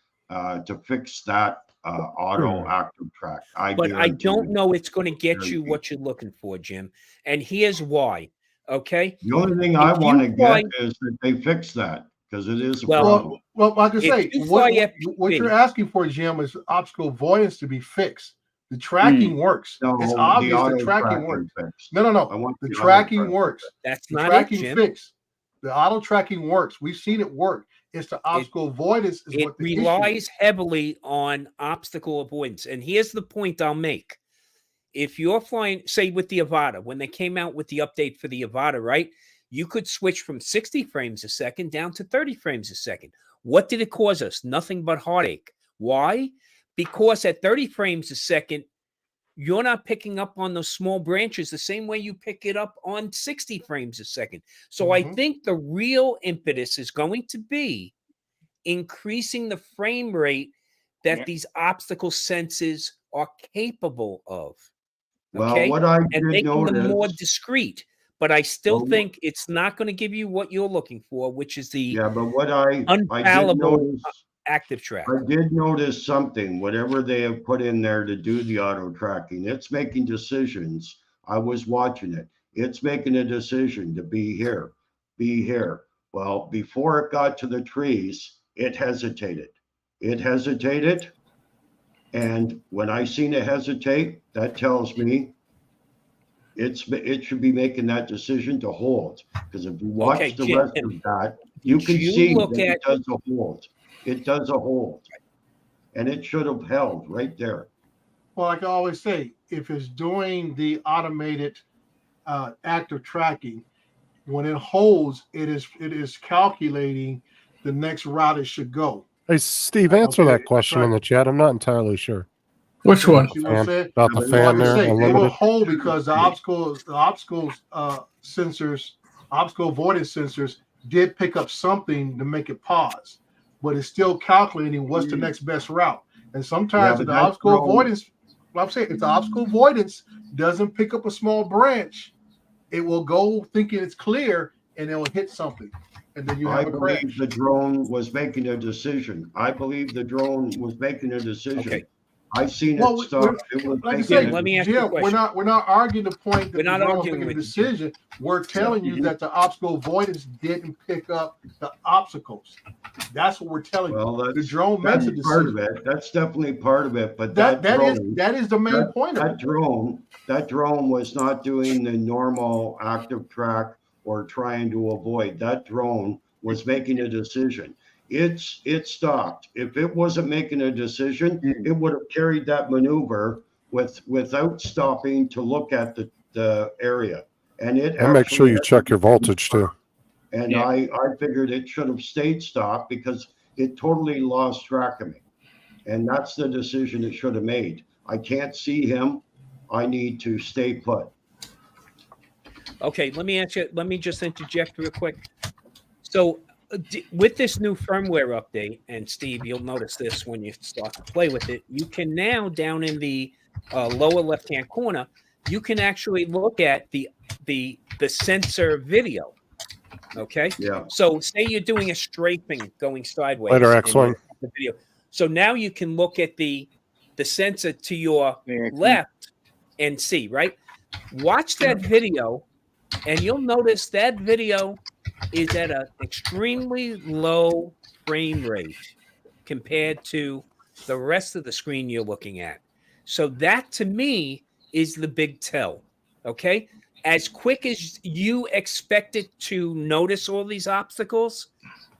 S8: to fix that auto active track.
S3: But I don't know it's going to get you what you're looking for, Jim. And here's why. Okay.
S8: The only thing I want to get is that they fix that, because it is a problem.
S9: Well, like I say, what you're asking for, Jim, is optical avoidance to be fixed. The tracking works.
S8: No,
S9: it's obvious the tracking works. No. The tracking works.
S3: That's
S9: the
S3: not
S9: tracking
S3: it, Jim.
S9: Fixed. The auto tracking works. We've seen it work. It's the optical avoidance. Is what the
S3: relies heavily on obstacle avoidance. And here's the point I'll make. If you're flying, say with the Avata, when they came out with the update for the Avata, right? You could switch from 60 frames a second down to 30 frames a second. What did it cause us? Nothing but heartache. Why? Because at 30 frames a second, you're not picking up on those small branches the same way you pick it up on 60 frames a second. So I think the real impetus is going to be increasing the frame rate that these obstacle senses are capable of. Okay?
S8: Well, what I
S3: and
S8: did
S3: making them more
S8: notice-
S3: discreet. But I still think it's not going to give you what you're looking for, which is the
S8: but what I
S3: unfallible
S8: did notice,
S3: active track.
S8: I did notice something. Whatever they have put in there to do the auto tracking, it's making decisions. I was watching it. It's making a decision to be here, be here. Well, before it got to the trees, it hesitated. And when I seen it hesitate, that tells me it should be making that decision to hold. Because if you watch the rest of that, you can see that it does a hold. It does a hold. And it should have held right there.
S9: Well, like I always say, if it's doing the automated active tracking, when it holds, it is calculating the next route it should go.
S5: Hey, Steve, answer that question in the chat. I'm not entirely sure.
S10: Which one?
S5: About the fan there.
S9: It will hold because the obstacle sensors, obstacle avoidance sensors did pick up something to make it pause, but it's still calculating what's the next best route. And sometimes the obstacle avoidance, I'm saying, if the obstacle avoidance doesn't pick up a small branch, it will go thinking it's clear and it will hit something. And then you have a crash.
S8: I believe the drone was making a decision. Okay. I seen it stop. It was
S9: like I said, let me ask you a question. We're not arguing the point that we're not arguing the decision. We're telling you that the obstacle avoidance didn't pick up the obstacles. That's what we're telling you. The drone makes a decision.
S8: Part of it. That's definitely part of it. But
S9: that is the main point of
S8: it. That drone was not doing the normal active track or trying to avoid. That drone was making a decision. It stopped. If it wasn't making a decision, it would have carried that maneuver without stopping to look at the area. And
S5: make sure you check your voltage too.
S8: And I figured it should have stayed stopped because it totally lost track of me. And that's the decision it should have made. I can't see him. I need to stay put.
S3: Okay, let me just interject real quick. So with this new firmware update, and Steve, you'll notice this when you start to play with it, you can now, down in the lower left-hand corner, you can actually look at the sensor video. Okay.
S8: Yeah.
S3: So say you're doing a strafing going sideways.
S5: Later,
S3: and
S5: X-Wing.
S3: you're at the video. So now you can look at the sensor to your
S2: Yeah,
S3: left and see, right? Watch that video, and you'll notice that video is at an extremely low frame rate compared to the rest of the screen you're looking at. So that, to me, is the big tell, okay? As quick as you expect it to notice all these obstacles,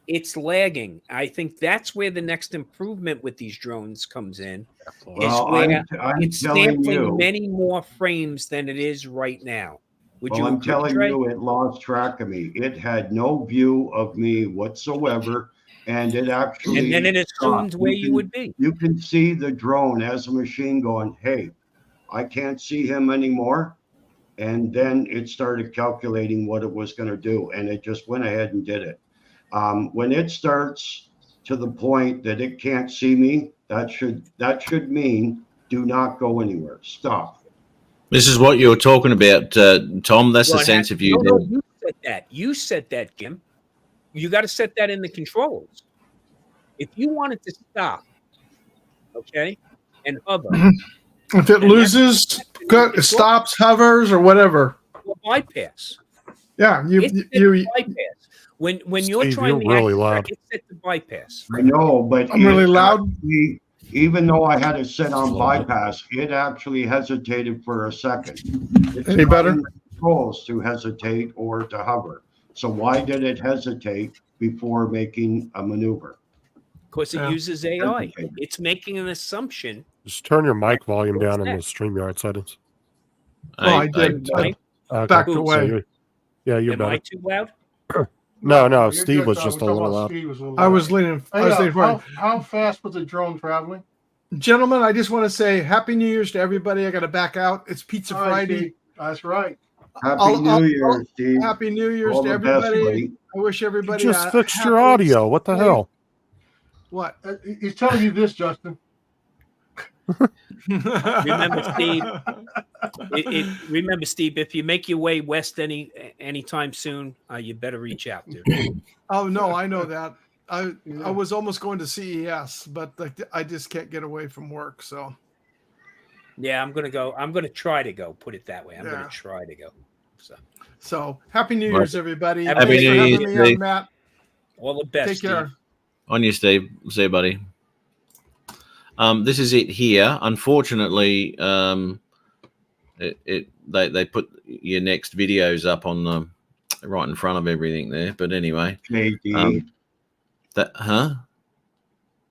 S3: it's lagging. I think that's where the next improvement with these drones comes in, is where
S8: I'm
S3: it's
S8: telling
S3: sampling
S8: you.
S3: many more frames than it is right now. Would you
S8: Well, I'm
S3: agree,
S8: telling
S3: Dre?
S8: you, it lost track of me. It had no view of me whatsoever, and it actually.
S3: And then it assumed where you would be.
S8: You can see the drone as a machine going, "Hey, I can't see him anymore," and then it started calculating what it was going to do, and it just went ahead and did it. When it starts to the point that it can't see me, that should mean do not go anywhere. Stop.
S1: This is what you were talking about, Tom. That's the sense of you.
S3: No, you said that. You said that, Jim. You got to set that in the controls. If you want it to stop, okay, and hover.
S10: If it loses, it stops, hovers, or whatever.
S3: Bypass.
S10: Yeah, you
S3: bypass. When you're
S5: Steve,
S3: trying
S5: you're
S3: to
S5: really loud.
S3: it's set to bypass.
S8: I know, but
S10: I'm really loud.
S8: Even though I had it set on bypass, it actually hesitated for a second. It's
S10: Any
S8: not
S10: better?
S8: in the controls to hesitate or to hover. So why did it hesitate before making a maneuver?
S3: Because it uses AI. It's making an assumption.
S5: Just turn your mic volume down in the StreamYard settings.
S10: Oh, I did.
S5: Okay.
S10: Backed away.
S5: Yeah, you're
S3: Am I
S5: better.
S3: too loud?
S5: No,
S9: You're
S5: Steve
S9: good,
S5: was
S9: Tom.
S5: just a
S9: We're
S5: little
S9: talking about
S5: loud.
S9: Steve was a little
S10: I
S9: loud.
S10: was leaning. I
S9: Hey,
S10: was leaning forward.
S9: how fast was the drone traveling?
S10: Gentlemen, I just want to say Happy New Year's to everybody. I got to back out. It's Pizza
S9: All right,
S10: Friday.
S9: Steve. That's right.
S8: Happy New Year, Steve.
S10: Happy New Year's
S8: All
S10: to
S8: the best,
S10: everybody.
S8: buddy.
S10: I wish everybody
S5: Just
S10: a
S5: fixed your
S10: happy-
S5: audio. What the hell?
S10: What?
S9: He's telling you this, Justin.
S3: Remember, Steve. Remember, Steve. If you make your way west anytime soon, you better reach out, dude.
S10: Oh no, I know that. I was almost going to CES, but I just can't get away from work. So
S3: Yeah, I'm gonna go. I'm gonna try to go. Put it that way. I'm
S10: Yeah.
S3: gonna try to go.
S10: So happy New Year's, everybody.
S3: Happy
S10: Thanks
S3: New
S10: for
S3: Year's,
S10: having me on,
S1: Steve.
S10: Matt.
S3: All the best.
S10: Take care.
S3: Steve.
S1: On you, Steve. See you, buddy. This is it here. Unfortunately, they put your next videos up on the right in front of everything there. But anyway,
S8: JD.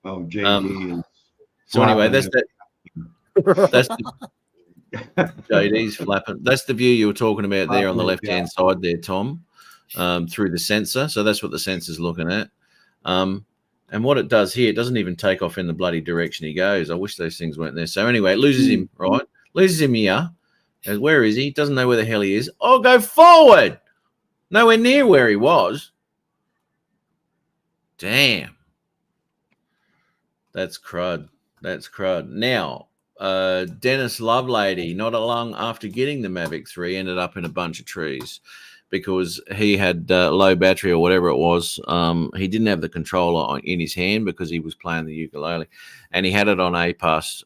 S8: Oh, JD.
S1: So anyway, that's that. That's the, JD's flapping. That's the view you were talking about there on the left-hand side there, Tom, through the sensor. So that's what the sensor's looking at. And what it does here, it doesn't even take off in the bloody direction he goes. I wish those things weren't there. So anyway, it loses him, right? Loses him here. And where is he? Doesn't know where the hell he is. Oh, go forward. Nowhere near where he was. Damn. That's crud. That's crud. Now, Dennis Lovelady, not long after getting the Mavic 3, ended up in a bunch of trees because he had low battery or whatever it was. He didn't have the controller in his hand because he was playing the ukulele, and he had it on APAS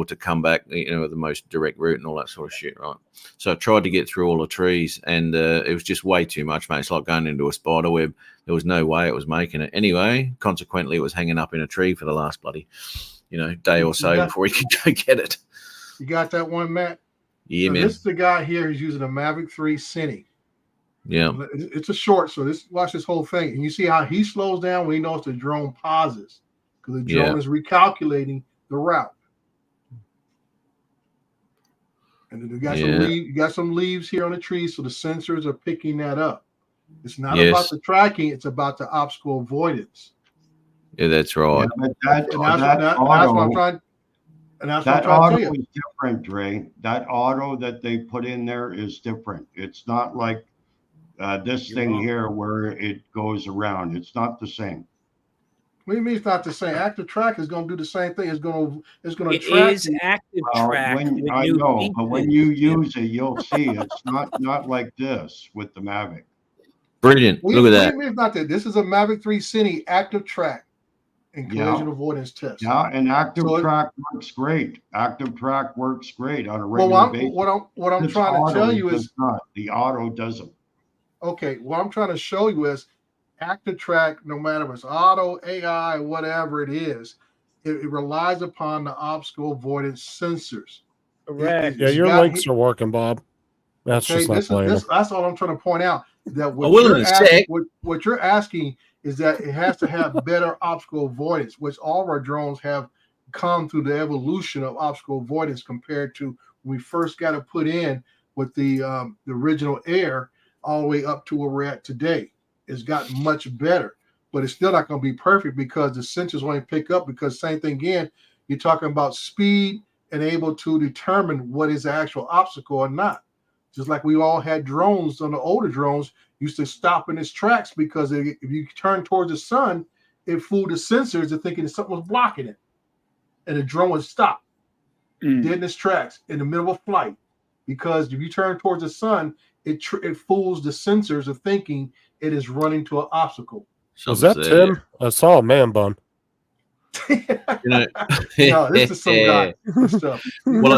S1: to come back, the most direct route and all that sort of shit, right? So I tried to get through all the trees, and it was just way too much, mate. It's like going into a spider web. There was no way it was making it. Anyway, consequently, it was hanging up in a tree for the last bloody, day or so before he could go get it.
S9: You got that one, Matt?
S1: Yeah,
S9: so
S1: man.
S9: This is the guy here who's using a Mavic 3 Cine.
S1: Yeah.
S9: It's a short, so watch this whole thing. And you see how he slows down when he knows the drone pauses because the drone is recalculating the route. And then you got some leaves here on the tree, so the sensors are picking that up. It's not about the tracking, it's about the obstacle avoidance.
S1: Yeah, that's right.
S8: Yeah, but that's what I'm trying. And that's what I'm trying to tell you. Is different, Dre. That auto that they put in there is different. It's not like this thing here where it goes around. It's not the same.
S9: What do you mean it's not the same? Active track is going to do the same thing. It's going to track.
S3: It is active track.
S8: I know, but when you use it, you'll see it's not like this with the Mavic.
S1: Brilliant. Look at that.
S9: Believe me, it's not that. This is a Mavic 3 Cine active track and collision avoidance test.
S8: Yeah, and active track works great. Active track works great on a regular
S9: Well,
S8: basis.
S9: what I'm trying to tell you is
S8: the auto doesn't.
S9: Okay, what I'm trying to show you is active track, no matter if it's auto, AI, whatever it is, it relies upon the obstacle avoidance sensors.
S3: Correct.
S5: Yeah, your links are working, Bob. That's just not playing.
S9: That's all I'm trying to point out. That what you're asking is that it has to have better obstacle avoidance, which all of our drones have come through the evolution of obstacle avoidance compared to when we first got it put in with the original Air all the way up to where we're at today. It's gotten much better, but it's still not going to be perfect because the sensors only pick up because same thing again, you're talking about speed and able to determine what is the actual obstacle or not. Just like we all had drones on the older drones used to stop in its tracks because if you turn towards the sun, it fooled the sensors into thinking something was blocking it. And the drone would stop dead in its tracks in the middle of flight. Because if you turn towards the sun, it fools the sensors of thinking it is running to an obstacle.
S5: Was that Tim? I saw a man bun.
S9: No, this is some guy stuff.
S1: Well,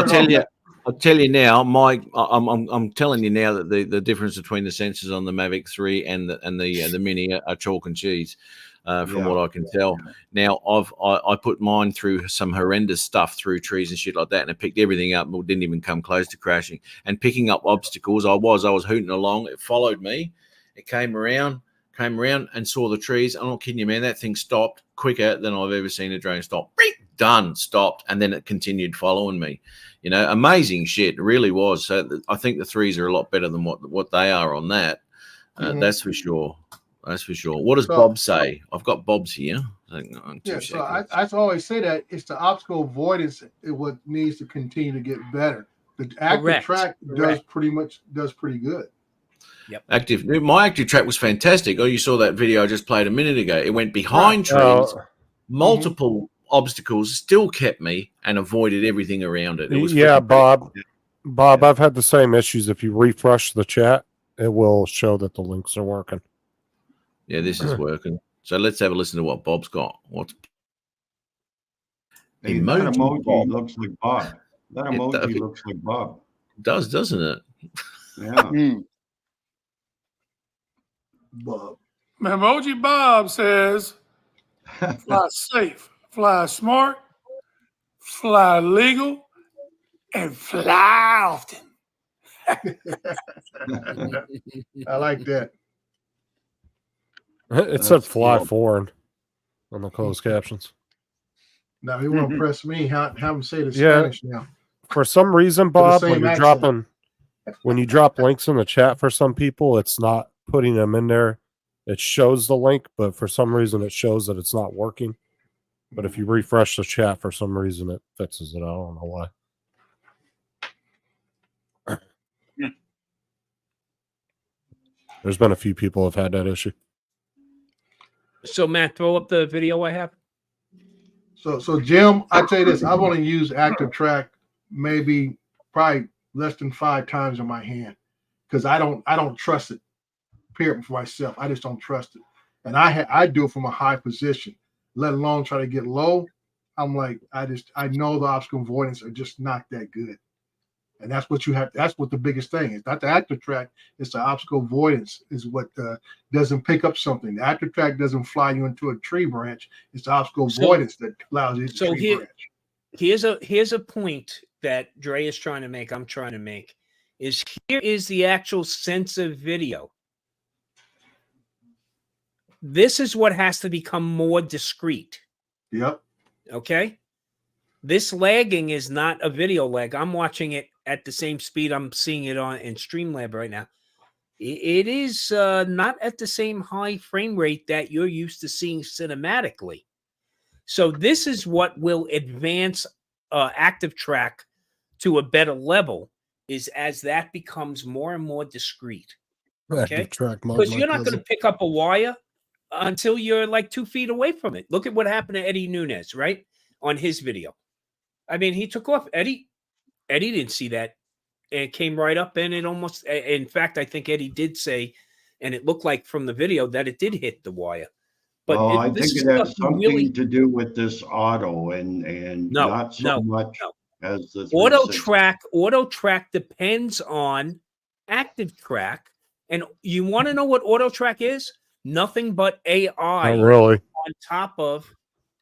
S1: I'll tell you now, I'm telling you now that the difference between the sensors on the Mavic 3 and the Mini are chalk and cheese, from what I can tell. Now I put mine through some horrendous stuff through trees and shit like that, and it picked everything up and didn't even come close to crashing. And picking up obstacles, I was hooting along. It followed me. It came around and saw the trees. I'm not kidding you, man. That thing stopped quicker than I've ever seen a drone stop. Done, stopped, and then it continued following me. You know, amazing shit. It really was. So I think the threes are a lot better than what they are on that. That's for sure. That's for sure. What does Bob say? I've got Bob's here.
S9: So I always say that it's the obstacle avoidance is what needs to continue to get better. The active track does pretty good.
S1: Yep. My active track was fantastic. Oh, you saw that video I just played a minute ago. It went behind trees, multiple obstacles, still kept me and avoided everything around it. It was
S5: Bob. Bob, I've had the same issues. If you refresh the chat, it will show that the links are working.
S1: Yeah, this is working. So let's have a listen to what Bob's got. What's
S8: that emoji looks like Bob. That emoji looks like Bob.
S1: It does, doesn't it?
S8: Yeah.
S9: Bob.
S11: Emoji Bob says, fly safe, fly smart, fly legal, and fly often.
S9: I like that.
S5: It said fly foreign on the closed captions.
S9: Now he want to press me. Have him say the Spanish now.
S5: For some reason, Bob, when you drop links in the chat for some people, it's not putting them in there. It shows the link, but for some reason it shows that it's not working. But if you refresh the chat, for some reason it fixes it. I don't know why. There's been a few people have had that issue.
S3: So Matt, throw up the video I have.
S9: So Jim, I tell you this, I've only used active track probably less than 5 times in my hand because I don't trust it. Period, for myself. I just don't trust it. And I do it from a high position, let alone try to get low. I'm like, I know the obstacle avoidance are just not that good. And that's what that's what the biggest thing is. Not the active track, it's the obstacle avoidance is what doesn't pick up something. The active track doesn't fly you into a tree branch. It's the obstacle avoidance that allows you to tree branch.
S3: Here's a point that Dre is trying to make, I'm trying to make, is here is the actual sensor video. This is what has to become more discreet.
S9: Yep.
S3: Okay. This lagging is not a video lag. I'm watching it at the same speed I'm seeing it on in Streamlab right now. It is not at the same high frame rate that you're used to seeing cinematically. So this is what will advance active track to a better level is as that becomes more and more discreet. Okay. Because you're not going to pick up a wire until you're like 2 feet away from it. Look at what happened to Eddie Nunez, right? On his video. I mean, he took off. Eddie didn't see that. It came right up and it almost, in fact, I think Eddie did say and it looked like from the video that it did hit the wire. But
S8: Well, I
S3: this
S8: think
S3: is
S8: it has
S3: stuff you
S8: something
S3: really
S8: to do with this auto and
S3: No,
S8: not so
S3: no,
S8: much
S3: no.
S8: as the
S3: Auto
S8: 360.
S3: track depends on active track. And you want to know what auto track is? Nothing but AI
S5: Not really.
S3: on top of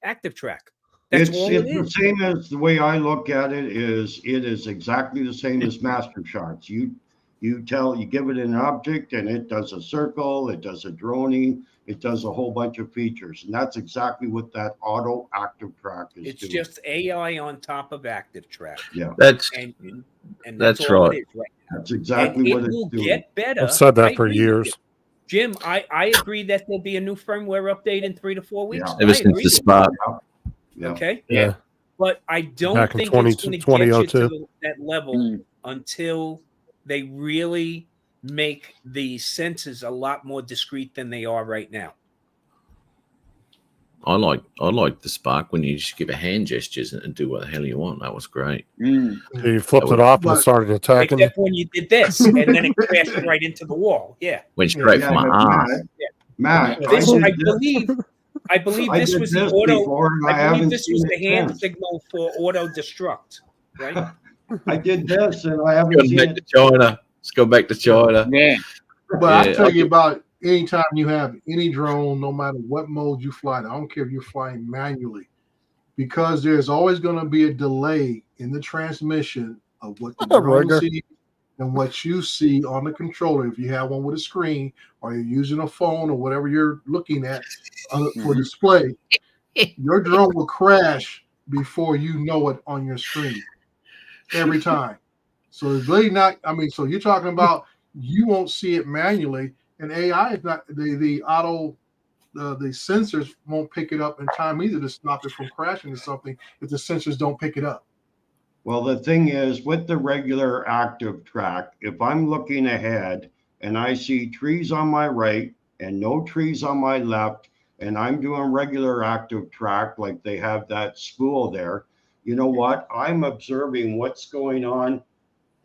S3: active track. That's all it
S8: It's the
S3: is.
S8: same as the way I look at it is exactly the same as master shots. You give it an object and it does a circle, it does a droning, it does a whole bunch of features. And that's exactly what that auto active track is
S3: It's
S8: doing.
S3: just AI on top of active track.
S8: Yeah.
S1: That's
S3: And
S1: that's
S3: all
S1: right.
S3: it is right now.
S8: That's exactly
S3: And
S8: what
S3: it
S8: it's
S3: will
S8: doing.
S3: get better.
S5: I've said that
S3: I
S5: for
S3: agree with
S5: years.
S3: you. Jim, I agree that there'll be a new firmware update in 3 to 4 weeks.
S8: Yeah.
S1: Ever
S3: I
S1: since
S3: agree
S1: the
S3: with you.
S1: Spark.
S8: Yeah.
S3: Okay.
S5: Yeah.
S3: But I don't
S5: Back in
S3: think it's going to get you
S5: 2002.
S3: to that level until they really make the sensors a lot more discreet than they are right now.
S1: I like the Spark when you just give a hand gestures and do what the hell you want. That was great.
S5: You flipped it off and it started attacking you.
S3: Except when you did this, and then it crashed right into the wall. Yeah.
S1: Went straight
S8: Yeah,
S1: for my
S8: but
S1: ass.
S8: Matt,
S3: This,
S8: I
S3: I
S8: did this.
S3: believe
S8: I
S3: this
S8: did
S3: was the
S8: this
S3: auto.
S8: before, and I
S3: I believe
S8: haven't
S3: this was
S8: seen
S3: the
S8: it
S3: hand
S8: since.
S3: signal for auto destruct, right?
S8: I did this and I haven't
S1: Going
S8: seen
S1: back to
S8: it.
S1: China. Let's go back to China.
S2: Yeah.
S9: But I
S1: Yeah,
S9: tell you
S1: okay.
S9: about anytime you have any drone, no matter what mode you fly, I don't care if you're flying manually, because there's always going to be a delay in the transmission of what the drone
S5: Rigger.
S9: sees and what you see on the controller. If you have one with a screen or you're using a phone or whatever you're looking at for display, your drone will crash before you know it on your screen every time. So it's really not, I mean, so you're talking about you won't see it manually, and AI is not the auto, the sensors won't pick it up in time either to stop it from crashing or something if the sensors don't pick it up.
S8: Well, the thing is, with the regular active track, if I'm looking ahead and I see trees on my right and no trees on my left, and I'm doing regular active track like they have that spool there, you know what? I'm observing what's going on,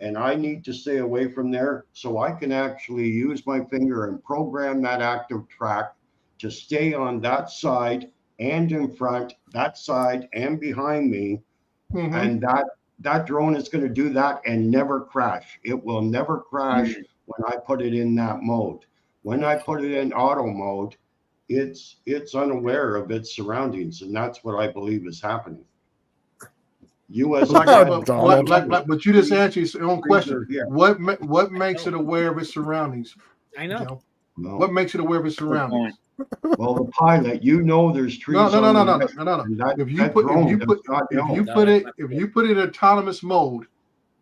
S8: and I need to stay away from there so I can actually use my finger and program that active track to stay on that side and in front, that side and behind me. And that drone is going to do that and never crash. It will never crash when I put it in that mode. When I put it in auto mode, it's unaware of its surroundings, and that's what I believe is happening.
S9: But you just answered your own question.
S8: Yeah.
S9: What makes it aware of its surroundings?
S3: I know.
S9: What makes it aware of its surroundings?
S8: Well, the pilot, there's trees.
S9: No. If you put it in autonomous mode,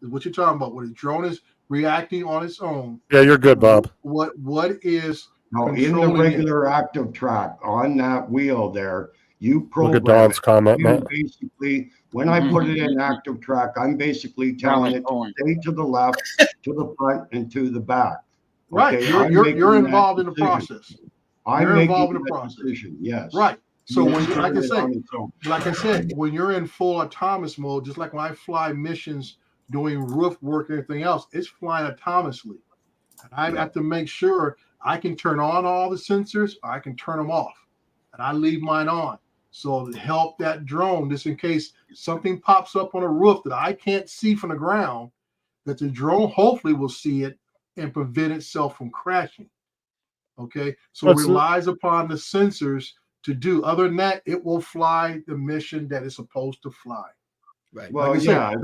S9: is what you're talking about. When the drone is reacting on its own.
S5: Yeah, you're good, Bob.
S9: What is
S8: in the regular active track on that wheel there? You program
S5: Look at Don's comment,
S8: you
S5: Matt.
S8: basically, when I put it in active track, I'm basically telling it to stay to the left, to the front, and to the back.
S9: Right.
S8: Okay?
S9: You're involved in the process.
S8: You're
S9: involved in the process.
S8: Decision. Yes.
S9: Right. So when
S8: Yes,
S9: like I said, when you're in full autonomous mode, just like when I fly missions doing roof work and everything else, it's flying autonomously. And I have to make sure I can turn on all the sensors, or I can turn them off. And I leave mine on. So to help that drone, just in case something pops up on a roof that I can't see from the ground, that the drone hopefully will see it and prevent itself from crashing. Okay, so it relies upon the sensors to do. Other than that, it will fly the mission that it's supposed to fly.
S3: Right.
S8: Well,
S9: like I said,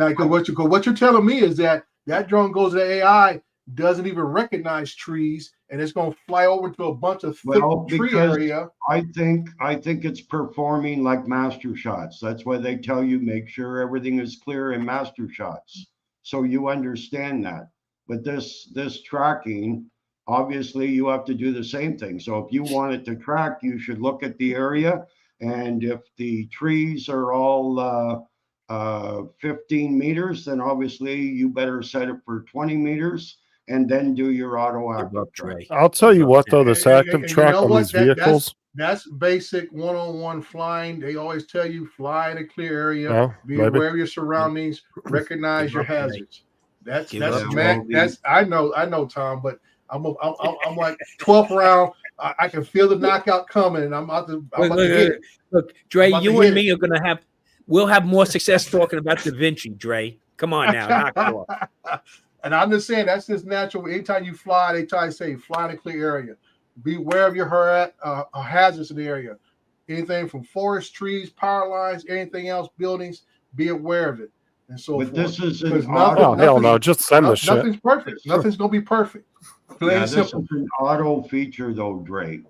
S9: what you're telling me is that drone goes to AI, doesn't even recognize trees, and it's going to fly over to a bunch of thick tree area.
S8: I think it's performing like master shots. That's why they tell you make sure everything is clear in master shots, so you understand that. But this tracking, obviously, you have to do the same thing. So if you want it to track, you should look at the area, and if the trees are all 15 meters, then obviously you better set it for 20 meters. And then do your auto active track.
S5: I'll tell you what, though, this active track on these vehicles.
S9: That's basic one-on-one flying. They always tell you fly in a clear area,
S5: Well,
S9: be
S5: maybe.
S9: aware of your surroundings, recognize your hazards. That's
S3: Give up,
S9: I know, Tom, but I'm like 12th round. I can feel the knockout coming, and I'm about to hit it.
S3: Look, Dre, you and me are gonna have. We'll have more success talking about Da Vinci, Dre. Come on now, knock it off.
S9: And I'm just saying that's just natural. Anytime you fly, they try to say fly in a clear area. Beware of your hazards in the area. Anything from forest, trees, power lines, anything else, buildings, be aware of it. And so
S8: But this is
S5: hell no, just send the shit.
S9: Nothing's perfect. Nothing's gonna be perfect.
S8: This is an auto feature though, Dre.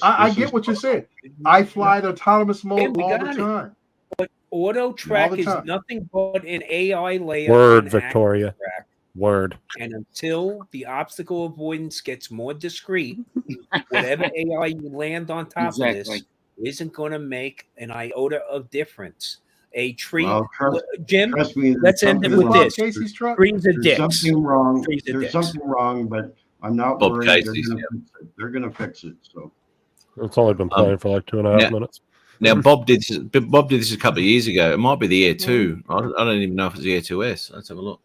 S9: I get what you said. I fly the autonomous mode all the time.
S3: But auto track is nothing but an AI layer.
S5: Word, Victoria. Word.
S3: And until the obstacle avoidance gets more discreet, whatever AI you land on top of this isn't going to make an iota of difference. A tree, Jim. Let's end it with this: trees are dicks.
S8: Something wrong. There's something wrong, but I'm not worried. They're going to fix it. So
S5: it's only been playing for like 2.5 minutes.
S1: Now Bob did this a couple of years ago. It might be the Air 2. I don't even know if it's the Air 2S. Let's have a look.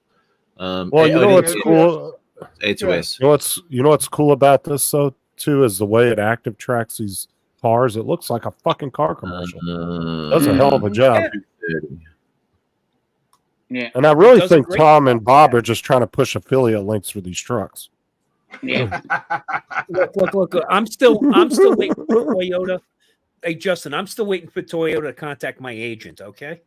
S5: Well, you know what's cool?
S1: Air 2S.
S5: You know what's cool about this though too is the way it active tracks these cars. It looks like a fucking car commercial. Does a hell of a job.
S2: Yeah.
S5: And I really think Tom and Bob are just trying to push affiliate links for these trucks.
S2: Yeah.
S3: Look. I'm still waiting for Toyota. Hey, Justin, I'm still waiting for Toyota to contact my agent. Okay.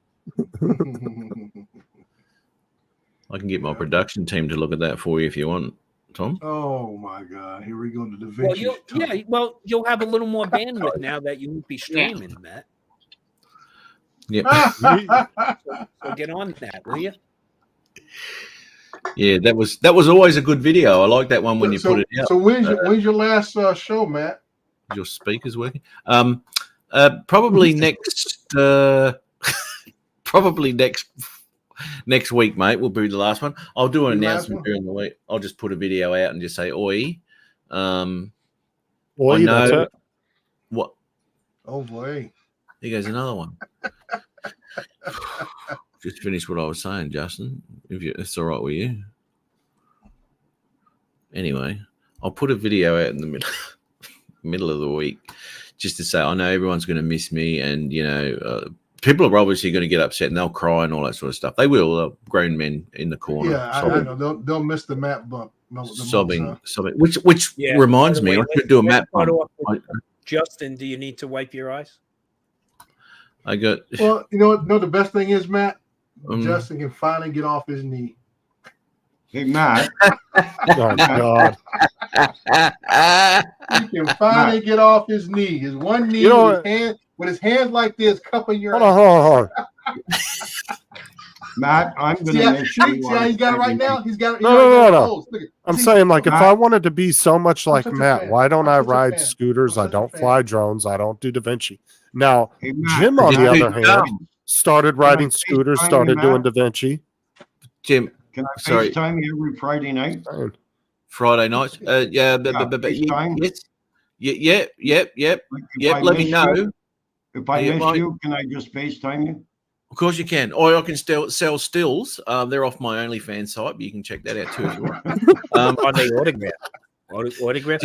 S1: I can get my production team to look at that for you if you want, Tom.
S9: Oh my God! Here we go to Da Vinci.
S3: You'll have a little more bandwidth now that you won't be streaming, Matt.
S1: Yep.
S3: So get on that, will you?
S1: Yeah, that was always a good video. I like that one when you put it out.
S9: So when's your last show, Matt?
S1: Your speaker's working. Probably next. Probably next week, mate. Will be the last one. I'll do an announcement during the week. I'll just put a video out and just say, "Oi."
S5: Oi,
S1: that's it. What?
S9: Oh boy.
S1: Here goes another one. Just finished what I was saying, Justin. If it's all right with you. Anyway, I'll put a video out in the middle of the week, just to say I know everyone's going to miss me, and people are obviously going to get upset and they'll cry and all that sort of stuff. They will. Grown men in the corner.
S9: Yeah, I know. They'll miss the Matt bump.
S1: Sobbing. Which reminds me, I could do a Matt bump.
S3: Justin, do you need to wipe your eyes?
S1: I got.
S9: Well, you know the best thing is, Matt. Justin can finally get off his knee.
S8: Hey, Matt.
S5: Oh God.
S9: He can finally get off his knee. His one knee with his hands like this, cupping your.
S5: Hold on.
S8: Matt, I'm going to make sure.
S9: See how he got it right now? He's got it.
S5: No. I'm saying, like, if I wanted to be so much like Matt, why don't I ride scooters? I don't fly drones. I don't do Da Vinci. Now, Jim, on the other hand, started riding scooters, started doing Da Vinci.
S1: Jim,
S8: can I FaceTime you every Friday night?
S1: Friday nights? Yeah, yes. Yep. Let me know.
S8: If I miss you, can I just FaceTime you?
S1: Of course you can. Or I can sell stills. They're off my OnlyFans site, but you can check that out too if you want.
S3: Are they autographed? Autographed?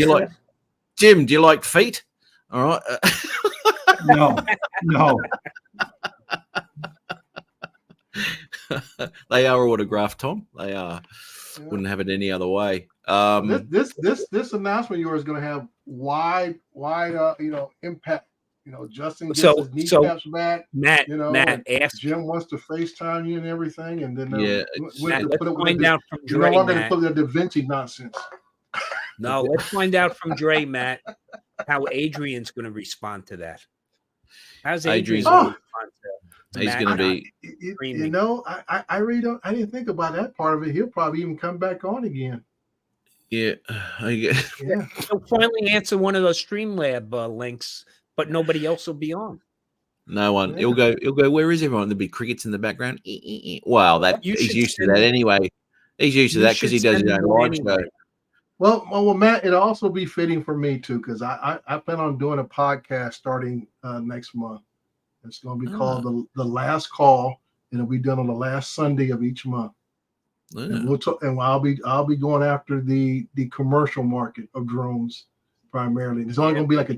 S1: Jim, do you like feet? All right.
S8: No.
S9: They
S1: are autographed, Tom. They are. Yeah. Wouldn't have it any other way.
S9: This announcement of yours is going to have wide impact. Justin gets his kneecaps back.
S3: Matt, ask
S9: Jim wants to FaceTime you and everything, and then
S3: let's find out from Dre.
S9: You're no longer going to put the Da Vinci nonsense.
S3: No, let's find out from Dre, Matt, how Adrian's going to respond to that. How's Adrian going to respond to that?
S1: He's going to be.
S9: I really don't. I didn't think about that part of it. He'll probably even come back on again.
S1: Yeah,
S3: He'll finally answer one of those Streamlab links. But nobody else will be on.
S1: No one. Yeah. He'll go. Where is everyone? There'll be crickets in the background. Wow, he's used to that anyway. He's used to that because he does his own live show.
S9: Well, Matt, it'll also be fitting for me too because I plan on doing a podcast starting next month. It's going to be called the Last Call, and it'll be done on the last Sunday of each month. And we'll talk, and I'll be going after the commercial market of drones primarily. It's only going to be like a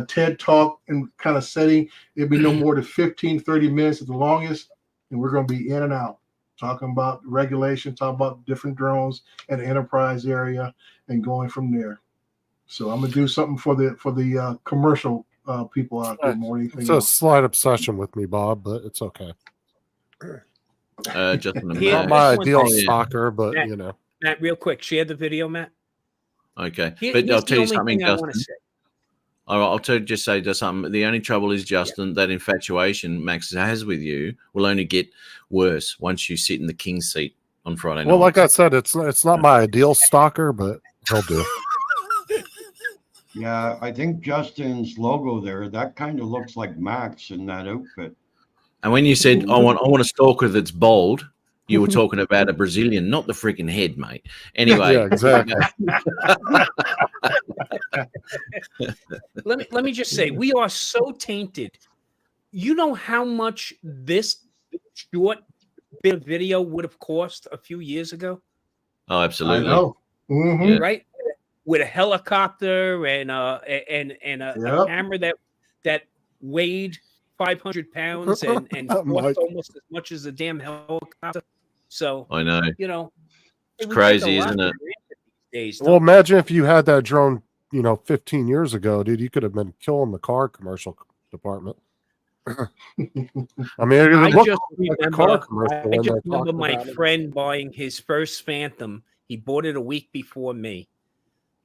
S9: TED talk and kind of setting. It'll be no more than 15, 30 minutes at the longest, and we're going to be in and out talking about regulation, talking about different drones in the enterprise area, and going from there. So I'm gonna do something for the commercial people out there more than anything
S5: It's
S9: else.
S5: a slight obsession with me, Bob, but it's okay.
S1: Just
S5: not my ideal stalker, but
S3: Matt,
S5: you know.
S3: Matt, real quick, share the video, Matt.
S1: Okay,
S3: Here-
S1: but
S3: here's
S1: I'll
S3: the
S1: tell you
S3: only
S1: something,
S3: thing I wanna
S1: Justin.
S3: say.
S1: I'll just say something. The only trouble is, Justin, that infatuation Max has with you will only get worse once you sit in the king's seat on Friday night.
S5: Well, like I said, it's not my ideal stalker, but he'll do.
S8: Yeah, I think Justin's logo there, that kind of looks like Max in that outfit.
S1: And when you said I want a stalker that's bold, you were talking about a Brazilian, not the freaking head, mate. Anyway,
S5: Yeah, exactly.
S3: Let me just say, we are so tainted. You know how much this short bit of video would have cost a few years ago?
S1: Oh, absolutely.
S9: I know. Mhm.
S1: Yeah.
S3: Right? With a helicopter and a
S9: Yep.
S3: camera that weighed 500 pounds and
S5: Mike.
S3: cost almost as much as a damn helicopter. So
S1: I know.
S3: you know,
S1: It's
S3: we take
S1: crazy,
S3: a lot
S1: isn't
S3: for
S1: it?
S3: granted these days,
S5: Well, imagine if you had that drone, 15 years ago, dude. You could have been killing the car commercial department. I mean, it
S3: I
S5: looked
S3: just
S5: like a car
S3: remember,
S5: commercial
S3: I
S5: when
S3: just
S5: they're
S3: remember
S5: talking
S3: my
S5: about it.
S3: friend buying his first Phantom. He bought it a week before me.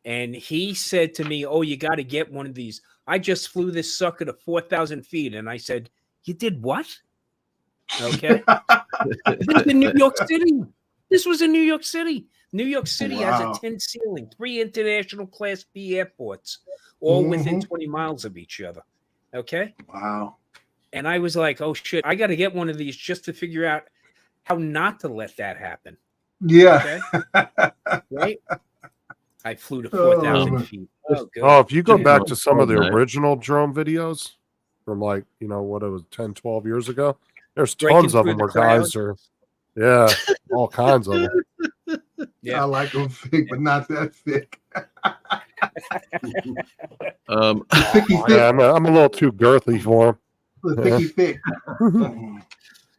S3: And he said to me, "Oh, you got to get one of these. I just flew this sucker to 4,000 feet." And I said, "You did what?" Okay. This was in New York City. This was in New York City. New York City has
S9: Wow.
S3: a 10 ceiling, 3 international Class B airports, all within
S9: Mhm.
S3: 20 miles of each other. Okay.
S9: Wow.
S3: And I was like, "Oh shit, I got to get one of these just to figure out how not to let that happen."
S9: Yeah.
S3: Okay. Right? I flew to
S9: Oh,
S3: 4,000
S9: man.
S3: feet. Oh, good.
S5: Oh, if you go
S1: Yeah.
S5: back to some of the
S1: Oh, no.
S5: original drone videos from what it was 10, 12 years ago, there's
S3: Breaking
S5: tons of
S3: through
S5: them
S3: the
S5: where guys are, all kinds of them.
S3: Yeah.
S9: I like them thick, but not that thick. Thicky thick.
S5: Yeah, I'm a little too girthy for
S9: The
S5: him.
S9: thicky thick.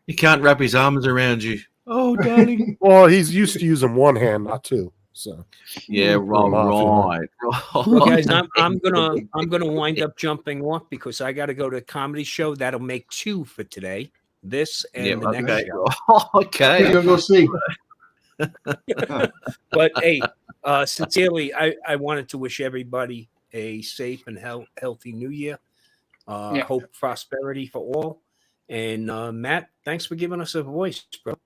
S1: He can't wrap his arms around you. Oh, darling.
S5: Well, he's used to using one hand, not two. So
S1: Yeah,
S5: Throw him off,
S1: right.
S3: Well, guys, I'm gonna wind up jumping off because I got to go to a comedy show. That'll make 2 for today. This and
S1: Yeah,
S3: the next
S1: okay.
S3: show.
S9: You're
S1: Okay.
S9: gonna go see.
S3: But hey, sincerely, I wanted to wish everybody a safe and healthy New Year.
S2: Yeah.
S3: Hope prosperity for all. And Matt, thanks for giving us a voice, bro.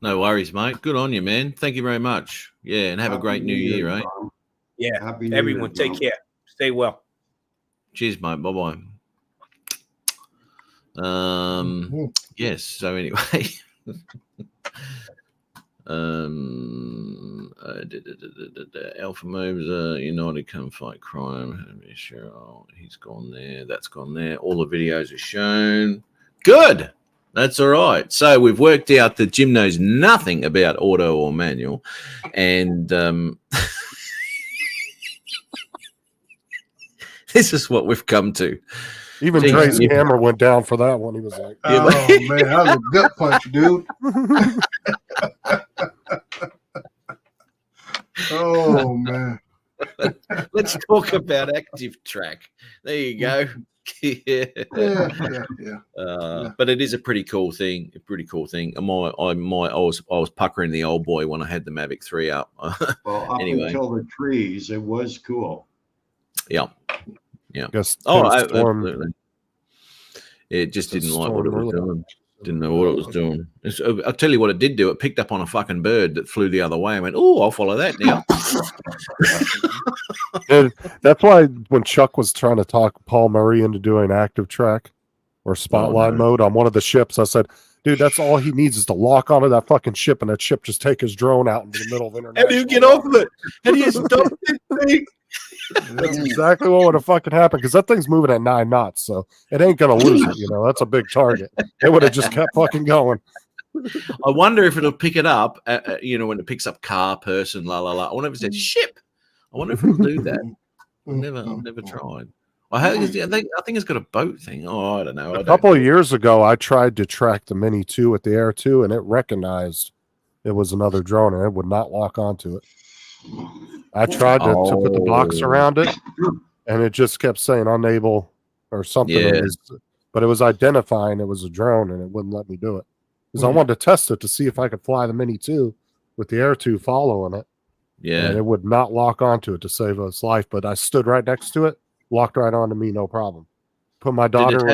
S1: No worries, mate. Good on you, man. Thank you very much. Yeah, and have a
S8: Happy
S1: great new year, right?
S8: Tom.
S3: Yeah,
S8: Happy New
S3: everyone,
S8: Year,
S3: take
S8: Tom.
S3: care. Stay well.
S1: Cheers, mate. Bye bye. Yes. So anyway, Alpha moves. United come fight crime. Cheryl, he's gone there. That's gone there. All the videos are shown. Good. That's all right. So we've worked out that Jim knows nothing about auto or manual, and this is what we've come to.
S5: even
S1: Jeez,
S5: Dre's
S1: yeah.
S5: camera went down for that one. He was like,
S9: Oh man, that was a gut punch, dude. Oh man.
S1: Let's talk about Active Track. There you go. Yeah.
S9: Yeah.
S1: But it is a pretty cool thing. A pretty cool thing. I was puckering the old boy when I had the Mavic 3 up.
S8: Well, up
S1: Anyway.
S8: until the trees, it was cool.
S1: Yeah.
S5: guess
S1: Oh,
S5: storm-
S1: absolutely. It just
S5: It's a
S1: didn't like what it
S5: storm
S1: was
S5: earlier.
S1: doing. Didn't know what it was doing. I'll tell you what it did do. It picked up on a fucking bird that flew the other way. I went, oh, I'll follow that now.
S5: And that's why when Chuck was trying to talk Paul Murray into doing active track or spotlight mode on one of the ships, I said, dude, that's all he needs is to lock onto that fucking ship and that ship just take his drone out into the middle of
S1: How
S5: international.
S1: do you get off of it? How do you stop this thing?
S5: That's exactly what would have fucking happened because that thing's moving at 9 knots, so it ain't gonna lose it. That's a big target. It would have just kept fucking going.
S1: I wonder if it'll pick it up. When it picks up car, person, la la la. I wonder if it said ship. I wonder if it'll do that. I've never tried. I think it's got a boat thing. Oh, I don't know.
S5: A couple of years ago, I tried to track the Mini 2 with the Air 2, and it recognized it was another drone, and it would not lock onto it. I tried to put the box around it, and it just kept saying unable or something.
S1: Yeah.
S5: But it was identifying it was a drone, and it wouldn't let me do it. Because I wanted to test it to see if I could fly the Mini 2 with the Air 2 following it.
S1: Yeah.
S5: And it would not lock onto it to save its life, but I stood right next to it. Walked right onto me, no problem. Put my daughter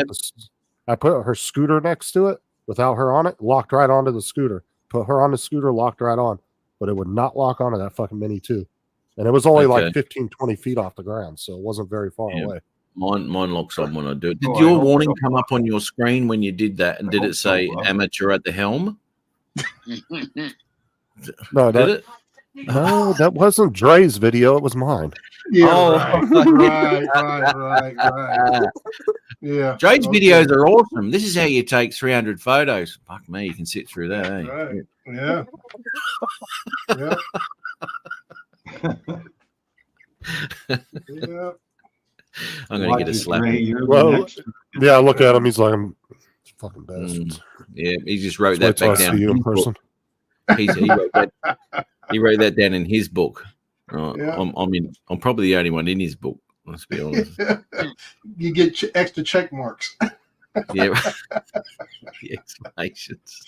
S5: I put her scooter next to it without her on it, locked right onto the scooter. Put her on the scooter, locked right on, but it would not lock onto that fucking Mini 2. And it was only like 15, 20 feet off the ground, so it wasn't very far away.
S1: Mine locks on when I do it. Did your warning come up on your screen when you did that? And did it say amateur at the helm?
S5: No,
S1: did it?
S5: No, that wasn't Dre's video. It was mine.
S9: Yeah, right. Yeah.
S1: Dre's videos are awesome. This is how you take 300 photos. Fuck me, you can sit through that. Eh?
S9: Right. Yeah. Yeah.
S1: I'm going to get a slap.
S5: Well, yeah, look at him. He's like, I'm fucking bastard.
S1: Yeah, he just wrote that back down.
S5: You in person.
S1: He wrote that down in his book. Right.
S9: Yeah.
S1: I'm probably the only one in his book. Let's be honest.
S9: You get extra check marks.
S1: Yeah. The explanations.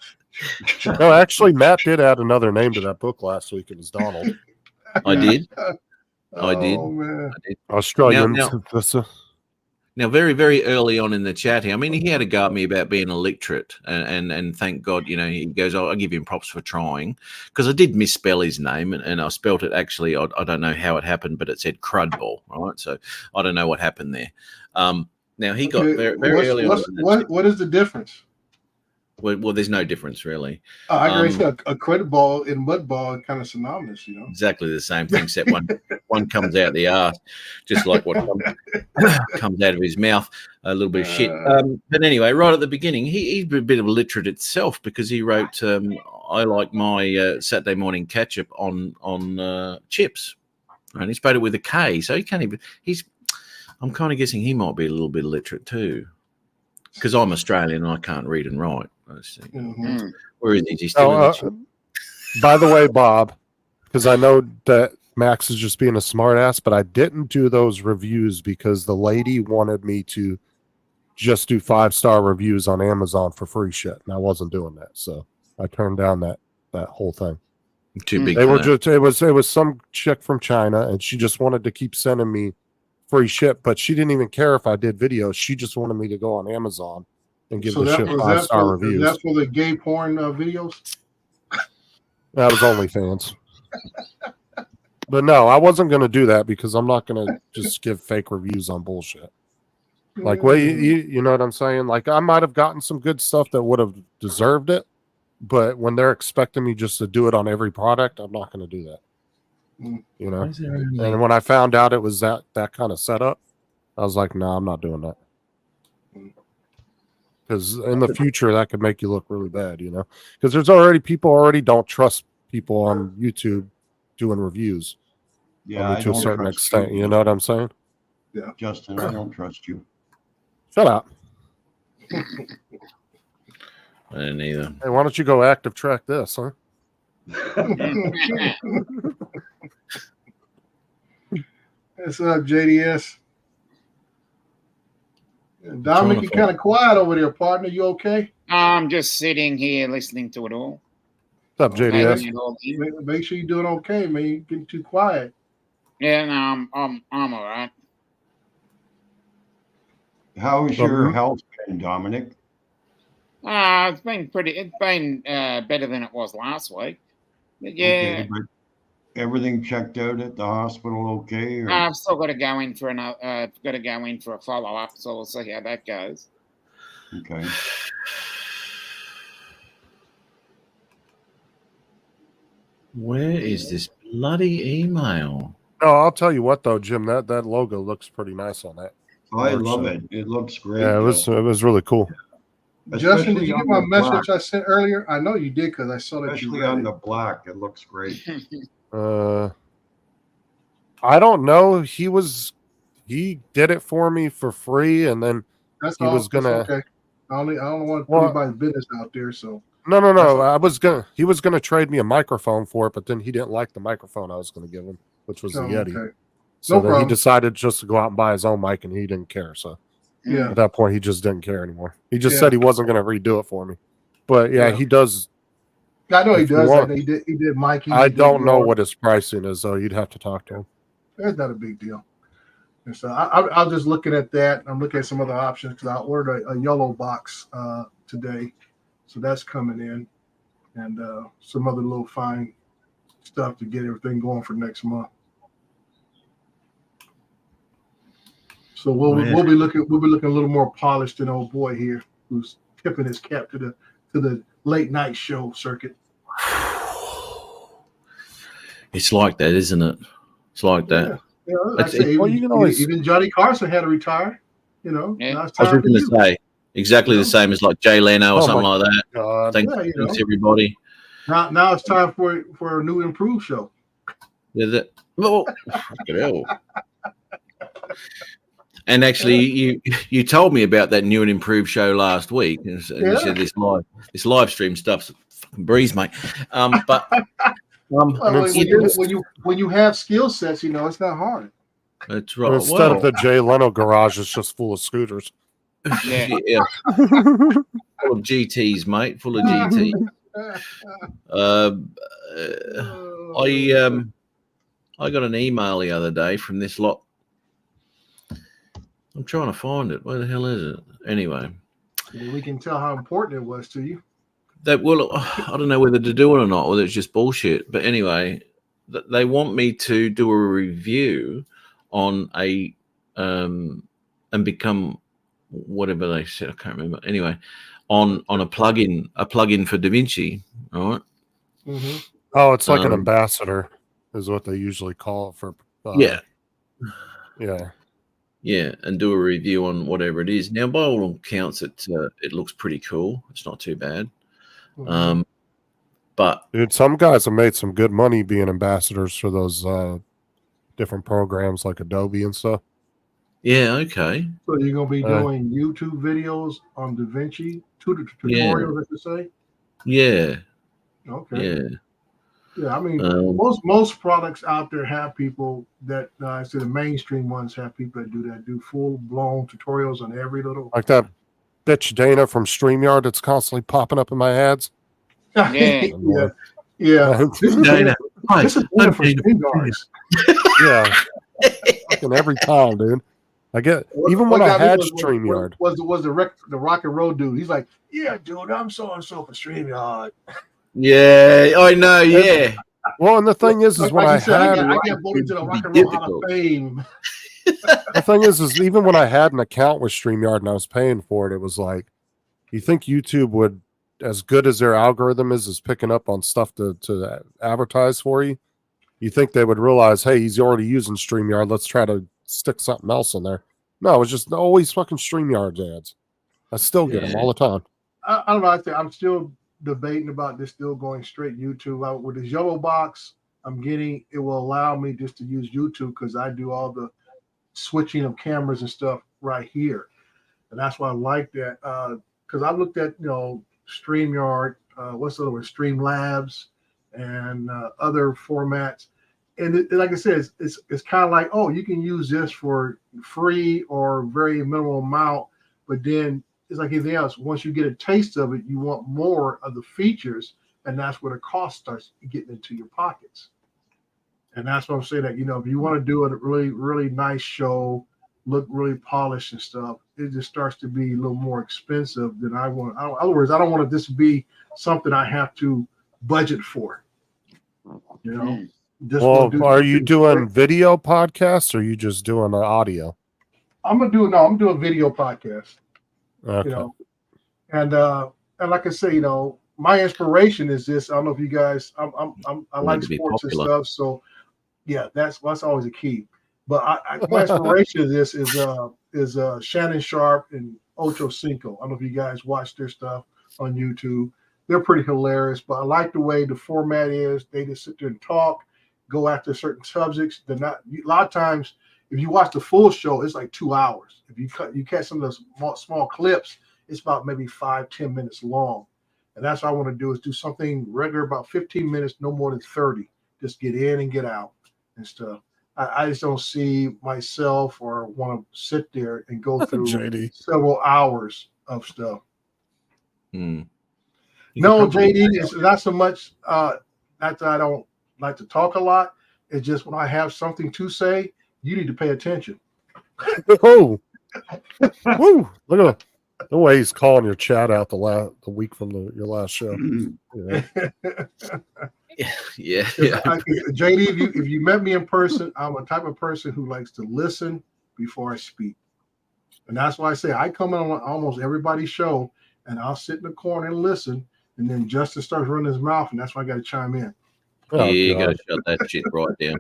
S5: No, actually, Matt did add another name to that book last week. It was Donald.
S1: I did.
S9: Oh, man.
S1: I did.
S5: Australian.
S1: Now, very, very early on in the chat here, I mean, he had a go at me about being illiterate, and thank God, he goes, I'll give him props for trying, because I did misspell his name, and I spelt it actually, I don't know how it happened, but it said Crudball, right? So I don't know what happened there. Now, he got very early on.
S9: What is the difference?
S1: Well, there's no difference, really.
S9: I agree. A credit ball and mud ball are kind of synonymous,
S1: Exactly the same thing, except one comes out the arse, just like what comes out of his mouth, a little bit of shit. But anyway, right at the beginning, he's a bit of illiterate itself, because he wrote, I like my Saturday morning ketchup on chips. And he spelled it with a K, so he can't even, I'm kind of guessing he might be a little bit illiterate too, because I'm Australian and I can't read and write. Where is he?
S5: By the way, Bob, because I know that Max is just being a smartass, but I didn't do those reviews because the lady wanted me to just do 5-star reviews on Amazon for free shit, and I wasn't doing that, so I turned down that whole thing.
S1: Too big.
S5: They were just it was some chick from China, and she just wanted to keep sending me free shit, but she didn't even care if I did videos. She just wanted me to go on Amazon and give the shit 5-star reviews.
S9: That's for the gay porn videos?
S5: That was OnlyFans. But no, I wasn't going to do that because I'm not going to just give fake reviews on bullshit. Like, well, you know what I'm saying? Like, I might have gotten some good stuff that would have deserved it, but when they're expecting me just to do it on every product, I'm not going to do that. And when I found out it was that kind of setup, I was like, no, I'm not doing that. Because in the future, that could make you look really bad, because there's already people don't trust people on YouTube doing reviews.
S8: Yeah,
S5: to a certain extent. You know what I'm saying?
S9: Yeah,
S8: Justin, I don't trust you.
S5: Shut up.
S1: I didn't either.
S5: Hey, why don't you go active track this, huh?
S9: What's up, JDS? Dominic, you're kind of quiet over there, partner. You okay?
S2: I'm just sitting here listening to it all.
S5: What's up, JDS?
S9: Make sure you're doing okay, man. You're getting too quiet.
S2: Yeah, no, I'm all right.
S8: How is your health been, Dominic?
S2: It's been better than it was last week. But yeah.
S8: Okay, but everything checked out at the hospital okay? Or?
S2: I've still got to go in for a follow-up, so we'll see how that goes.
S8: Okay.
S1: Where is this bloody email?
S5: No, I'll tell you what though, Jim, that logo looks pretty nice on that.
S8: I love it. It looks great.
S5: Yeah, it was really cool.
S9: Justin, did
S8: Especially
S9: you get
S8: on
S9: my
S8: the
S9: message
S8: black.
S9: I sent earlier? I know you did because I saw that you
S8: Especially
S9: read
S8: on
S9: it.
S8: the black, it looks great.
S5: I don't know. He did it for me for free, and then
S9: That's
S5: he
S9: all.
S5: was gonna.
S9: That's okay. I don't want to put
S5: Well,
S9: anybody's business out there. So
S5: No.
S9: That's all.
S5: He was gonna trade me a microphone for it, but then he didn't like the microphone I was gonna give him, which was the
S9: Oh,
S5: Yeti.
S9: okay.
S5: So
S9: No
S5: then he
S9: problem.
S5: decided just to go out and buy his own mic, and he didn't care. So
S9: Yeah.
S5: at that point, he just didn't care anymore. He just
S9: Yeah.
S5: said he wasn't gonna redo it for me. But yeah,
S9: Yeah.
S5: he does.
S9: I know he
S5: If you
S9: does
S5: want-
S9: that. He did Mikey.
S5: I
S9: he did
S5: don't know
S9: yours.
S5: what his pricing is, though. You'd have to talk to him.
S9: That's not a big deal. And so I'm just looking at that. I'm looking at some other options because I ordered a yellow box today, so that's coming in, and some other little fine stuff to get everything going for next month. So we'll be looking a little more polished than old boy here, who's tipping his cap to the late night show circuit.
S1: It's like that, isn't it? It's like that.
S9: Yeah, like I say,
S5: Well, you can always-
S9: even Johnny Carson had to retire. You know,
S2: Yeah.
S9: now it's
S1: I was
S9: time for
S1: going to
S9: you.
S1: say exactly the same as like Jay Leno or
S5: Oh
S1: something
S5: my
S1: like that.
S5: God.
S1: Thanks,
S9: Yeah, you know.
S1: thanks everybody.
S9: Now it's time for a new improved show.
S1: Yeah, that, oh, fucking hell. And actually, you told me about that new and improved show last week, and you
S9: Yeah.
S1: said this live stream stuff's a fucking breeze, mate. But
S9: Well,
S1: you
S9: when you have skill sets, you know it's not hard.
S1: that's
S5: And
S1: right.
S5: instead of the Jay Leno garage, it's just full of scooters.
S1: Yeah. Full of GTs, mate. Full of GTs. I got an email the other day from this lot. I'm trying to find it. Where the hell is it? Anyway,
S9: We can tell how important it was to you.
S1: I don't know whether to do it or not, whether it's just bullshit. But anyway, they want me to do a review on a and become whatever they said. I can't remember. Anyway, on a plugin for DaVinci. All right.
S9: Mm-hmm.
S5: Oh, it's like an ambassador, is what they usually call it for.
S1: Yeah.
S5: Yeah.
S1: And do a review on whatever it is. Now, by all accounts, it looks pretty cool. It's not too bad.
S9: Mm-hmm.
S1: But
S5: Dude, some guys have made some good money being ambassadors for those different programs like Adobe and stuff.
S1: yeah, okay.
S9: So you're gonna be doing YouTube videos on DaVinci, tutorials, I should say.
S1: Yeah.
S9: Okay.
S1: Yeah.
S9: Yeah, I mean, most products out there have people that I say the mainstream ones have people that do full blown tutorials on every little.
S5: Like that bitch Dana from StreamYard that's constantly popping up in my ads.
S9: yeah.
S1: Dana. Hi,
S9: This is
S1: I'm
S9: Dana from
S1: Dana.
S9: StreamYards.
S5: Yeah. Fucking every time, dude. I get even when I had StreamYard.
S9: Was the rock and roll dude? He's like, yeah, dude, I'm so and so for StreamYard.
S1: Yeah, I know. Yeah.
S5: Well, and the thing is when I had
S9: I got voted to the Rock and Roll Hall of Fame.
S5: the thing is even when I had an account with StreamYard and I was paying for it, it was like, you think YouTube would, as good as their algorithm is picking up on stuff to advertise for you, you think they would realize, hey, he's already using StreamYard, let's try to stick something else in there. No, it was just always fucking StreamYard ads. I still get them all the time.
S9: I don't know. I'm still debating about this still going straight YouTube. With this yellow box I'm getting, it will allow me just to use YouTube because I do all the switching of cameras and stuff right here. And that's why I like that. Because I looked at, StreamYard, what's the other one? Streamlabs and other formats. And like I said, it's kind of like, oh, you can use this for free or very minimal amount, but then it's like anything else. Once you get a taste of it, you want more of the features, and that's where the cost starts getting into your pockets. And that's what I'm saying, that, if you want to do a really, really nice show, look really polished and stuff, it just starts to be a little more expensive than I want. In other words, I don't want this to be something I have to budget for.
S5: Are you doing video podcasts or are you just doing audio?
S9: I'm doing video podcast.
S5: Okay.
S9: And like I say, my inspiration is this. I don't know if you guys, I like sports and stuff. So yeah, that's always a key. But my inspiration is this is is Shannon Sharp and Ocho Cinco. I don't know if you guys watch their stuff on YouTube. They're pretty hilarious, but I like the way the format is. They just sit there and talk, go after certain subjects. They're not a lot of times. If you watch the full show, it's like 2 hours. If you catch some of those small clips, it's about maybe 5-10 minutes long. And that's what I want to do is do something regular, about 15 minutes, no more than 30. Just get in and get out and stuff. I just don't see myself or want to sit there and go through several hours of stuff. No, JD, it's not so much not that I don't like to talk a lot. It's just when I have something to say, you need to pay attention.
S5: Oh, woo! Look at the way he's calling your chat out the week from your last show.
S1: Yeah.
S9: JD, if you met me in person, I'm a type of person who likes to listen before I speak, and that's why I say I come on almost everybody's show, and I'll sit in the corner and listen, and then Justin starts running his mouth, and that's why I got to chime in.
S1: Yeah, you got to shut that shit right down.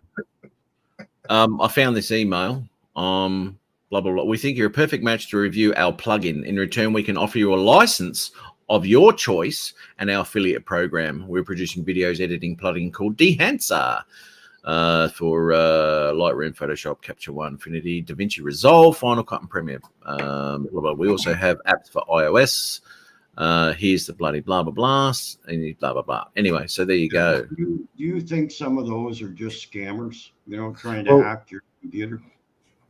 S1: I found this email. Blah, blah, blah. We think you're a perfect match to review our plugin. In return, we can offer you a license of your choice and our affiliate program. We're producing videos editing plugin called Dehancer for Lightroom, Photoshop, Capture One, Affinity, DaVinci Resolve, Final Cut, and Premiere. Blah, blah. We also have apps for iOS. Here's the bloody blah, blah, blah, and blah, blah, blah. Anyway, so there you go.
S8: Do you think some of those are just scammers, trying to hack your computer?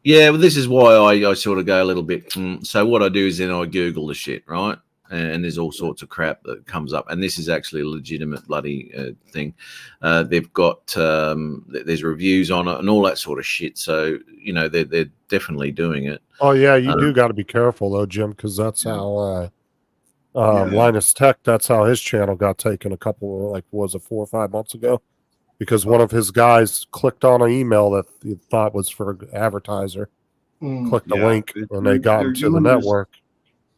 S1: Yeah, well, this is why I sort of go a little bit. So what I do is then I Google the shit, right? And there's all sorts of crap that comes up. And this is actually a legitimate bloody thing. They've got, there's reviews on it and all that sort of shit. So, they're definitely doing it.
S5: Oh, yeah, you do got to be careful, though, Jim, because that's how Linus Tech, that's how his channel got taken a couple, 4 or 5 months ago. Because one of his guys clicked on an email that he thought was for an advertiser, clicked the link, and they got into the network.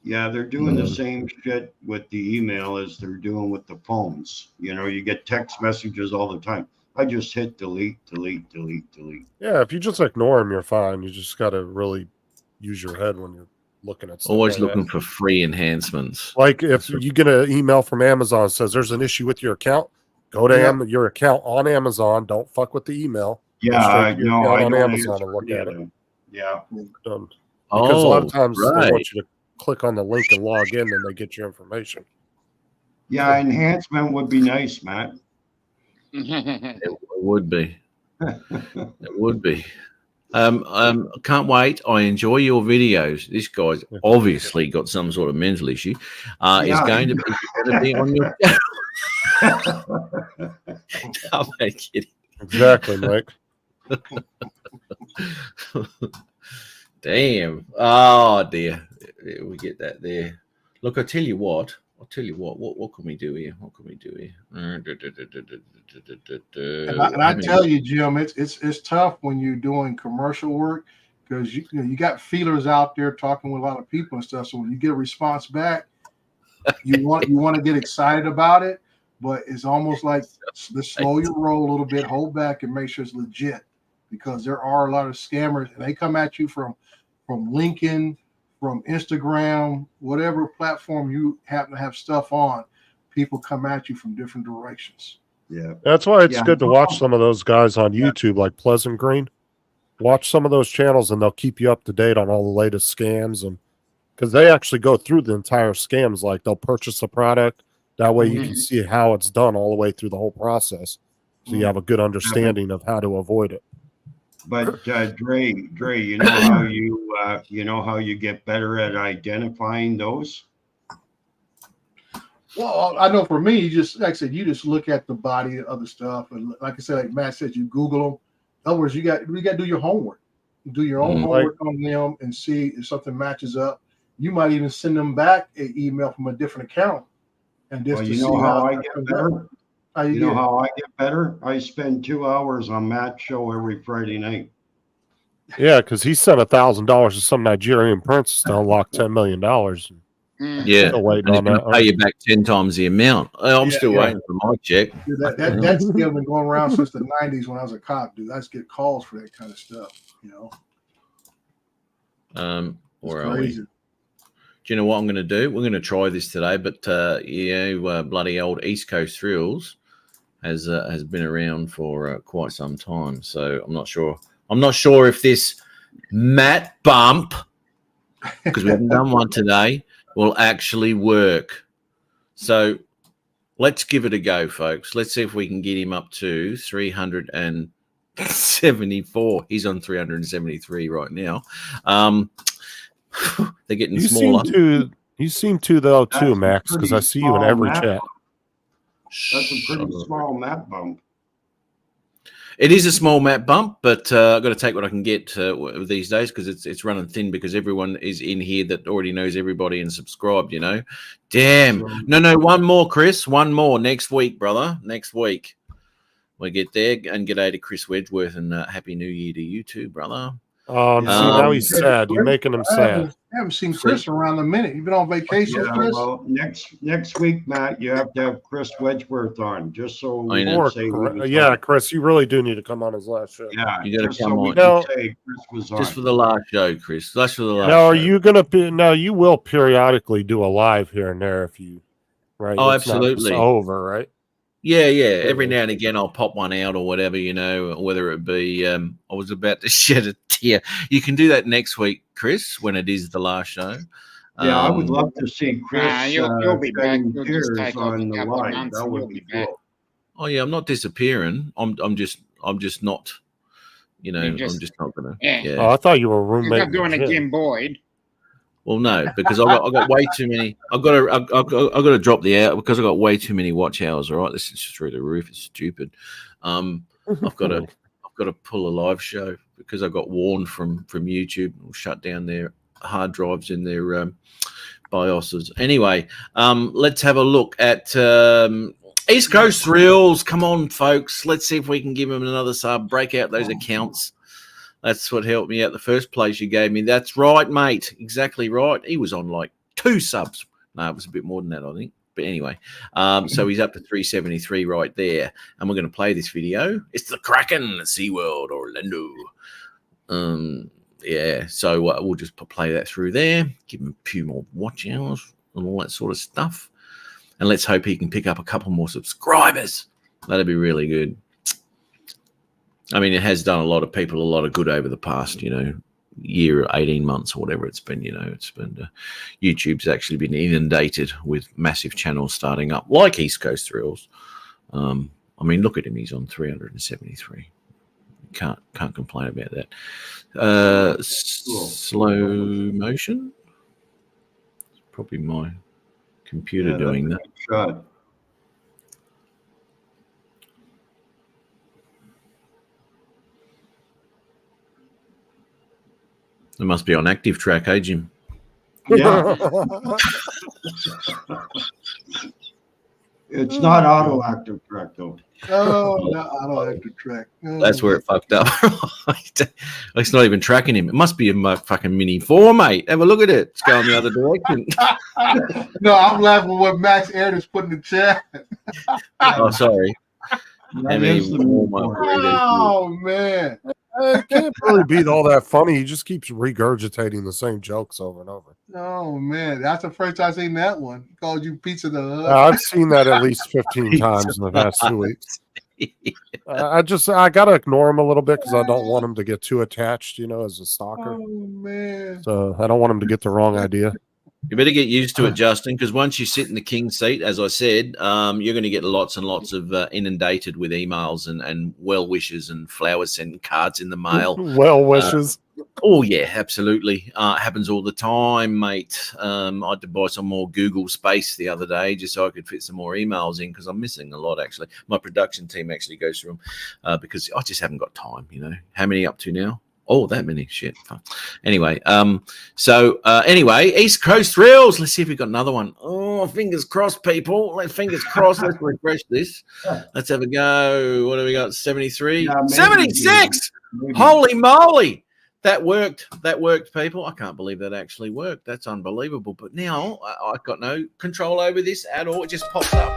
S8: They're doing the same shit with the email as they're doing with the phones. You get text messages all the time. I just hit delete, delete, delete, delete.
S5: Yeah, if you just ignore them, you're fine. You just got to really use your head when you're looking at stuff.
S1: Always looking for free enhancements.
S5: Like if you get an email from Amazon that says there's an issue with your account, go to your account on Amazon. Don't fuck with the email.
S8: Yeah, I know. I
S5: on
S8: don't
S5: Amazon and look at it.
S8: Yeah.
S5: Because a lot of times they want you to click on the link and log in, and they get your information.
S8: Yeah, enhancement would be nice, Matt.
S1: It would be. It would be. Can't wait. I enjoy your videos. This guy's obviously got some sort of mental issue. Is going to be on your. I'm kidding.
S5: Exactly, Mike.
S1: Damn. Oh dear. We get that there. Look, I'll tell you what. What can we do here? What can we do here?
S9: And I tell you, Jim, it's tough when you're doing commercial work because you got feelers out there talking with a lot of people and stuff. So when you get a response back, you want to get excited about it, but it's almost like just slow your roll a little bit, hold back, and make sure it's legit because there are a lot of scammers and they come at you from LinkedIn, from Instagram, whatever platform you happen to have stuff on. People come at you from different directions.
S8: Yeah,
S5: that's why it's good to watch some of those guys on YouTube, like Pleasant Green. Watch some of those channels, and they'll keep you up to date on all the latest scams, and because they actually go through the entire scams. Like they'll purchase a product, that way you can see how it's done all the way through the whole process, so you have a good understanding of how to avoid it.
S8: But Dre, you know how you get better at identifying those?
S9: Well, I know for me, you just like I said, you just look at the body and other stuff, and like I said, like Matt said, you Google them. In other words, you got to do your homework. Do your own homework on them and see if something matches up. You might even send them back an email from a different account, and just to see how I get better. You know how I get better? I spend 2 hours on Matt's show every Friday night.
S5: Yeah, because he sent $1,000 to some Nigerian princess to unlock $10 million.
S1: Yeah,
S5: still waiting on that.
S1: Pay you back 10 times the amount. I'm still waiting for my check.
S9: Dude, that's still been going around since the 90s when I was a cop, dude. I just get calls for that kind of stuff,
S1: Where are we? Do you know what I'm going to do? We're going to try this today, but bloody old East Coast Thrills has been around for quite some time, so I'm not sure. I'm not sure if this Matt bump, because we haven't done one today, will actually work. So let's give it a go, folks. Let's see if we can get him up to 374. He's on 373 right now. They're getting smaller.
S5: You seem to though too, Max, because I see you in every chat.
S8: That's a pretty small map bump.
S1: It is a small map bump, but I've got to take what I can get these days because it's running thin because everyone is in here that already knows everybody and subscribed, you know. Damn. No, one more, Chris. One more next week, brother. Next week. We'll get there and g'day to Chris Wedgeworth and Happy New Year to you too, brother.
S5: Now he's sad. You're making him sad.
S9: I haven't seen Chris around a minute. You've been on vacation, Chris?
S8: Well, next week, Matt, you have to have Chris Wedgeworth on, just so we
S5: can
S8: say
S5: Chris, you really do need to come on his last show.
S8: Yeah,
S1: you got to come on.
S8: Say Chris was on.
S1: Just for the last show, Chris. Just for the last.
S5: Now, are you gonna be? Now, you will periodically do a live here and there if you, right?
S1: Oh,
S5: it's
S1: absolutely.
S5: Not over, right?
S1: Yeah. Every now and again, I'll pop one out or whatever, you know, whether it be, I was about to shed a tear. You can do that next week, Chris, when it is the last show.
S8: Yeah, I would love to see Chris.
S2: You'll be back. You'll just take
S8: on the line.
S2: Months,
S8: That would be cool.
S1: Oh yeah, I'm not disappearing. I'm just not, you know, I'm just not gonna.
S2: Yeah.
S5: Oh, I thought you were a roommate.
S2: You're not doing a Jim Boyd.
S1: Well, no, because I got way too many. I've got to drop the hour because I got way too many watch hours. All right, this is through the roof. It's stupid. I've got to pull a live show because I got warned from YouTube. We'll shut down their hard drives in their BIOSes. Anyway, let's have a look at East Coast Thrills. Come on, folks. Let's see if we can give them another sub. Break out those accounts. That's what helped me out the first place you gave me. That's right, mate. Exactly right. He was on like 2 subs. No, it was a bit more than that, I think. But anyway, so he's up to 373 right there. And we're going to play this video. It's the Kraken, SeaWorld, Orlando. Yeah, so we'll just play that through there. Give him a few more watch hours and all that sort of stuff. And let's hope he can pick up a couple more subscribers. That'd be really good. I mean, it has done a lot of people a lot of good over the past, you know, year, 18 months or whatever it's been, you know. It's been YouTube's actually been inundated with massive channels starting up like East Coast Thrills. I mean, look at him. He's on 373. Can't complain about that. Slow motion. It's probably my computer doing that.
S8: Shot.
S1: It must be on active track, eh, Jim?
S8: Yeah. It's not auto active track, though.
S9: Oh, not auto active track. Oh.
S1: That's where it fucked up. It's not even tracking him. It must be a fucking Mini 4, mate. Have a look at it. It's going the other direction.
S9: No, I'm laughing at what Max Aaron is putting in the chat.
S1: Oh, sorry.
S9: Oh, man.
S5: It can't really be all that funny. He just keeps regurgitating the same jokes over and over.
S9: Oh, man. That's the first time I've seen that one. He called you Pizza the Hut.
S5: I've seen that at least 15 times in the past 2 weeks. I got to ignore him a little bit because I don't want him to get too attached, you know, as a stalker.
S9: Oh, man.
S5: So I don't want him to get the wrong idea.
S1: You better get used to it, Justin, because once you sit in the king seat, as I said, you're going to get lots and lots of inundated with emails and well wishes and flowers sent, cards in the mail.
S5: Well wishes.
S1: Oh, yeah, absolutely. Happens all the time, mate. I had to buy some more Google space the other day just so I could fit some more emails in because I'm missing a lot, actually. My production team actually goes through them because I just haven't got time, you know. How many up to now? Oh, that many. Shit. Anyway, anyway, East Coast Thrills. Let's see if we've got another one. Oh, fingers crossed, people. Fingers crossed. Let's refresh this. Let's have a go. What have we got? 73? Yeah, 76! Maybe. Holy moly. That worked. That worked, people. I can't believe that actually worked. That's unbelievable. But now I've got no control over this at all. It just pops up.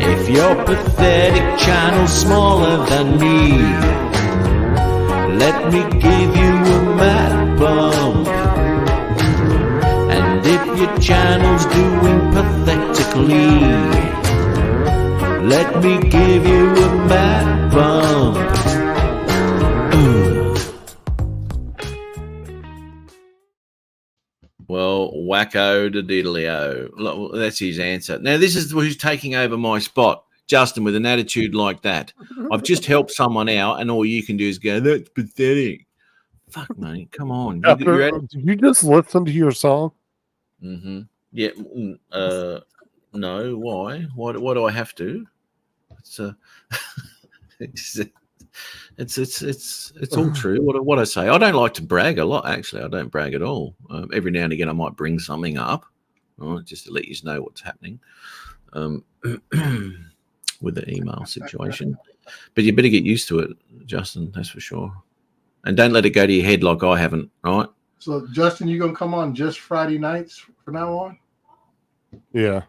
S1: If your pathetic channel's smaller than me, let me give you a map bump. And if your channel's doing pathetically, let me give you a back bump. Well, wacko de diddley-o. That's his answer. Now, this is who's taking over my spot. Justin, with an attitude like that. I've just helped someone out, and all you can do is go, that's pathetic. Fuck, mate. Come on.
S5: Did you just listen to your song?
S1: Mm-hmm. Yeah. No. Why? Why do I have to? It's all true. What I say. I don't like to brag a lot. Actually, I don't brag at all. Every now and again, I might bring something up, right, just to let you know what's happening with the email situation. But you better get used to it, Justin. That's for sure. And don't let it go to your head like I haven't. Right.
S9: So, Justin, you gonna come on just Friday nights from now on?
S5: Yeah.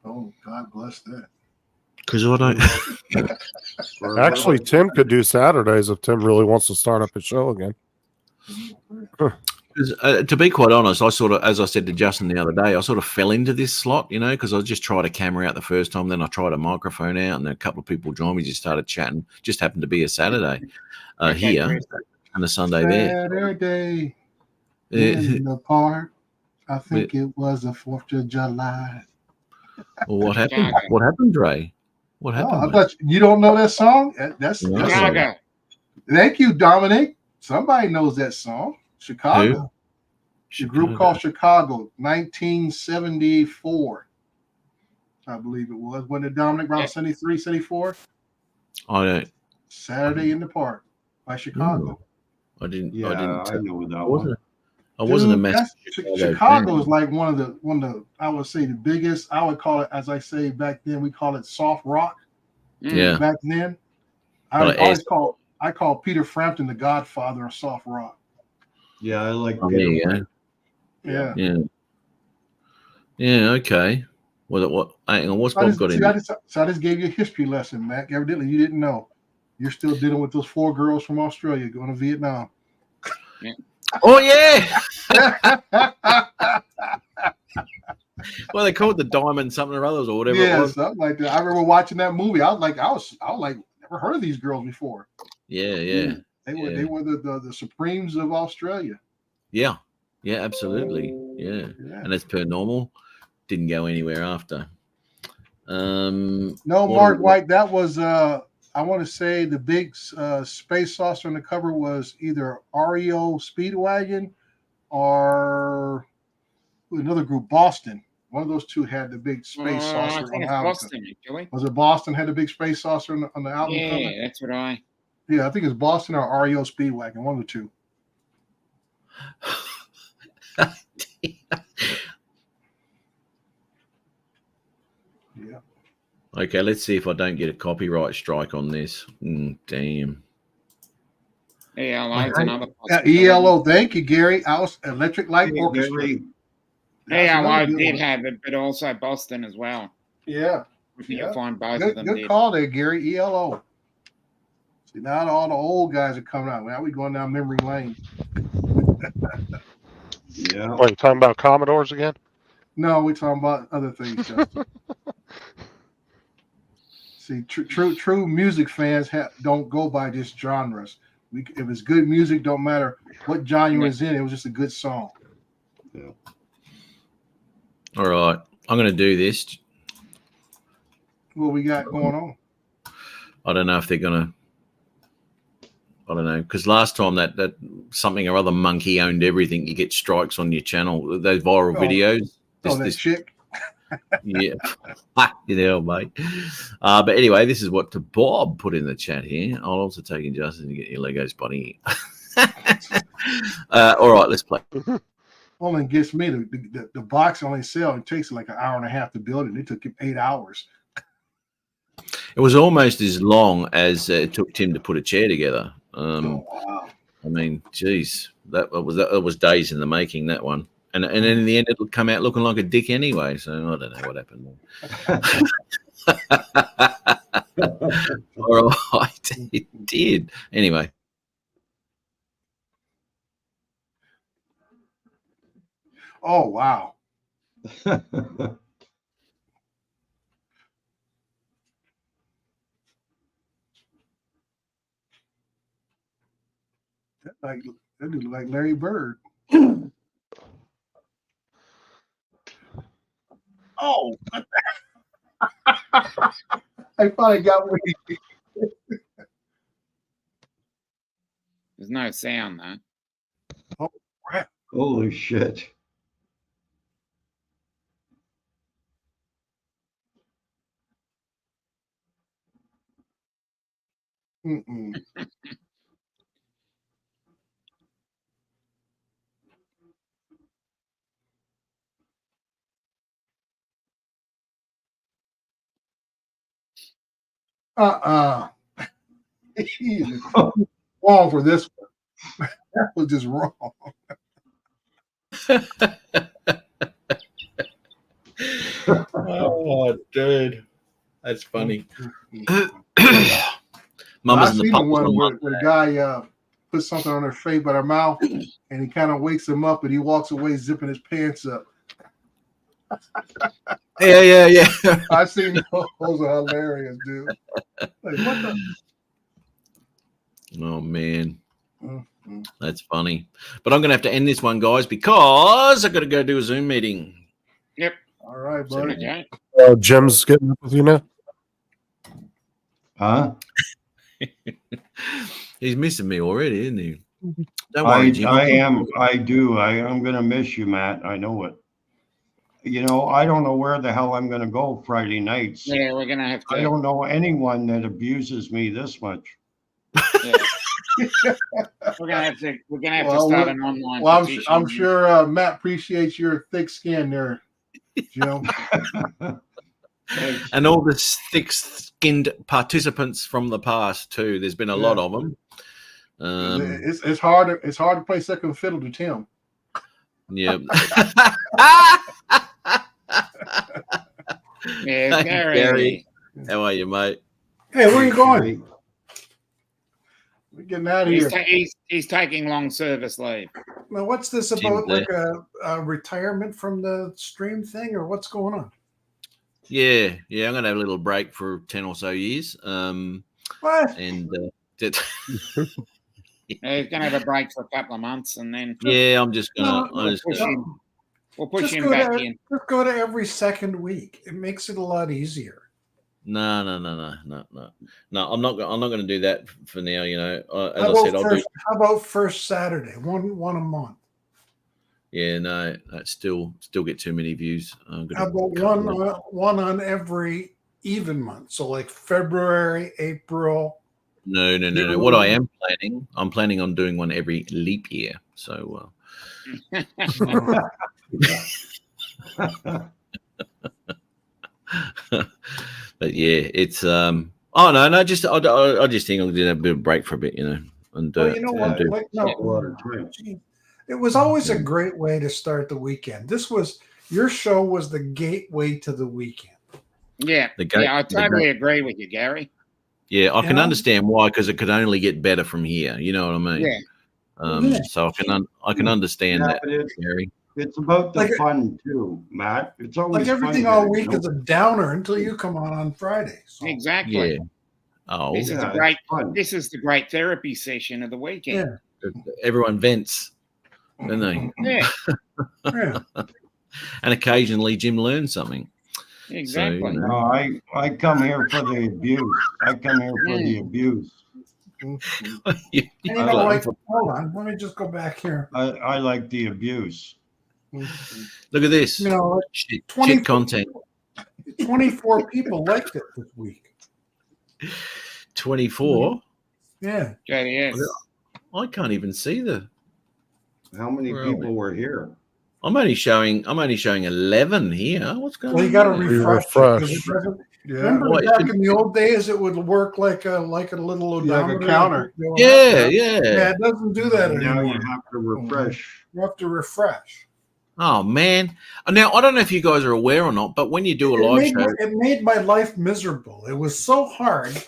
S9: Oh, God bless that.
S1: Because I don't.
S5: Actually, Tim could do Saturdays if Tim really wants to start up his show again.
S1: To be quite honest, I sort of, as I said to Justin the other day, I sort of fell into this slot, because I just tried a camera out the first time, then I tried a microphone out, and then a couple of people joined me, just started chatting. Just happened to be a Saturday here and a Sunday there.
S9: Saturday in the park. I think it was the 4th of July.
S1: Well, what happened? What happened, Dre? What happened?
S9: I thought you don't know that song. That's
S2: Chicago.
S9: Thank you, Dominic. Somebody knows that song. Chicago. The group called Chicago, 1974. I believe it was. When did Dominic around 73, 74?
S1: I don't.
S9: Saturday in the Park by Chicago.
S1: I didn't.
S8: Yeah, I know that
S1: one. I wasn't a mess.
S9: Chicago is like one of the I would say the biggest. I would call it, as I say back then, we call it soft rock.
S1: Yeah.
S9: Back then, I call Peter Frampton the godfather of soft rock.
S8: Yeah, I like
S1: Peter
S8: Frampton.
S9: Yeah.
S1: Yeah. Okay. What? Hang on. What's Bob got in?
S9: I just gave you a history lesson, Mac. Evidently, you didn't know. You're still dealing with those 4 girls from Australia going to Vietnam.
S2: Yeah.
S1: Oh yeah. Well, they call it the Diamond something or others or whatever.
S9: Yeah,
S1: it was.
S9: something like that. I remember watching that movie. I was like, never heard of these girls before.
S1: Yeah.
S9: They were the Supremes of Australia.
S1: Yeah, absolutely. Yeah. And as per normal, didn't go anywhere after.
S9: No, Mark White. That was I want to say the big space saucer on the cover was either REO Speedwagon or another group, Boston. One of those two had the big space saucer.
S2: I think it's Boston, actually.
S9: Was it Boston had the big space saucer on the album cover?
S2: Yeah, that's what I.
S9: Yeah, I think it's Boston or REO Speedwagon, one of the two. Yeah.
S1: Okay, let's see if I don't get a copyright strike on this. Damn.
S2: ELO's another.
S9: ELO, thank you, Gary. Electric Light Orchestra.
S2: ELO did have it, but also Boston as well.
S9: Yeah.
S2: You'll find both of them.
S9: Good call there, Gary. ELO. See, now all the old guys are coming out. Now we're going down memory lane.
S8: Yeah.
S5: What, you talking about Commodores again?
S9: No, we're talking about other things, Justin. See, true music fans don't go by just genres. If it's good music, don't matter what genre it's in. It was just a good song.
S8: Yeah.
S1: All right, I'm going to do this.
S9: What we got going on?
S1: I don't know if they're going to. I don't know, because last time that something or other monkey owned everything, you get strikes on your channel. Those viral videos.
S9: That chick.
S1: Yeah, mate. But anyway, this is what Bob put in the chat here. I'll also take Justin to get your Legos bunny. All right, let's play.
S9: Only gets me the box only sell. It takes like an hour and a half to build it. It took him 8 hours.
S1: It was almost as long as it took Tim to put a chair together.
S9: Wow.
S1: I mean, geez, that was days in the making, that one. And then in the end, it would come out looking like a dick anyway. So I don't know what happened. All right, it did. Anyway.
S9: Oh wow. That dude look like Larry Bird. Oh, I finally got what he.
S2: There's no sound though.
S9: Oh crap!
S8: Holy shit!
S9: Mm-mm. He's wrong for this one. That was just wrong.
S1: Oh, dude, that's funny.
S9: I've seen the one where the guy puts something on their face by their mouth, and he kind of wakes him up, and he walks away zipping his pants up.
S1: Yeah.
S9: I've seen those. Those are hilarious, dude. Like, what the?
S1: Oh man,
S9: Mm-hmm.
S1: that's funny. But I'm gonna have to end this one, guys, because I got to go do a Zoom meeting.
S2: Yep.
S9: All right, buddy.
S2: Okay.
S5: Jim's getting up with you now.
S8: Huh?
S1: He's missing me already, isn't he? Don't worry, Jim.
S8: I am. I do. I'm going to miss you, Matt. I know it. You know, I don't know where the hell I'm going to go Friday nights.
S2: Yeah, we're gonna have to.
S8: I don't know anyone that abuses me this much.
S2: Yeah. We're gonna have to start an online.
S9: Well,
S2: petition.
S9: I'm sure Matt appreciates your thick skin there, Jim.
S1: And all the thick-skinned participants from the past too. There's been a lot of them.
S9: It's hard. It's hard to play second fiddle to Tim.
S1: Yeah.
S2: Yeah, Gary.
S1: How are you, mate?
S9: Hey, where are you going? We're getting out of here.
S2: He's taking long service leave.
S12: Now, what's this about? Like a retirement from the stream thing, or what's going on?
S1: Yeah. I'm gonna have a little break for 10 or so years.
S12: What?
S1: And
S2: He's gonna have a break for a couple of months, and then
S1: I'm just gonna.
S2: We'll push him back in.
S12: Just go to every second week. It makes it a lot easier.
S1: No. I'm not going to do that for now. You know, as
S12: How
S1: I said, I'll do.
S12: How about first Saturday? One a month.
S1: Yeah, no, that still get too many views.
S12: How about one on every even month? So like February, April.
S1: No. What I'm planning on doing one every leap year. So. But yeah, it's I just think I'm gonna have a bit of a break for a bit, you know. And
S12: you know what? It was always a great way to start the weekend. Your show was the gateway to the weekend.
S2: Yeah, I totally agree with you, Gary.
S1: Yeah, I can understand why, because it could only get better from here. You know what I mean?
S2: Yeah.
S1: So I can understand that, Gary.
S8: It's about the fun too, Matt. It's always
S12: like everything
S8: fun,
S12: all week is a downer until you come on Friday. So.
S2: Exactly.
S1: Yeah. Oh,
S2: this is the great therapy session of the weekend.
S1: Yeah. Everyone vents, don't they?
S2: Yeah.
S1: And occasionally Jim learns something.
S2: Exactly.
S1: So, you know.
S8: No, I come here for the abuse. I come here for the abuse.
S12: Hold on. Let me just go back here.
S8: I like the abuse.
S1: Look at this.
S12: You know,
S1: shit content.
S12: 24 people liked it this week.
S1: 24?
S12: Yeah.
S2: JDS.
S1: I can't even see
S8: how many people were here.
S1: I'm only showing 11 here. What's going on?
S12: Well, you got to refresh. Remember
S1: What,
S12: back in the old days, it would work like a little odometer,
S9: like a counter.
S1: Yeah.
S12: Yeah, it doesn't do that anymore.
S8: Now you have to refresh.
S12: You have to refresh.
S1: Oh man! Now I don't know if you guys are aware or not, but when you do a live show,
S12: it made my life miserable. It was so hard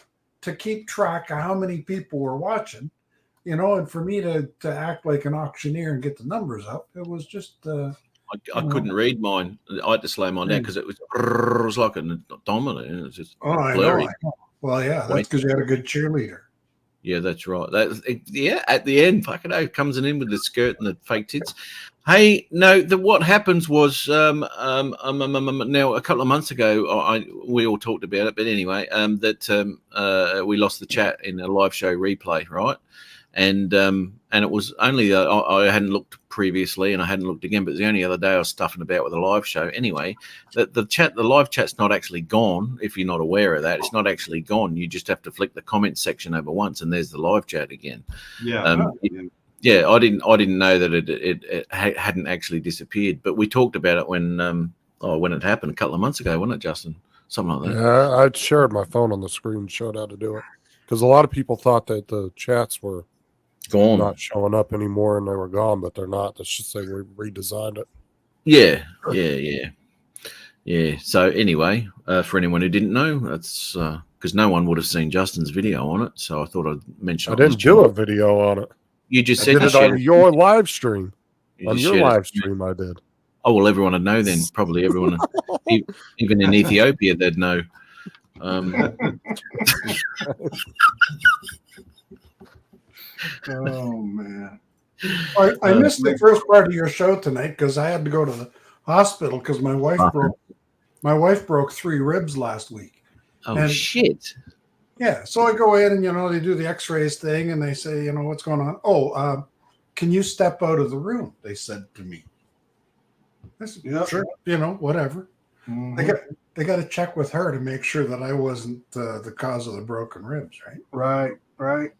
S12: to keep track of how many people were watching, you know, and for me to act like an auctioneer and get the numbers up, it was just.
S1: I couldn't read mine. I had to slow mine down because it was like a dominant. It was just blurry.
S12: I know. Well, yeah, that's because you had a good cheerleader.
S1: Yeah, that's right. Yeah, at the end, fucking hell, comes in with the skirt and the fake tits. Hey, no, what happens was now a couple of months ago, we all talked about it, but anyway, that we lost the chat in a live show replay, right? And it was only I hadn't looked previously, and I hadn't looked again, but the only other day I was stuffing about with a live show. Anyway, the live chat's not actually gone. If you're not aware of that, it's not actually gone. You just have to flick the comments section over once, and there's the live chat again.
S8: Yeah.
S1: Yeah, I didn't know that it hadn't actually disappeared, but we talked about it when it happened a couple of months ago, wasn't it, Justin? Something like that.
S5: Yeah, I shared my phone on the screen, showed how to do it, because a lot of people thought that the chats were
S1: gone,
S5: not showing up anymore, and they were gone, but they're not. That's just they redesigned it.
S1: Yeah. So anyway, for anyone who didn't know, that's because no one would have seen Justin's video on it, so I thought I'd mention.
S5: I didn't do a video on it.
S1: You just
S5: said
S1: did
S5: it on your live stream. On your live stream, I did.
S1: Oh well, everyone would know then. Probably everyone, even in Ethiopia, they'd know.
S12: Oh man, I missed the first part of your show tonight because I had to go to the hospital because my wife broke 3 ribs last week.
S1: Oh shit!
S12: Yeah, so I go in and they do the X-rays thing and they say what's going on. Oh, can you step out of the room? They said to me. I said, yeah, sure. Whatever. Mm-hmm. They got to check with her to make sure that I wasn't the cause of the broken ribs, right?
S9: Right.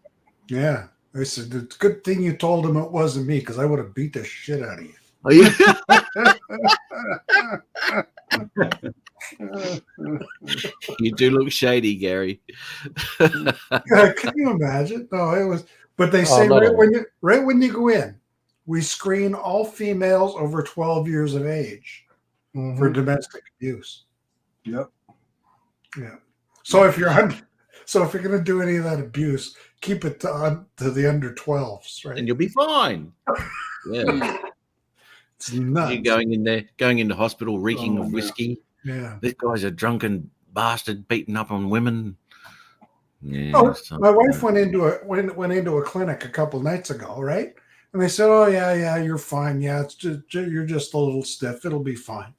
S12: Yeah. They said, it's a good thing you told him it wasn't me because I would have beat the shit out of you.
S1: Oh, yeah. You do look shady, Gary.
S12: Can you imagine? No, it was. But they say right when you go in, we screen all females over 12 years of age for domestic abuse.
S9: Yep.
S12: Yeah. So if you're going to do any of that abuse, keep it to the under 12s, right?
S1: And you'll be fine. Yeah.
S12: It's nuts.
S1: You're going into hospital reeking of whiskey.
S12: Yeah.
S1: This guy's a drunken bastard beating up on women. Yeah.
S12: My wife went into a clinic a couple nights ago, right? And they said, "Oh yeah, you're fine. Yeah, it's just you're just a little stiff. It'll be fine."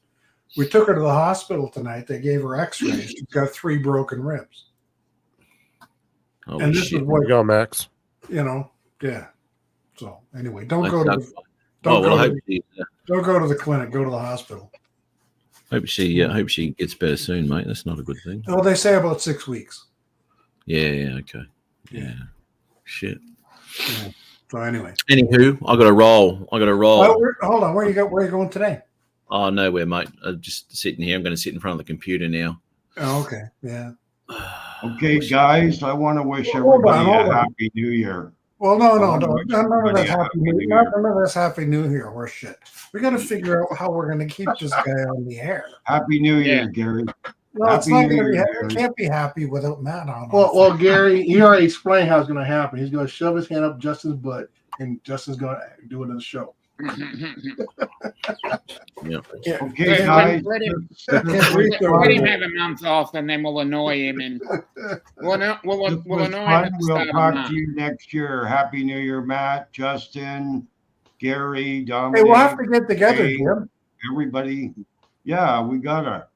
S12: We took her to the hospital tonight. They gave her X-rays. She's got 3 broken ribs.
S1: Holy
S12: and this
S1: shit.
S12: is what
S5: you go, Max.
S12: Yeah. So anyway,
S1: Don't go to
S12: the clinic. Go to the hospital.
S1: Hope she gets better soon, mate. That's not a good thing.
S12: Oh, they say about 6 weeks.
S1: Yeah. Okay. Yeah. Shit.
S12: Yeah. So anyway.
S1: Anywho, I got to roll.
S12: Well, hold on. Where are you going today?
S1: Oh, nowhere, mate. I'm just sitting here. I'm going to sit in front of the computer now.
S12: Oh, okay. Yeah.
S8: Okay, guys. I want to wish everybody a happy New Year.
S12: Well, no. None of that's Happy New Year or shit. We got to figure out how we're going to keep this guy on the air.
S8: Happy New Year, Gary.
S12: No, it's not going to be. It can't be happy without Matt on.
S9: Well, Gary, he already explained how it's going to happen. He's going to shove his hand up Justin's butt, and Justin's going to do it in the show.
S1: Yeah.
S8: Okay, guys.
S2: Let him have a month off, and then we'll annoy him, and we'll annoy him.
S8: We'll talk to you next year. Happy New Year, Matt, Justin, Gary, Dominic.
S12: Hey, we'll have to get together, Jim.
S8: Everybody. Yeah, we gotta.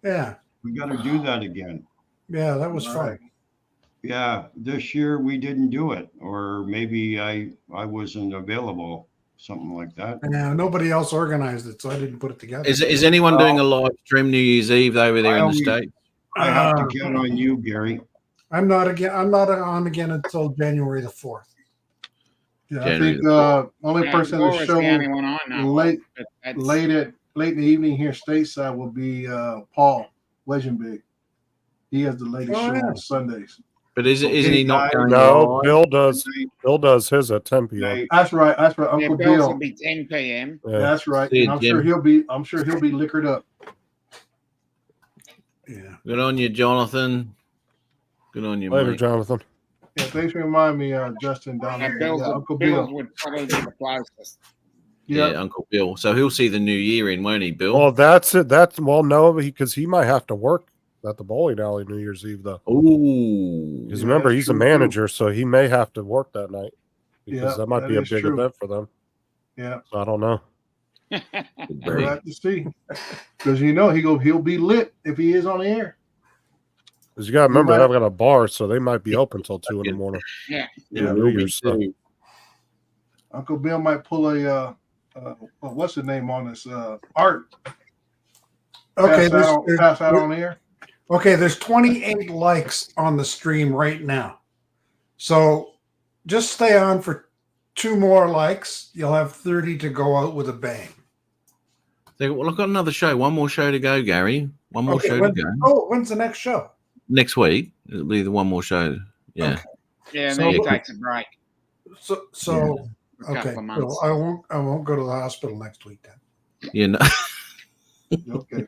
S12: Yeah.
S8: We gotta do that again.
S12: Yeah, that was fun.
S8: Yeah, this year we didn't do it, or maybe I wasn't available. Something like that.
S12: Yeah, nobody else organized it, so I didn't put it together.
S1: Is anyone doing a live stream New Year's Eve over there in the States?
S8: I have to count on you, Gary.
S12: I'm not on again until January the 4th.
S9: Yeah, I think only person to show late in the evening here stateside will be Paul Legendbig. He has the latest show on Sundays.
S1: But isn't he not going?
S5: No, Bill does his at 10 p.m.
S9: That's right. Uncle Bill
S2: will be 10 p.m.
S9: Yeah. That's right. And I'm sure he'll be liquored up.
S12: Yeah.
S1: Good on you, Jonathan. Good on you,
S5: Later,
S1: mate.
S5: Jonathan.
S9: Yeah, thanks for reminding me, Justin, Dominic.
S2: Uncle Bill would probably be the closest.
S1: Yeah, Uncle Bill. So he'll see the new year in, won't he, Bill?
S5: Well, that's it. No, because he might have to work at the bowling alley New Year's Eve, though.
S1: Ooh.
S5: Because remember, he's a manager, so he may have to work that night. Because that might be a big event for them.
S9: Yeah.
S5: So I don't know.
S9: We'll have to see. Because he'll be lit if he is on the air.
S5: Because you got to remember, they've got a bar, so they might be open till 2 in the morning.
S2: Yeah.
S5: New Year's stuff.
S9: Uncle Bill might pull a what's the name on this? Art.
S12: Okay,
S9: pass out on the air.
S12: Okay, there's 28 likes on the stream right now. So just stay on for 2 more likes. You'll have 30 to go out with a bang.
S1: Well, I've got another show. One more show to go, Gary. One more show to go.
S12: Oh, when's the next show?
S1: Next week. It'll be the one more show. Yeah.
S12: Okay.
S2: Yeah, and then he takes a break.
S12: So okay.
S2: Couple of months.
S12: So I won't go to the hospital next week then.
S1: You know.
S9: Okay.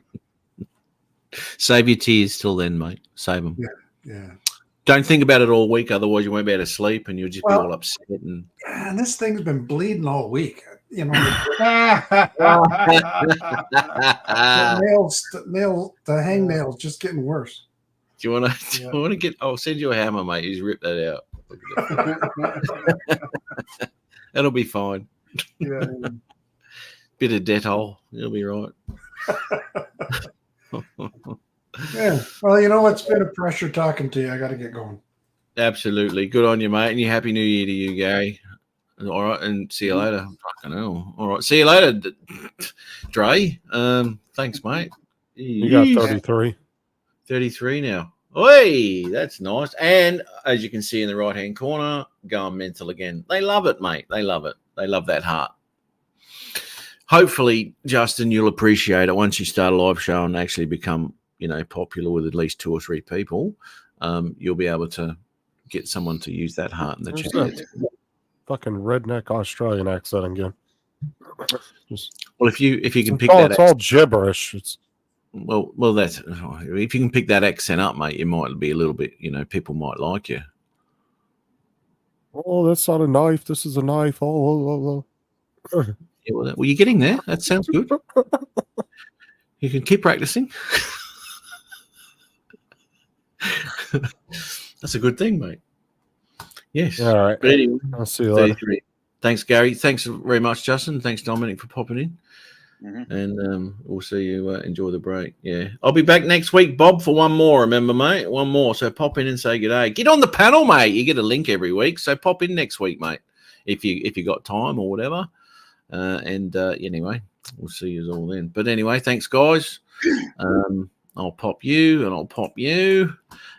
S1: Save your tears till then, mate. Save them.
S12: Yeah.
S1: Don't think about it all week, otherwise you won't be able to sleep and you'll just be all upset.
S12: And this thing's been bleeding all week. You know, the hangnail's just getting worse.
S1: Do you want to get? I'll send you a hammer, mate. You just rip that out. That'll be fine.
S9: Yeah.
S1: Bit of Dettol, it'll be right.
S12: Yeah. Well, it's been a pressure talking to you. I got to get going.
S1: Absolutely. Good on you, mate. And happy New Year to you, Gary. All right. And see you later. Fucking hell. All right. See you later, Dre. Thanks, mate.
S5: You got 33.
S1: 33 now. Oi, that's nice. And as you can see in the right-hand corner, going mental again. They love it, mate. They love it. They love that heart. Hopefully, Justin, you'll appreciate it once you start a live show and actually become, popular with at least 2 or 3 people. You'll be able to get someone to use that heart in the chat.
S5: Fucking redneck Australian accent again.
S1: Well, if you can pick
S5: that, it's all gibberish.
S1: Well, that's if you can pick that accent up, mate. You might be a little bit, people might like you.
S5: Oh, that's not a knife. This is a knife. Oh.
S1: Yeah, well, you're getting there. That sounds good. You can keep practicing. That's a good thing, mate. Yes.
S5: All right.
S1: But anyway,
S5: I'll see you later.
S1: Thanks, Gary. Thanks very much, Justin. Thanks, Dominic, for popping in.
S2: Mm-hmm.
S1: And we'll see you enjoy the break. Yeah. I'll be back next week, Bob, for one more. Remember, mate? One more. So pop in and say good day. Get on the panel, mate. You get a link every week. So pop in next week, mate, if you got time or whatever. Anyway, we'll see you all then. But anyway, thanks, guys. I'll pop you and I'll pop you.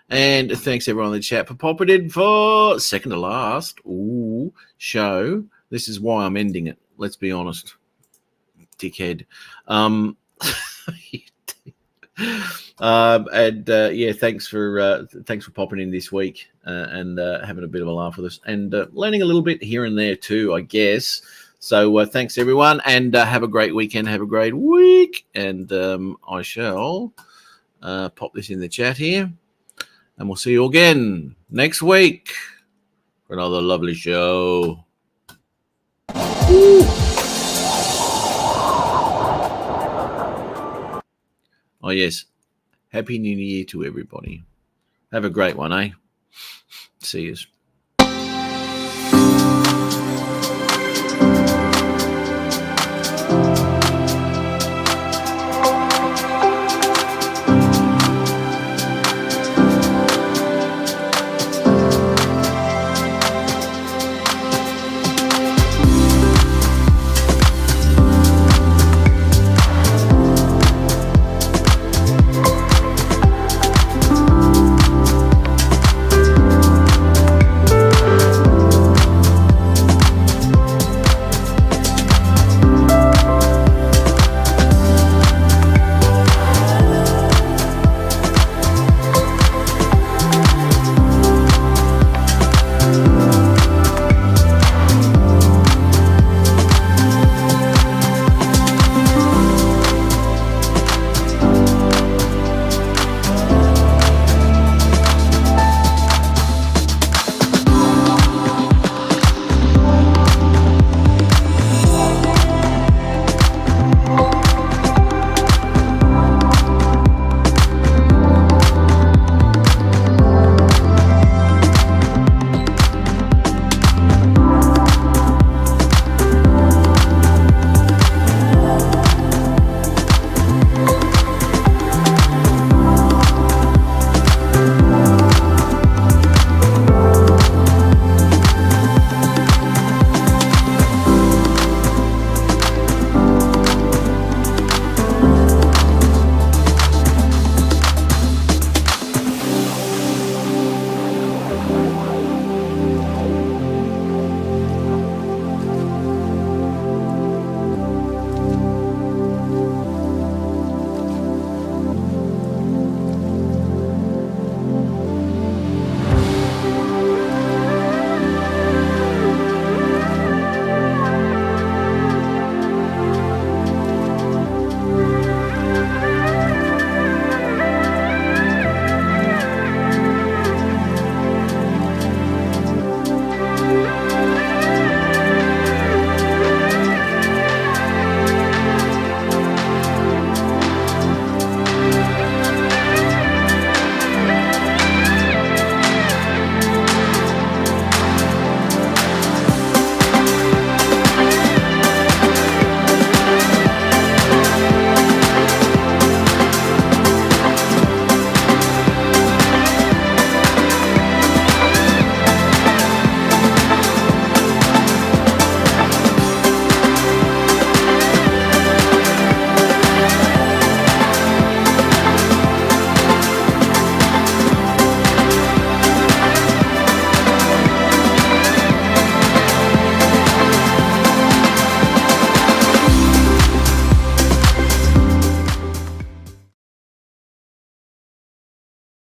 S1: And thanks everyone in the chat for popping in for second to last show. This is why I'm ending it. Let's be honest, dickhead. Thanks for popping in this week and having a bit of a laugh with us and learning a little bit here and there too, I guess. So thanks everyone, and have a great weekend. Have a great week, and I shall pop this in the chat here. And we'll see you again next week for another lovely show. Woo. Oh, yes. Happy New Year to everybody. Have a great one, eh? See yous.